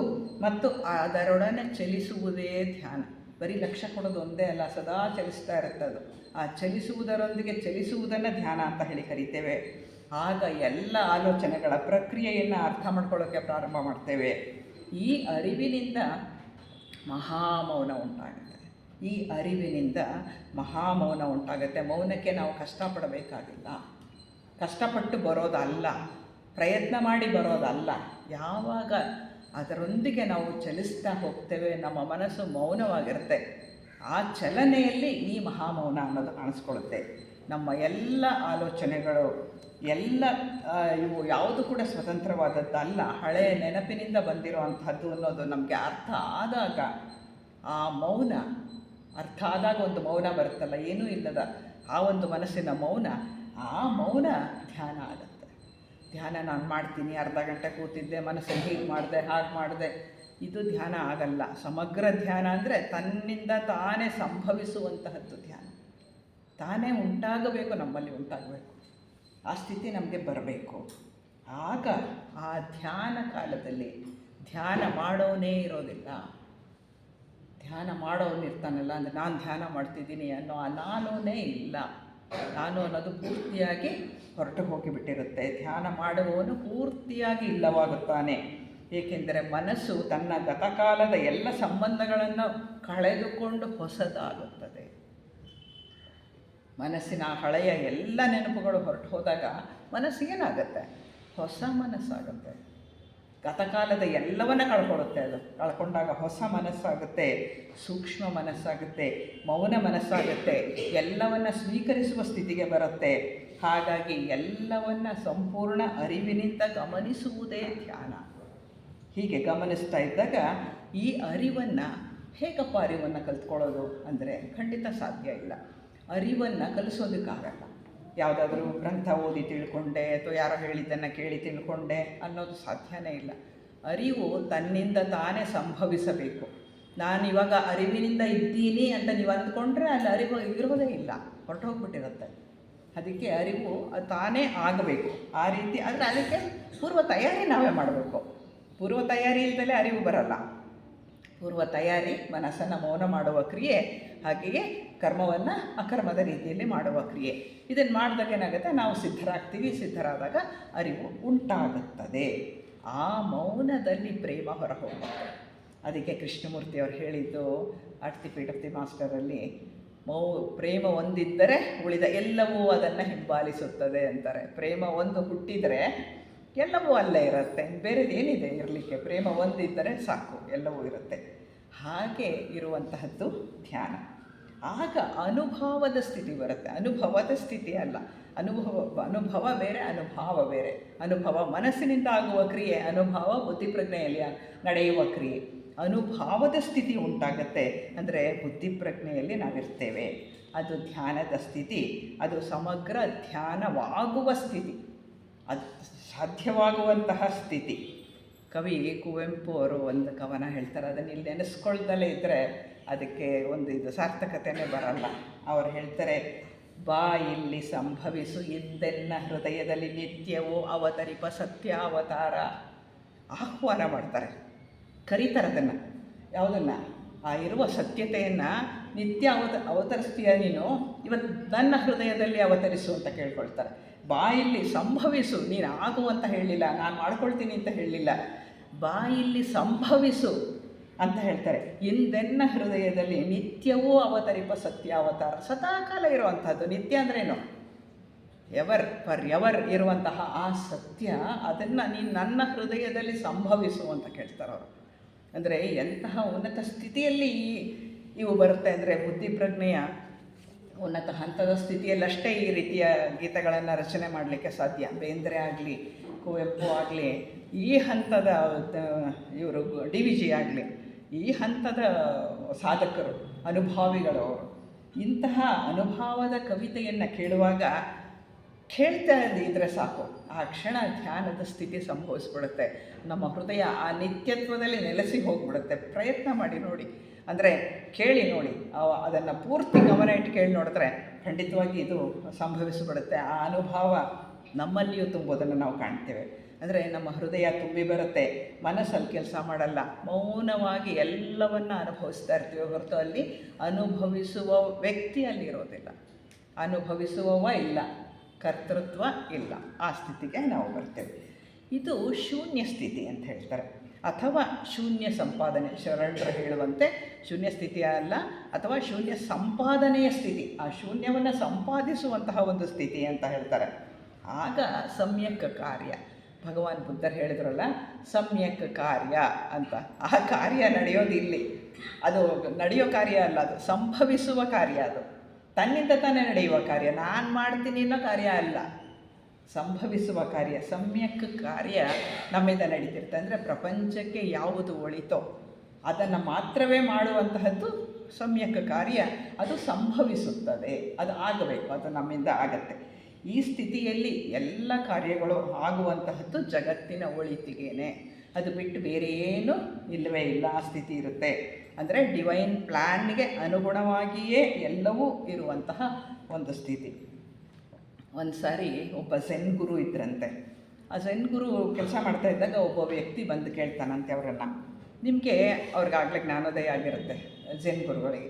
ಮತ್ತು ಅದರೊಡನೆ ಚಲಿಸುವುದೇ ಧ್ಯಾನ. ಬರೀ ಲಕ್ಷ್ಯ ಕೊಡೋದು ಒಂದೇ ಅಲ್ಲ, ಸದಾ ಚಲಿಸ್ತಾ ಇರುತ್ತೆ ಅದು. ಆ ಚಲಿಸುವುದರೊಂದಿಗೆ ಚಲಿಸುವುದನ್ನು ಧ್ಯಾನ ಅಂತ ಹೇಳಿ ಕರಿತೇವೆ. ಆಗ ಎಲ್ಲ ಆಲೋಚನೆಗಳ ಪ್ರಕ್ರಿಯೆಯನ್ನು ಅರ್ಥ ಮಾಡ್ಕೊಳ್ಳೋಕ್ಕೆ ಪ್ರಾರಂಭ ಮಾಡ್ತೇವೆ. ಈ ಅರಿವಿನಿಂದ ಮಹಾಮೌನ ಉಂಟಾಗುತ್ತೆ. ಈ ಅರಿವಿನಿಂದ ಮಹಾಮೌನ ಉಂಟಾಗುತ್ತೆ. ಮೌನಕ್ಕೆ ನಾವು ಕಷ್ಟಪಡಬೇಕಾಗಿಲ್ಲ, ಕಷ್ಟಪಟ್ಟು ಬರೋದಲ್ಲ, ಪ್ರಯತ್ನ ಮಾಡಿ ಬರೋದಲ್ಲ. ಯಾವಾಗ ಅದರೊಂದಿಗೆ ನಾವು ಚಲಿಸ್ತಾ ಹೋಗ್ತೇವೆ, ನಮ್ಮ ಮನಸ್ಸು ಮೌನವಾಗಿರುತ್ತೆ. ಆ ಚಲನೆಯಲ್ಲಿ ಈ ಮಹಾಮೌನ ಅನ್ನೋದು ಕಾಣಿಸ್ಕೊಳ್ಳುತ್ತೆ. ನಮ್ಮ ಎಲ್ಲ ಆಲೋಚನೆಗಳು, ಎಲ್ಲ ಇವು ಯಾವುದು ಕೂಡ ಸ್ವತಂತ್ರವಾದದ್ದಲ್ಲ, ಹಳೆಯ ನೆನಪಿನಿಂದ ಬಂದಿರುವಂಥದ್ದು ಅನ್ನೋದು ನಮಗೆ ಅರ್ಥ ಆದಾಗ, ಆ ಮೌನ ಅರ್ಥ ಆದಾಗ ಒಂದು ಮೌನ ಬರುತ್ತಲ್ಲ, ಏನೂ ಇಲ್ಲದ ಆ ಒಂದು ಮನಸ್ಸಿನ ಮೌನ, ಆ ಮೌನ ಧ್ಯಾನ ಆಗುತ್ತೆ. ಧ್ಯಾನ ನಾನು ಮಾಡ್ತೀನಿ, ಅರ್ಧ ಗಂಟೆ ಕೂತಿದ್ದೆ, ಮನಸ್ಸನ್ನು ಹೀಗೆ ಮಾಡಿದೆ, ಹಾಗೆ ಮಾಡಿದೆ, ಇದು ಧ್ಯಾನ ಆಗಲ್ಲ. ಸಮಗ್ರ ಧ್ಯಾನ ಅಂದರೆ ತನ್ನಿಂದ ತಾನೇ ಸಂಭವಿಸುವಂತಹದ್ದು ಧ್ಯಾನ. ತಾನೇ ಉಂಟಾಗಬೇಕು, ನಮ್ಮಲ್ಲಿ ಉಂಟಾಗಬೇಕು. ಆ ಸ್ಥಿತಿ ನಮಗೆ ಬರಬೇಕು. ಆಗ ಆ ಧ್ಯಾನ ಕಾಲದಲ್ಲಿ ಧ್ಯಾನ ಮಾಡೋನೇ ಇರೋದಿಲ್ಲ. ಧ್ಯಾನ ಮಾಡೋನಿರ್ತಾನಲ್ಲ, ಅಂದರೆ ನಾನು ಧ್ಯಾನ ಮಾಡ್ತಿದ್ದೀನಿ ಅನ್ನೋ ನಾನೇ ಇಲ್ಲ. ನಾನು ಅನ್ನೋದು ಪೂರ್ತಿಯಾಗಿ ಹೊರಟು ಹೋಗಿಬಿಟ್ಟಿರುತ್ತೆ. ಧ್ಯಾನ ಮಾಡುವವನು ಪೂರ್ತಿಯಾಗಿ ಇಲ್ಲವಾಗುತ್ತಾನೆ. ಏಕೆಂದರೆ ಮನಸ್ಸು ತನ್ನ ಗತಕಾಲದ ಎಲ್ಲ ಸಂಬಂಧಗಳನ್ನು ಕಳೆದುಕೊಂಡು ಹೊಸದಾಗುತ್ತದೆ. ಮನಸ್ಸಿನ ಹಳೆಯ ಎಲ್ಲ ನೆನಪುಗಳು ಹೊರಟು ಹೋದಾಗ ಮನಸ್ಸಿಗೇನಾಗುತ್ತೆ? ಹೊಸ ಮನಸ್ಸಾಗುತ್ತೆ. ಗತಕಾಲದ ಎಲ್ಲವನ್ನ ಕಳ್ಕೊಳ್ಳುತ್ತೆ. ಅದು ಕಳ್ಕೊಂಡಾಗ ಹೊಸ ಮನಸ್ಸಾಗುತ್ತೆ, ಸೂಕ್ಷ್ಮ ಮನಸ್ಸಾಗುತ್ತೆ, ಮೌನ ಮನಸ್ಸಾಗುತ್ತೆ, ಎಲ್ಲವನ್ನ ಸ್ವೀಕರಿಸುವ ಸ್ಥಿತಿಗೆ ಬರುತ್ತೆ. ಹಾಗಾಗಿ ಎಲ್ಲವನ್ನ ಸಂಪೂರ್ಣ ಅರಿವಿನಿಂದ ಗಮನಿಸುವುದೇ ಧ್ಯಾನ. ಹೀಗೆ ಗಮನಿಸ್ತಾ ಇದ್ದಾಗ ಈ ಅರಿವನ್ನು ಹೇಗಪ್ಪ ಅರಿವನ್ನು ಕಲ್ತ್ಕೊಳ್ಳೋದು ಅಂದರೆ ಖಂಡಿತ ಸಾಧ್ಯ ಇಲ್ಲ. ಅರಿವನ್ನು ಕಲಿಸೋದಕ್ಕಾಗಲ್ಲ. ಯಾವುದಾದ್ರೂ ಗ್ರಂಥ ಓದಿ ತಿಳ್ಕೊಂಡೆ ಅಥವಾ ಯಾರೋ ಹೇಳಿದ್ದನ್ನು ಕೇಳಿ ತಿಳ್ಕೊಂಡೆ ಅನ್ನೋದು ಸಾಧ್ಯನೇ ಇಲ್ಲ. ಅರಿವು ತನ್ನಿಂದ ತಾನೇ ಸಂಭವಿಸಬೇಕು. ನಾನಿವಾಗ ಅರಿವಿನಿಂದ ಇದ್ದೀನಿ ಅಂತ ನೀವು ಅಂದ್ಕೊಂಡ್ರೆ ಅಲ್ಲಿ ಅರಿವು ಇರೋದೇ ಇಲ್ಲ, ಹೊರಟೋಗ್ಬಿಟ್ಟಿರುತ್ತೆ. ಅದಕ್ಕೆ ಅರಿವು ಅದು ತಾನೇ ಆಗಬೇಕು. ಆ ರೀತಿ ಆದರೆ ಅದಕ್ಕೆ ಪೂರ್ವ ತಯಾರಿ ನಾವೇ ಮಾಡಬೇಕು. ಪೂರ್ವ ತಯಾರಿ ಇಲ್ಲದಲೇ ಅರಿವು ಬರಲ್ಲ. ಪೂರ್ವ ತಯಾರಿ ಮನಸ್ಸನ್ನು ಮೌನ ಮಾಡುವ ಕ್ರಿಯೆ, ಹಾಗೆಯೇ ಕರ್ಮವನ್ನು ಅಕರ್ಮದ ರೀತಿಯಲ್ಲಿ ಮಾಡುವ ಕ್ರಿಯೆ. ಇದನ್ನು ಮಾಡಿದಾಗ ಏನಾಗುತ್ತೆ? ನಾವು ಸಿದ್ಧರಾಗ್ತೀವಿ. ಸಿದ್ಧರಾದಾಗ ಅರಿವು ಉಂಟಾಗುತ್ತದೆ. ಆ ಮೌನದಲ್ಲಿ ಪ್ರೇಮ ಹೊರಹೋಗುತ್ತೆ. ಅದಕ್ಕೆ ಕೃಷ್ಣಮೂರ್ತಿಯವರು ಹೇಳಿದ್ದು at the feet of the ಮಾಸ್ಟರಲ್ಲಿ, ಪ್ರೇಮ ಒಂದಿದ್ದರೆ ಉಳಿದ ಎಲ್ಲವೂ ಅದನ್ನು ಹಿಂಬಾಲಿಸುತ್ತದೆ ಅಂತಾರೆ. ಪ್ರೇಮ ಒಂದು ಹುಟ್ಟಿದರೆ ಎಲ್ಲವೂ ಅಲ್ಲೇ ಇರುತ್ತೆ. ಬೇರೆದೇನಿದೆ ಇರಲಿಕ್ಕೆ? ಪ್ರೇಮ ಒಂದಿದ್ದರೆ ಸಾಕು, ಎಲ್ಲವೂ ಇರುತ್ತೆ. ಹಾಗೆ ಇರುವಂತಹದ್ದು ಧ್ಯಾನ. ಆಗ ಅನುಭವದ ಸ್ಥಿತಿ ಬರುತ್ತೆ. ಅನುಭವದ ಸ್ಥಿತಿ ಅಲ್ಲ, ಅನುಭವ ಬೇರೆ, ಅನುಭಾವ ಬೇರೆ. ಅನುಭವ ಮನಸ್ಸಿನಿಂದ ಆಗುವ ಕ್ರಿಯೆ, ಅನುಭವ ಬುದ್ಧಿಪ್ರಜ್ಞೆಯಲ್ಲಿ ನಡೆಯುವ ಕ್ರಿಯೆ. ಅನುಭಾವದ ಸ್ಥಿತಿ ಉಂಟಾಗತ್ತೆ ಅಂದರೆ ಬುದ್ಧಿಪ್ರಜ್ಞೆಯಲ್ಲಿ ನಾವಿರ್ತೇವೆ. ಅದು ಧ್ಯಾನದ ಸ್ಥಿತಿ. ಅದು ಸಮಗ್ರ ಧ್ಯಾನವಾಗುವ ಸ್ಥಿತಿ, ಅದು ಸಾಧ್ಯವಾಗುವಂತಹ ಸ್ಥಿತಿ. ಕವಿ ಕುವೆಂಪು ಅವರು ಒಂದು ಕವನ ಹೇಳ್ತಾರೆ, ಅದನ್ನು ಇಲ್ಲಿ ನೆನೆಸ್ಕೊಳ್ದಲೇ ಇದ್ದರೆ ಅದಕ್ಕೆ ಒಂದು ಇದು ಸಾರ್ಥಕತೆಯೇ ಬರಲ್ಲ. ಅವರು ಹೇಳ್ತಾರೆ, ಬಾ ಇಲ್ಲಿ ಸಂಭವಿಸು ಇಂದೆನ್ನ ಹೃದಯದಲ್ಲಿ ನಿತ್ಯವೂ ಅವತರಿಪ ಸತ್ಯಾವತಾರ. ಆಹ್ವಾನ ಮಾಡ್ತಾರೆ, ಕರೀತಾರೆ ಅದನ್ನು. ಯಾವುದನ್ನು? ಆ ಇರುವ ಸತ್ಯತೆಯನ್ನು ನಿತ್ಯ ಅವತರಿಸ್ತೀಯ ನೀನು, ಇವತ್ತು ನನ್ನ ಹೃದಯದಲ್ಲಿ ಅವತರಿಸು ಅಂತ ಕೇಳ್ಕೊಳ್ತಾರೆ. ಬಾಯಲ್ಲಿ ಸಂಭವಿಸು, ನೀನು ಆಗು ಅಂತ ಹೇಳಲಿಲ್ಲ, ನಾನು ಮಾಡ್ಕೊಳ್ತೀನಿ ಅಂತ ಹೇಳಲಿಲ್ಲ. ಬಾಯಲ್ಲಿ ಸಂಭವಿಸು ಅಂತ ಹೇಳ್ತಾರೆ. ಇಂದೆನ್ನ ಹೃದಯದಲ್ಲಿ ನಿತ್ಯವೂ ಅವತರಿಪ ಸತ್ಯಾವತಾರ. ಸದಾಕಾಲ ಇರುವಂಥದ್ದು. ನಿತ್ಯ ಅಂದ್ರೇನು? ಫರ್ ಎವರ್ ಇರುವಂತಹ ಆ ಸತ್ಯ, ಅದನ್ನು ನೀನು ನನ್ನ ಹೃದಯದಲ್ಲಿ ಸಂಭವಿಸು ಅಂತ ಕೇಳ್ತಾರೆ ಅವರು. ಅಂದರೆ ಎಂತಹ ಉನ್ನತ ಸ್ಥಿತಿಯಲ್ಲಿ ಇವು ಬರುತ್ತೆ ಅಂದರೆ, ಬುದ್ಧಿಪ್ರಜ್ಞೆಯ ಉನ್ನತ ಹಂತದ ಸ್ಥಿತಿಯಲ್ಲಷ್ಟೇ ಈ ರೀತಿಯ ಗೀತೆಗಳನ್ನು ರಚನೆ ಮಾಡಲಿಕ್ಕೆ ಸಾಧ್ಯ. ಬೇಂದ್ರೆ ಆಗಲಿ, ಕುವೆಂಪು ಆಗಲಿ, ಈ ಹಂತದ ಇವರು ಡಿ ವಿ ಜಿ ಆಗಲಿ, ಈ ಹಂತದ ಸಾಧಕರು, ಅನುಭಾವಿಗಳು. ಇಂತಹ ಅನುಭವದ ಕವಿತೆಯನ್ನು ಕೇಳುವಾಗ ಕೇಳ್ತಾ ಇದ್ದರೆ ಸಾಕು, ಆ ಕ್ಷಣ ಧ್ಯಾನದ ಸ್ಥಿತಿ ಸಂಭವಿಸ್ಬಿಡುತ್ತೆ. ನಮ್ಮ ಹೃದಯ ಆ ನಿತ್ಯತ್ವದಲ್ಲಿ ನೆಲೆಸಿ ಹೋಗಿಬಿಡುತ್ತೆ. ಪ್ರಯತ್ನ ಮಾಡಿ ನೋಡಿ, ಅಂದರೆ ಕೇಳಿ ನೋಡಿ, ಅದನ್ನು ಪೂರ್ತಿ ಗಮನ ಇಟ್ಟು ಕೇಳಿ ನೋಡಿದ್ರೆ ಖಂಡಿತವಾಗಿ ಇದು ಸಂಭವಿಸಿಬಿಡುತ್ತೆ. ಆ ಅನುಭವ ನಮ್ಮಲ್ಲಿಯೂ ತುಂಬೋದನ್ನು ನಾವು ಕಾಣ್ತೇವೆ. ಅಂದರೆ ನಮ್ಮ ಹೃದಯ ತುಂಬಿ ಬರುತ್ತೆ, ಮನಸ್ಸಲ್ಲಿ ಕೆಲಸ ಮಾಡಲ್ಲ, ಮೌನವಾಗಿ ಎಲ್ಲವನ್ನು ಅನುಭವಿಸ್ತಾ ಇರ್ತೀವಿ ಹೊರತು ಅಲ್ಲಿ ಅನುಭವಿಸುವ ವ್ಯಕ್ತಿ ಅಲ್ಲಿ ಇರೋದಿಲ್ಲ, ಅನುಭವಿಸುವವ ಇಲ್ಲ, ಕರ್ತೃತ್ವ ಇಲ್ಲ. ಆ ಸ್ಥಿತಿಗೆ ನಾವು ಬರ್ತೇವೆ. ಇದು ಶೂನ್ಯ ಸ್ಥಿತಿ ಅಂತ ಹೇಳ್ತಾರೆ, ಅಥವಾ ಶೂನ್ಯ ಸಂಪಾದನೆ. ಶರಣರು ಹೇಳುವಂತೆ ಶೂನ್ಯ ಸ್ಥಿತಿ ಅಲ್ಲ, ಅಥವಾ ಶೂನ್ಯ ಸಂಪಾದನೆಯ ಸ್ಥಿತಿ, ಆ ಶೂನ್ಯವನ್ನು ಸಂಪಾದಿಸುವಂತಹ ಒಂದು ಸ್ಥಿತಿ ಅಂತ ಹೇಳ್ತಾರೆ. ಆಗ ಸಮ್ಯಕ್ ಕಾರ್ಯ, ಭಗವಾನ್ ಬುದ್ಧರು ಹೇಳಿದ್ರಲ್ಲ ಸಮ್ಯಕ್ ಕಾರ್ಯ ಅಂತ, ಆ ಕಾರ್ಯ ನಡೆಯೋದು ಇಲ್ಲಿ. ಅದು ನಡೆಯೋ ಕಾರ್ಯ ಅಲ್ಲ, ಅದು ಸಂಭವಿಸುವ ಕಾರ್ಯ. ಅದು ತನ್ನಿಂದ ತಾನೇ ನಡೆಯುವ ಕಾರ್ಯ, ನಾನು ಮಾಡ್ತೀನಿ ಅನ್ನೋ ಕಾರ್ಯ ಅಲ್ಲ, ಸಂಭವಿಸುವ ಕಾರ್ಯ. ಸಮ್ಯಕ್ ಕಾರ್ಯ ನಮ್ಮಿಂದ ನಡೀತಿರುತ್ತೆ. ಅಂದರೆ ಪ್ರಪಂಚಕ್ಕೆ ಯಾವುದು ಒಳಿತೋ ಅದನ್ನು ಮಾತ್ರವೇ ಮಾಡುವಂತಹದ್ದು ಸಮ್ಯಕ್ ಕಾರ್ಯ. ಅದು ಸಂಭವಿಸುತ್ತದೆ, ಅದು ಆಗಬೇಕು, ಅದು ನಮ್ಮಿಂದ ಆಗತ್ತೆ. ಈ ಸ್ಥಿತಿಯಲ್ಲಿ ಎಲ್ಲ ಕಾರ್ಯಗಳು ಆಗುವಂತಹದ್ದು ಜಗತ್ತಿನ ಒಳಿತಿಗೇನೆ, ಅದು ಬಿಟ್ಟು ಬೇರೆ ಏನೂ ಇಲ್ಲವೇ ಇಲ್ಲ. ಆ ಸ್ಥಿತಿ ಇರುತ್ತೆ. ಅಂದರೆ ಡಿವೈನ್ ಪ್ಲ್ಯಾನ್ಗೆ ಅನುಗುಣವಾಗಿಯೇ ಎಲ್ಲವೂ ಇರುವಂತಹ ಒಂದು ಸ್ಥಿತಿ. ಒಂದು ಸಾರಿ ಒಬ್ಬ ಝೆನ್ ಗುರು ಇದ್ರಂತೆ. ಆ ಝೆನ್ ಗುರು ಕೆಲಸ ಮಾಡ್ತಾ ಇದ್ದಾಗ ಒಬ್ಬ ವ್ಯಕ್ತಿ ಬಂದು ಕೇಳ್ತಾನಂತೆ ಅವರನ್ನು, ನಿಮಗೆ ಅವ್ರಿಗಾಗಲೇ ಜ್ಞಾನೋದಯ ಆಗಿರುತ್ತೆ ಝೆನ್ ಗುರುಗಳಿಗೆ.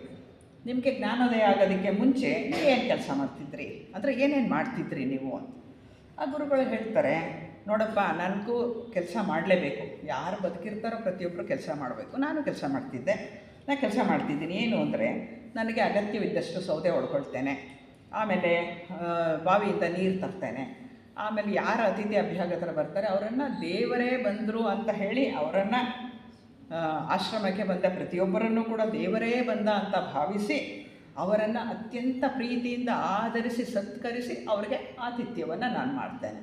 ನಿಮಗೆ ಜ್ಞಾನೋದಯ ಆಗೋದಕ್ಕೆ ಮುಂಚೆ ಏನು ಕೆಲಸ ಮಾಡ್ತಿದ್ರಿ ಅಂದರೆ ಏನೇನು ಮಾಡ್ತಿದ್ರಿ ನೀವು ಅಂತ. ಆ ಗುರುಗಳು ಹೇಳ್ತಾರೆ, ನೋಡಪ್ಪ, ನನಗೂ ಕೆಲಸ ಮಾಡಲೇಬೇಕು, ಯಾರು ಬದುಕಿರ್ತಾರೋ ಪ್ರತಿಯೊಬ್ಬರು ಕೆಲಸ ಮಾಡಬೇಕು. ನಾನು ಕೆಲಸ ಮಾಡ್ತಿದ್ದೆ. ನಾನು ಕೆಲಸ ಮಾಡ್ತಿದ್ದೀನಿ. ಏನು ಅಂದರೆ, ನನಗೆ ಅಗತ್ಯವಿದ್ದಷ್ಟು ಸೌದೆ ಹೊಡ್ಕೊಳ್ತೇನೆ, ಆಮೇಲೆ ಬಾವಿಯಿಂದ ನೀರು ತರ್ತೇನೆ, ಆಮೇಲೆ ಯಾರು ಅತಿಥಿ ಅಭ್ಯಾಗತರು ಬರ್ತಾರೆ ಅವರನ್ನು ದೇವರೇ ಬಂದರು ಅಂತ ಹೇಳಿ ಅವರನ್ನು ಆಶ್ರಮಕ್ಕೆ ಬಂದ ಪ್ರತಿಯೊಬ್ಬರನ್ನು ಕೂಡ ದೇವರೇ ಬಂದ ಅಂತ ಭಾವಿಸಿ ಅವರನ್ನು ಅತ್ಯಂತ ಪ್ರೀತಿಯಿಂದ ಆಧರಿಸಿ ಸತ್ಕರಿಸಿ ಅವರಿಗೆ ಆತಿಥ್ಯವನ್ನು ನಾನು ಮಾಡ್ತೇನೆ.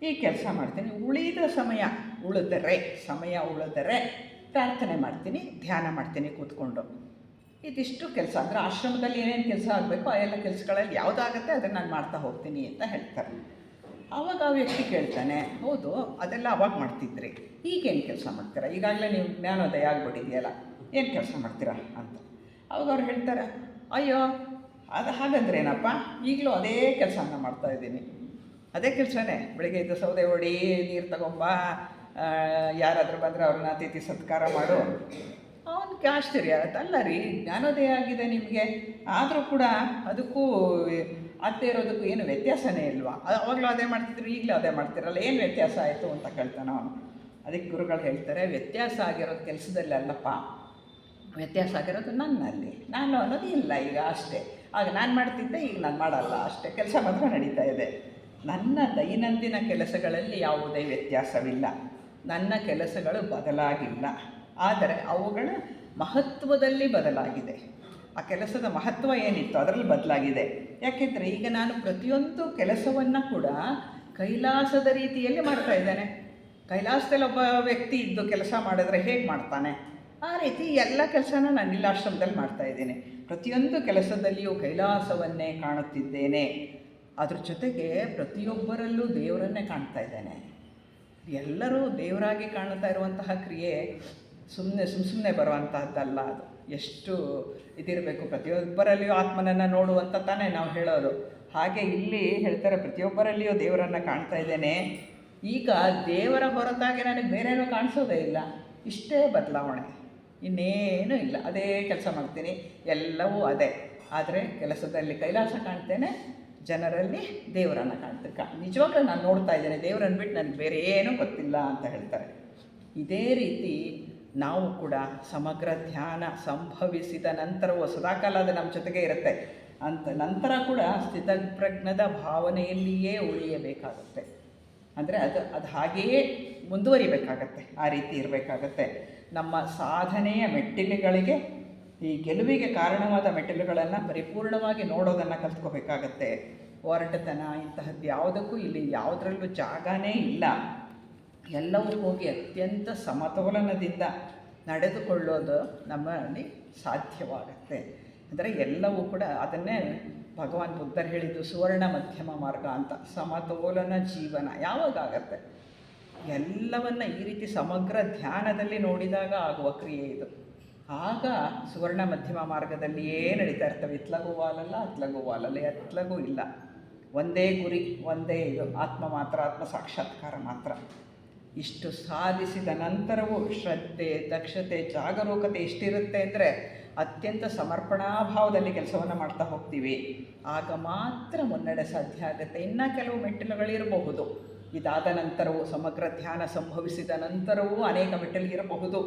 ಈ ಕೆಲಸ ಮಾಡ್ತೀನಿ. ಉಳಿದ ಸಮಯ ಉಳಿದರೆ ಪ್ರಾರ್ಥನೆ ಮಾಡ್ತೀನಿ, ಧ್ಯಾನ ಮಾಡ್ತೀನಿ ಕೂತ್ಕೊಂಡು. ಇದಿಷ್ಟು ಕೆಲಸ. ಅಂದರೆ ಆಶ್ರಮದಲ್ಲಿ ಏನೇನು ಕೆಲಸ ಆಗಬೇಕು ಆ ಎಲ್ಲ ಕೆಲಸಗಳಲ್ಲಿ ಯಾವುದಾಗತ್ತೆ ಅದನ್ನು ನಾನು ಮಾಡ್ತಾ ಹೋಗ್ತೀನಿ ಅಂತ ಹೇಳ್ತಾರೆ. ಆವಾಗ ಆ ವ್ಯಕ್ತಿ ಕೇಳ್ತಾನೆ, ಹೌದು ಅದೆಲ್ಲ ಅವಾಗ ಮಾಡ್ತಿದ್ರಿ, ಈಗೇನು ಕೆಲಸ ಮಾಡ್ತೀರಾ? ಈಗಾಗಲೇ ನೀವು ಜ್ಞಾನೋದಯ ಆಗ್ಬಿಟ್ಟಿದೆಯಲ್ಲ, ಏನು ಕೆಲಸ ಮಾಡ್ತೀರಾ ಅಂತ. ಅವಾಗ ಅವ್ರು ಹೇಳ್ತಾರೆ, ಅಯ್ಯೋ ಅದು ಹಾಗಂದ್ರೇನಪ್ಪ, ಈಗಲೂ ಅದೇ ಕೆಲಸನ ಮಾಡ್ತಾಯಿದ್ದೀನಿ. ಅದೇ ಕೆಲಸನೇ, ಬೆಳಗ್ಗೆ ಎದ್ದು ಸೌದೆ ಹೊಡಿ, ನೀರು ತಗೊಂಬ, ಯಾರಾದರೂ ಬಂದರೆ ಅವ್ರನ್ನ ಅತಿಥಿ ಸತ್ಕಾರ ಮಾಡು. ಅವನಿಗೆ ಆಶ್ಚರ್ಯ ಆಗುತ್ತೆ, ಅಲ್ಲ ರೀ ಜ್ಞಾನೋದಯ ಆಗಿದೆ ನಿಮಗೆ, ಆದರೂ ಕೂಡ ಅದಕ್ಕೂ ಆಗದೆ ಇರೋದಕ್ಕೂ ಏನು ವ್ಯತ್ಯಾಸನೇ ಇಲ್ವಾ? ಅವಾಗಲೂ ಅದೇ ಮಾಡ್ತಿದ್ರು, ಈಗಲೂ ಅದೇ ಮಾಡ್ತಿರಲ್ಲ, ಏನು ವ್ಯತ್ಯಾಸ ಆಯಿತು ಅಂತ ಕೇಳ್ತಾನೆ ಅವನು. ಅದಕ್ಕೆ ಗುರುಗಳು ಹೇಳ್ತಾರೆ, ವ್ಯತ್ಯಾಸ ಆಗಿರೋದು ಕೆಲಸದಲ್ಲಿ ಅಲ್ಲಪ್ಪ, ವ್ಯತ್ಯಾಸ ಆಗಿರೋದು ನನ್ನಲ್ಲಿ. ನಾನು ಅನ್ನೋದು ಇಲ್ಲ ಈಗ ಅಷ್ಟೇ. ಆಗ ನಾನು ಮಾಡ್ತಿದ್ದೆ, ಈಗ ನಾನು ಮಾಡಲ್ಲ ಅಷ್ಟೇ, ಕೆಲಸ ಮಾತ್ರ ನಡೀತಾ ಇದೆ. ನನ್ನ ದೈನಂದಿನ ಕೆಲಸಗಳಲ್ಲಿ ಯಾವುದೇ ವ್ಯತ್ಯಾಸವಿಲ್ಲ, ನನ್ನ ಕೆಲಸಗಳು ಬದಲಾಗಿಲ್ಲ, ಆದರೆ ಅವುಗಳ ಮಹತ್ವದಲ್ಲಿ ಬದಲಾಗಿದೆ. ಆ ಕೆಲಸದ ಮಹತ್ವ ಏನಿತ್ತು ಅದರಲ್ಲಿ ಬದಲಾಗಿದೆ. ಯಾಕೆಂದರೆ ಈಗ ನಾನು ಪ್ರತಿಯೊಂದು ಕೆಲಸವನ್ನು ಕೂಡ ಕೈಲಾಸದ ರೀತಿಯಲ್ಲಿ ಮಾಡ್ತಾ ಇದ್ದೇನೆ. ಕೈಲಾಸದಲ್ಲಿ ಒಬ್ಬ ವ್ಯಕ್ತಿ ಇದ್ದು ಕೆಲಸ ಮಾಡಿದ್ರೆ ಹೇಗೆ ಮಾಡ್ತಾನೆ, ಆ ರೀತಿ ಎಲ್ಲ ಕೆಲಸನ ನಾನು ಇಲ್ಲಾಶ್ರಮದಲ್ಲಿ ಮಾಡ್ತಾಯಿದ್ದೇನೆ. ಪ್ರತಿಯೊಂದು ಕೆಲಸದಲ್ಲಿಯೂ ಕೈಲಾಸವನ್ನೇ ಕಾಣುತ್ತಿದ್ದೇನೆ. ಅದ್ರ ಜೊತೆಗೆ ಪ್ರತಿಯೊಬ್ಬರಲ್ಲೂ ದೇವರನ್ನೇ ಕಾಣ್ತಾ ಇದ್ದೇನೆ. ಎಲ್ಲರೂ ದೇವರಾಗಿ ಕಾಣ್ತಾ ಇರುವಂತಹ ಕ್ರಿಯೆ ಸುಮ್ಮನೆ ಬರುವಂತಹದ್ದಲ್ಲ. ಅದು ಎಷ್ಟು ಇದಿರಬೇಕು, ಪ್ರತಿಯೊಬ್ಬರಲ್ಲಿಯೂ ಆತ್ಮನನ್ನು ನೋಡುವಂತ ತಾನೇ ನಾವು ಹೇಳೋದು. ಹಾಗೆ ಇಲ್ಲಿ ಹೇಳ್ತಾರೆ, ಪ್ರತಿಯೊಬ್ಬರಲ್ಲಿಯೂ ದೇವರನ್ನು ಕಾಣ್ತಾ ಇದ್ದೇನೆ. ಈಗ ದೇವರ ಹೊರತಾಗಿ ನನಗೆ ಬೇರೇನೂ ಕಾಣಿಸೋದೇ ಇಲ್ಲ. ಇಷ್ಟೇ ಬದಲಾವಣೆ, ಇನ್ನೇನೂ ಇಲ್ಲ. ಅದೇ ಕೆಲಸ ಮಾಡ್ತೀನಿ, ಎಲ್ಲವೂ ಅದೇ. ಆದರೆ ಕೆಲಸದಲ್ಲಿ ಕೈಲಾಸ ಕಾಣ್ತೇನೆ, ಜನರಲ್ಲಿ ದೇವರನ್ನು ಕಾಣ್ತೇನೆ. ನಿಜವಾಗ್ಲೂ ನಾನು ನೋಡ್ತಾ ಇದ್ದೇನೆ, ದೇವರನ್ನು ಬಿಟ್ಟು ನನಗೆ ಬೇರೆ ಏನೂ ಗೊತ್ತಿಲ್ಲ ಅಂತ ಹೇಳ್ತಾರೆ. ಇದೇ ರೀತಿ ನಾವು ಕೂಡ ಸಮಗ್ರ ಧ್ಯಾನ ಸಂಭವಿಸಿದ ನಂತರವೂ ಸದಾಕಾಲ ಅದು ನಮ್ಮ ಜೊತೆಗೆ ಇರುತ್ತೆ. ನಂತರ ಕೂಡ ಸ್ಥಿತಪ್ರಜ್ಞದ ಭಾವನೆಯಲ್ಲಿಯೇ ಉಳಿಯಬೇಕಾಗುತ್ತೆ. ಅಂದರೆ ಅದು ಹಾಗೆಯೇ ಮುಂದುವರಿಬೇಕಾಗತ್ತೆ, ಆ ರೀತಿ ಇರಬೇಕಾಗತ್ತೆ. ನಮ್ಮ ಸಾಧನೆಯ ಮೆಟ್ಟಿಲುಗಳಿಗೆ, ಈ ಗೆಲುವಿಗೆ ಕಾರಣವಾದ ಮೆಟ್ಟಿಲುಗಳನ್ನು ಪರಿಪೂರ್ಣವಾಗಿ ನೋಡೋದನ್ನು ಕಲ್ತ್ಕೋಬೇಕಾಗತ್ತೆ. ಒರಟತನ ಇಂತಹದ್ದು ಯಾವುದಕ್ಕೂ ಇಲ್ಲಿ ಯಾವುದರಲ್ಲೂ ಜಾಗನೇ ಇಲ್ಲ. ಎಲ್ಲವೂ ಹೋಗಿ ಅತ್ಯಂತ ಸಮತೋಲನದಿಂದ ನಡೆದುಕೊಳ್ಳೋದು ನಮ್ಮಲ್ಲಿ ಸಾಧ್ಯವಾಗುತ್ತೆ. ಅಂದರೆ ಎಲ್ಲವೂ ಕೂಡ ಅದನ್ನೇ ಭಗವಾನ್ ಬುದ್ಧರು ಹೇಳಿದ್ದು ಸುವರ್ಣ ಮಧ್ಯಮ ಮಾರ್ಗ ಅಂತ. ಸಮತೋಲನ ಜೀವನ ಯಾವಾಗತ್ತೆ? ಎಲ್ಲವನ್ನ ಈ ರೀತಿ ಸಮಗ್ರ ಧ್ಯಾನದಲ್ಲಿ ನೋಡಿದಾಗ ಆಗುವ ಕ್ರಿಯೆ ಇದು. ಆಗ ಸುವರ್ಣ ಮಧ್ಯಮ ಮಾರ್ಗದಲ್ಲಿಯೇ ನಡೀತಾ ಇರ್ತವೆ. ಇತ್ಲಗೂ ವಾಲಲ್ಲ, ಅತ್ಲಗೂ ವಾಲಲ್ಲ, ಎತ್ಲಗೂ ಇಲ್ಲ. ಒಂದೇ ಗುರಿ, ಒಂದೇ ಇದು, ಆತ್ಮ ಮಾತ್ರ, ಆತ್ಮ ಸಾಕ್ಷಾತ್ಕಾರ ಮಾತ್ರ. ಇಷ್ಟು ಸಾಧಿಸಿದ ನಂತರವೂ ಶ್ರದ್ಧೆ, ದಕ್ಷತೆ, ಜಾಗರೂಕತೆ ಎಷ್ಟಿರುತ್ತೆ ಅಂದರೆ ಅತ್ಯಂತ ಸಮರ್ಪಣಾಭಾವದಲ್ಲಿ ಕೆಲಸವನ್ನು ಮಾಡ್ತಾ ಹೋಗ್ತೀವಿ. ಆಗ ಮಾತ್ರ ಮುನ್ನಡೆ ಸಾಧ್ಯ ಆಗುತ್ತೆ. ಇನ್ನೂ ಕೆಲವು ಮೆಟ್ಟಿಲುಗಳಿರಬಹುದು. ಇದಾದ ನಂತರವೂ, ಸಮಗ್ರ ಧ್ಯಾನ ಸಂಭವಿಸಿದ ನಂತರವೂ ಅನೇಕ ಮೆಟ್ಟಿಲಿರಬಹುದು.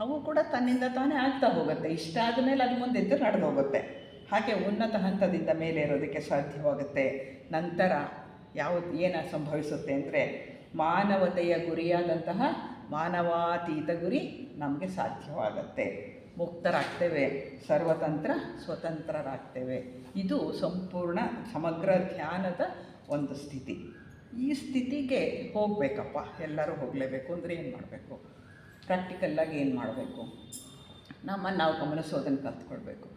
ಅವು ಕೂಡ ತನ್ನಿಂದ ತಾನೇ ಆಗ್ತಾ ಹೋಗುತ್ತೆ. ಇಷ್ಟ ಆದಮೇಲೆ ಅದು ಮುಂದೆದ್ದು ನಡೆದು ಹೋಗುತ್ತೆ. ಹಾಗೆ ಉನ್ನತ ಹಂತದಿಂದ ಮೇಲೆ ಇರೋದಕ್ಕೆ ಸಾಧ್ಯವಾಗುತ್ತೆ. ನಂತರ ಏನು ಸಂಭವಿಸುತ್ತೆ ಅಂದರೆ ಮಾನವತೆಯ ಗುರಿಯಾದಂತಹ ಮಾನವಾತೀತ ಗುರಿ ನಮಗೆ ಸಾಧ್ಯವಾಗತ್ತೆ. ಮುಕ್ತರಾಗ್ತೇವೆ, ಸರ್ವತಂತ್ರ ಸ್ವತಂತ್ರರಾಗ್ತೇವೆ. ಇದು ಸಂಪೂರ್ಣ ಸಮಗ್ರ ಧ್ಯಾನದ ಒಂದು ಸ್ಥಿತಿ. ಈ ಸ್ಥಿತಿಗೆ ಹೋಗಬೇಕಪ್ಪ, ಎಲ್ಲರೂ ಹೋಗಲೇಬೇಕು. ಅಂದರೆ ಏನು ಮಾಡಬೇಕು? ಪ್ರಾಕ್ಟಿಕಲ್ಲಾಗಿ ಏನು ಮಾಡಬೇಕು? ನಮ್ಮನ್ನು ನಾವು ಗಮನಿಸೋದನ್ನು ಕಲ್ತ್ಕೊಳ್ಬೇಕು.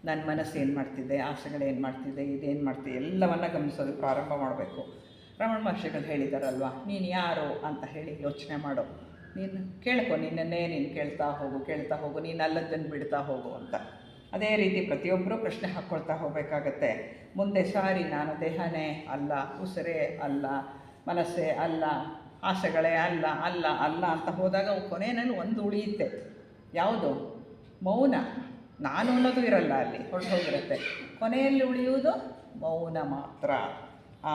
ನನ್ನ ಮನಸ್ಸು ಏನು ಮಾಡ್ತಿದ್ದೆ, ಆಸೆಗಳೇನು ಮಾಡ್ತಿದ್ದೆ, ಇದೇನು ಮಾಡ್ತಿದ್ದೆ, ಎಲ್ಲವನ್ನು ಗಮನಿಸೋದು ಪ್ರಾರಂಭ ಮಾಡಬೇಕು. ರಮಣ ಮಹರ್ಷಿಗಳು ಹೇಳಿದಾರಲ್ವ, ನೀನು ಯಾರು ಅಂತ ಹೇಳಿ ಯೋಚನೆ ಮಾಡು. ನೀನು ಕೇಳ್ಕೊ, ನಿನ್ನನ್ನೇ ನೀನು ಕೇಳ್ತಾ ಹೋಗು, ನೀನು ಅಲ್ಲದನ್ನು ಬಿಡ್ತಾ ಹೋಗು ಅಂತ. ಅದೇ ರೀತಿ ಪ್ರತಿಯೊಬ್ಬರೂ ಪ್ರಶ್ನೆ ಹಾಕ್ಕೊಳ್ತಾ ಹೋಗಬೇಕಾಗತ್ತೆ. ಮುಂದೆ ಸಾರಿ ನಾನು ದೇಹನೇ ಅಲ್ಲ, ಉಸಿರೇ ಅಲ್ಲ, ಮನಸ್ಸೇ ಅಲ್ಲ, ಆಸೆಗಳೇ ಅಲ್ಲ ಅಲ್ಲ ಅಲ್ಲ ಅಂತ ಹೋದಾಗ ಕೊನೆಯಲ್ಲಿ ಒಂದು ಉಳಿಯುತ್ತೆ. ಯಾವುದು? ಮೌನ. ನಾನು ಅನ್ನೋದು ಇರಲ್ಲ, ಅಲ್ಲಿ ಹೊರಟು ಹೋಗಿರುತ್ತೆ. ಕೊನೆಯಲ್ಲಿ ಉಳಿಯುವುದು ಮೌನ ಮಾತ್ರ. ಆ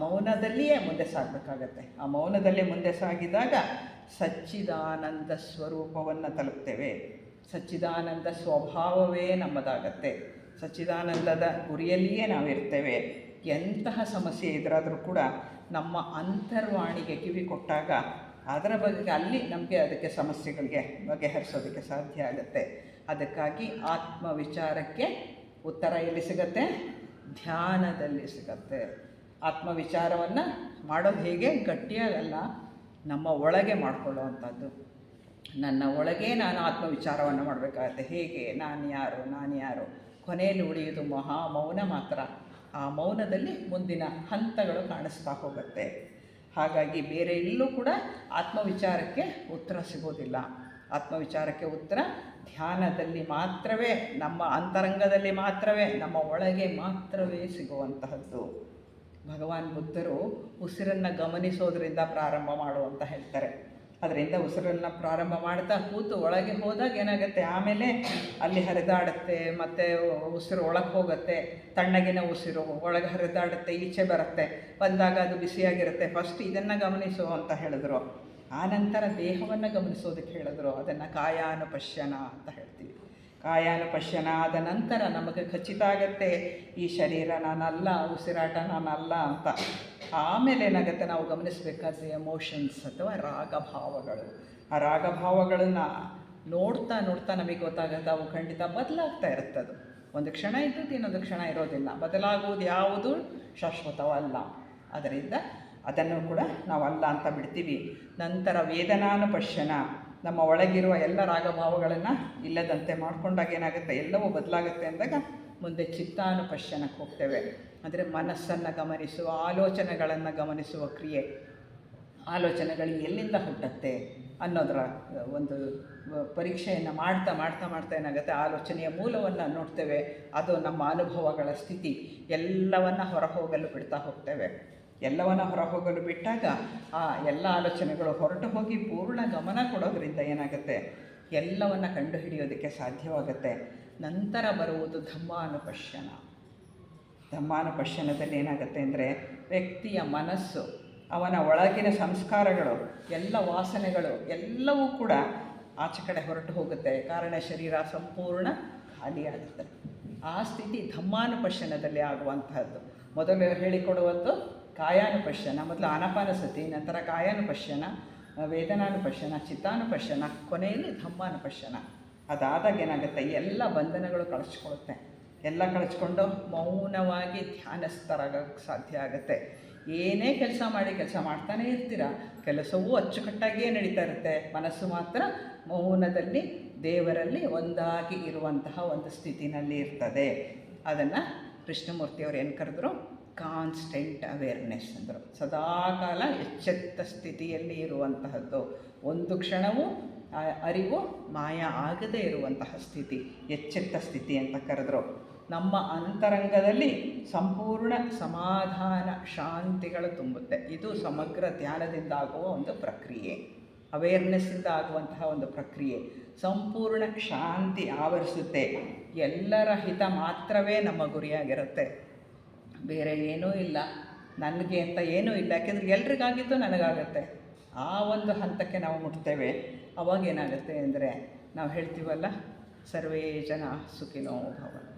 ಮೌನದಲ್ಲಿಯೇ ಮುಂದೆ ಸಾಗಬೇಕಾಗತ್ತೆ. ಆ ಮೌನದಲ್ಲೇ ಮುಂದೆ ಸಾಗಿದಾಗ ಸಚ್ಚಿದಾನಂದ ಸ್ವರೂಪವನ್ನು ತಲುಪ್ತೇವೆ. ಸಚ್ಚಿದಾನಂದ ಸ್ವಭಾವವೇ ನಮ್ಮದಾಗತ್ತೆ. ಸಚ್ಚಿದಾನಂದದ ಗುರಿಯಲ್ಲಿಯೇ ನಾವಿರ್ತೇವೆ. ಎಂತಹ ಸಮಸ್ಯೆ ಎದುರಾದರೂ ಕೂಡ ನಮ್ಮ ಅಂತರ್ವಾಣಿಗೆ ಕಿವಿ ಕೊಟ್ಟಾಗ ಅದರ ಬಗ್ಗೆ ಅಲ್ಲಿ ನಮಗೆ ಅದಕ್ಕೆ ಸಮಸ್ಯೆಗಳಿಗೆ ಬಗೆಹರಿಸೋದಕ್ಕೆ ಸಾಧ್ಯ ಆಗುತ್ತೆ. ಅದಕ್ಕಾಗಿ ಆತ್ಮವಿಚಾರಕ್ಕೆ ಉತ್ತರ ಎಲ್ಲಿ ಸಿಗತ್ತೆ? ಧ್ಯಾನದಲ್ಲಿ ಸಿಗತ್ತೆ. ಆತ್ಮವಿಚಾರವನ್ನು ಮಾಡೋದು ಹೇಗೆ? ಗಟ್ಟಿಯಾಗಲ್ಲ, ನಮ್ಮ ಒಳಗೆ ಮಾಡಿಕೊಳ್ಳುವಂಥದ್ದು. ನನ್ನ ಒಳಗೆ ನಾನು ಆತ್ಮವಿಚಾರವನ್ನು ಮಾಡಬೇಕಾಗತ್ತೆ. ಹೇಗೆ? ನಾನು ಯಾರು? ಕೊನೆಯಲ್ಲಿ ಉಳಿಯೋದು ಮೌನ ಮಾತ್ರ. ಆ ಮೌನದಲ್ಲಿ ಮುಂದಿನ ಹಂತಗಳು ಕಾಣಿಸ್ತಾ ಹೋಗುತ್ತೆ. ಹಾಗಾಗಿ ಬೇರೆ ಎಲ್ಲೂ ಕೂಡ ಆತ್ಮವಿಚಾರಕ್ಕೆ ಉತ್ತರ ಸಿಗೋದಿಲ್ಲ. ಆತ್ಮವಿಚಾರಕ್ಕೆ ಉತ್ತರ ಧ್ಯಾನದಲ್ಲಿ ಮಾತ್ರವೇ, ನಮ್ಮ ಅಂತರಂಗದಲ್ಲಿ ಮಾತ್ರವೇ, ನಮ್ಮ ಒಳಗೆ ಮಾತ್ರವೇ ಸಿಗುವಂತಹದ್ದು. ಭಗವಾನ್ ಬುದ್ಧರು ಉಸಿರನ್ನು ಗಮನಿಸೋದ್ರಿಂದ ಪ್ರಾರಂಭ ಮಾಡುವಂತ ಹೇಳ್ತಾರೆ. ಅದರಿಂದ ಉಸಿರನ್ನು ಪ್ರಾರಂಭ ಮಾಡ್ತಾ ಕೂತು ಒಳಗೆ ಹೋದಾಗ ಏನಾಗುತ್ತೆ, ಆಮೇಲೆ ಅಲ್ಲಿ ಹರಿದಾಡುತ್ತೆ, ಮತ್ತು ಉಸಿರು ಒಳಗೆ ಹೋಗುತ್ತೆ. ತಣ್ಣಗಿನ ಉಸಿರು ಒಳಗೆ ಹರಿದಾಡುತ್ತೆ, ಈಚೆ ಬರುತ್ತೆ. ಬಂದಾಗ ಅದು ಬಿಸಿಯಾಗಿರುತ್ತೆ. ಫಸ್ಟ್ ಇದನ್ನು ಗಮನಿಸು ಅಂತ ಹೇಳಿದ್ರು. ಆನಂತರ ದೇಹವನ್ನು ಗಮನಿಸೋದಕ್ಕೆ ಹೇಳಿದ್ರು. ಅದನ್ನು ಕಾಯಾನುಪಶ್ಯನ ಅಂತ ಹೇಳ್ತೀವಿ. ಕಾಯಾನುಪಶ್ಯನ ಆದ ನಂತರ ನಮಗೆ ಖಚಿತ ಆಗುತ್ತೆ ಈ ಶರೀರ ನಾನಲ್ಲ, ಉಸಿರಾಟ ನಾನಲ್ಲ ಅಂತ. ಆಮೇಲೆ ಏನಾಗುತ್ತೆ, ನಾವು ಗಮನಿಸಬೇಕಾದ್ರೆ ಎಮೋಷನ್ಸ್ ಅಥವಾ ರಾಗಭಾವಗಳು. ಆ ರಾಗಭಾವಗಳನ್ನು ನೋಡ್ತಾ ನಮಗೆ ಗೊತ್ತಾಗುತ್ತೆ ಅವು ಖಂಡಿತ ಬದಲಾಗ್ತಾ ಇರುತ್ತೆ. ಅದು ಒಂದು ಕ್ಷಣ ಇದ್ದದ್ದು ಇನ್ನೊಂದು ಕ್ಷಣ ಇರೋದಿಲ್ಲ. ಬದಲಾಗುವುದು ಯಾವುದು ಶಾಶ್ವತವಲ್ಲ. ಅದರಿಂದ ಅದನ್ನು ಕೂಡ ನಾವಲ್ಲ ಅಂತ ಬಿಡ್ತೀವಿ. ನಂತರ ವೇದನಾನುಪಶ್ಯನ, ನಮ್ಮ ಒಳಗಿರುವ ಎಲ್ಲ ರಾಗಭಾವಗಳನ್ನು ಇಲ್ಲದಂತೆ ಮಾಡ್ಕೊಂಡಾಗ ಏನಾಗುತ್ತೆ, ಎಲ್ಲವೂ ಬದಲಾಗುತ್ತೆ ಅಂದಾಗ ಮುಂದೆ ಚಿತ್ತಾನುಪಶ್ಯನಕ್ಕೆ ಹೋಗ್ತೇವೆ. ಅಂದರೆ ಮನಸ್ಸನ್ನು ಗಮನಿಸುವ, ಆಲೋಚನೆಗಳನ್ನು ಗಮನಿಸುವ ಕ್ರಿಯೆ. ಆಲೋಚನೆಗಳು ಎಲ್ಲಿಂದ ಹುಟ್ಟುತ್ತೆ ಅನ್ನೋದರ ಒಂದು ಪರೀಕ್ಷೆಯನ್ನು ಮಾಡ್ತಾ ಏನಾಗುತ್ತೆ, ಆಲೋಚನೆಯ ಮೂಲವನ್ನು ನೋಡ್ತೇವೆ. ಅದು ನಮ್ಮ ಅನುಭವಗಳ ಸ್ಥಿತಿ. ಎಲ್ಲವನ್ನು ಹೊರಹೋಗಲು ಬಿಡ್ತಾ ಹೋಗ್ತೇವೆ. ಎಲ್ಲವನ್ನು ಹೊರಹೋಗಲು ಬಿಟ್ಟಾಗ ಆ ಎಲ್ಲ ಆಲೋಚನೆಗಳು ಹೊರಟು ಹೋಗಿ ಪೂರ್ಣ ಗಮನ ಕೊಡೋದ್ರಿಂದ ಏನಾಗುತ್ತೆ, ಎಲ್ಲವನ್ನು ಕಂಡುಹಿಡಿಯೋದಕ್ಕೆ ಸಾಧ್ಯವಾಗುತ್ತೆ. ನಂತರ ಬರುವುದು ಧಮ್ಮಾನುಪಶ್ಯನ. ಧಮ್ಮಾನುಪಶ್ಯನದಲ್ಲಿ ಏನಾಗುತ್ತೆ ಅಂದರೆ, ವ್ಯಕ್ತಿಯ ಮನಸ್ಸು, ಅವನ ಒಳಗಿನ ಸಂಸ್ಕಾರಗಳು, ಎಲ್ಲ ವಾಸನೆಗಳು ಎಲ್ಲವೂ ಕೂಡ ಆಚೆ ಕಡೆ ಹೊರಟು ಹೋಗುತ್ತೆ. ಕಾರಣ ಶರೀರ ಸಂಪೂರ್ಣ ಖಾಲಿಯಾಗುತ್ತೆ. ಆ ಸ್ಥಿತಿ ಧಮ್ಮಾನುಪಶ್ಯನದಲ್ಲಿ ಆಗುವಂತಹದ್ದು. ಮೊದಲು ಹೇಳಿಕೊಡುವಂಥ ಕಾಯಾನುಪಶ್ಯನ, ಮೊದಲು ಆನಾಪಾನಸತಿ, ನಂತರ ಕಾಯಾನುಪಶ್ಯನ, ವೇದನಾನುಪಶ್ಯನ, ಚಿತ್ತಾನುಪಶ್ಯನ, ಕೊನೆಯಲ್ಲಿ ಧಮ್ಮಾನುಪಶ್ಯನ. ಅದಾದಾಗ ಏನಾಗುತ್ತೆ, ಎಲ್ಲ ಬಂಧನಗಳು ಕಳಚ್ಕೊಳ್ಳುತ್ತೆ. ಎಲ್ಲ ಕಳಚ್ಕೊಂಡು ಮೌನವಾಗಿ ಧ್ಯಾನಸ್ಥರಾಗಕ್ಕೆ ಸಾಧ್ಯ ಆಗುತ್ತೆ. ಏನೇ ಕೆಲಸ ಮಾಡ್ತಾನೇ ಇರ್ತೀರ, ಕೆಲಸವೂ ಅಚ್ಚುಕಟ್ಟಾಗಿಯೇ ನಡೀತಾ ಇರುತ್ತೆ. ಮನಸ್ಸು ಮಾತ್ರ ಮೌನದಲ್ಲಿ ದೇವರಲ್ಲಿ ಒಂದಾಗಿ ಇರುವಂತಹ ಒಂದು ಸ್ಥಿತಿನಲ್ಲಿ ಇರ್ತದೆ. ಅದನ್ನು ಕೃಷ್ಣಮೂರ್ತಿಯವರು ಏನು ಕರೆದ್ರು, ಕಾನ್ಸ್ಟೆಂಟ್ ಅವೇರ್ನೆಸ್ ಅಂದರು. ಸದಾಕಾಲ ಎಚ್ಚೆತ್ತ ಸ್ಥಿತಿಯಲ್ಲಿ ಇರುವಂತಹದ್ದು. ಒಂದು ಕ್ಷಣವೂ ಅರಿವು ಮಾಯ ಆಗದೇ ಇರುವಂತಹ ಸ್ಥಿತಿ ಎಚ್ಚೆತ್ತ ಸ್ಥಿತಿ ಅಂತ ಕರೆದ್ರು. ನಮ್ಮ ಅಂತರಂಗದಲ್ಲಿ ಸಂಪೂರ್ಣ ಸಮಾಧಾನ, ಶಾಂತಿಗಳು ತುಂಬುತ್ತೆ. ಇದು ಸಮಗ್ರ ಧ್ಯಾನದಿಂದ ಆಗುವ ಒಂದು ಪ್ರಕ್ರಿಯೆ, ಅವೇರ್ನೆಸ್ಸಿಂದ ಆಗುವಂತಹ ಒಂದು ಪ್ರಕ್ರಿಯೆ. ಸಂಪೂರ್ಣ ಶಾಂತಿ ಆವರಿಸುತ್ತೆ. ಎಲ್ಲರ ಹಿತ ಮಾತ್ರವೇ ನಮ್ಮ ಗುರಿಯಾಗಿರುತ್ತೆ. ಬೇರೆ ಏನೂ ಇಲ್ಲ, ನನಗೆ ಅಂತ ಏನೂ ಇಲ್ಲ. ಯಾಕೆಂದರೆ ಎಲ್ರಿಗಾಗಿದ್ದು ನನಗಾಗುತ್ತೆ. ಆ ಒಂದು ಹಂತಕ್ಕೆ ನಾವು ಮುಟ್ತೇವೆ. ಅವಾಗೇನಾಗುತ್ತೆ ಅಂದರೆ, ನಾವು ಹೇಳ್ತೀವಲ್ಲ, ಸರ್ವೇ ಜನ ಸುಖಿನೋ ಭವಂತು.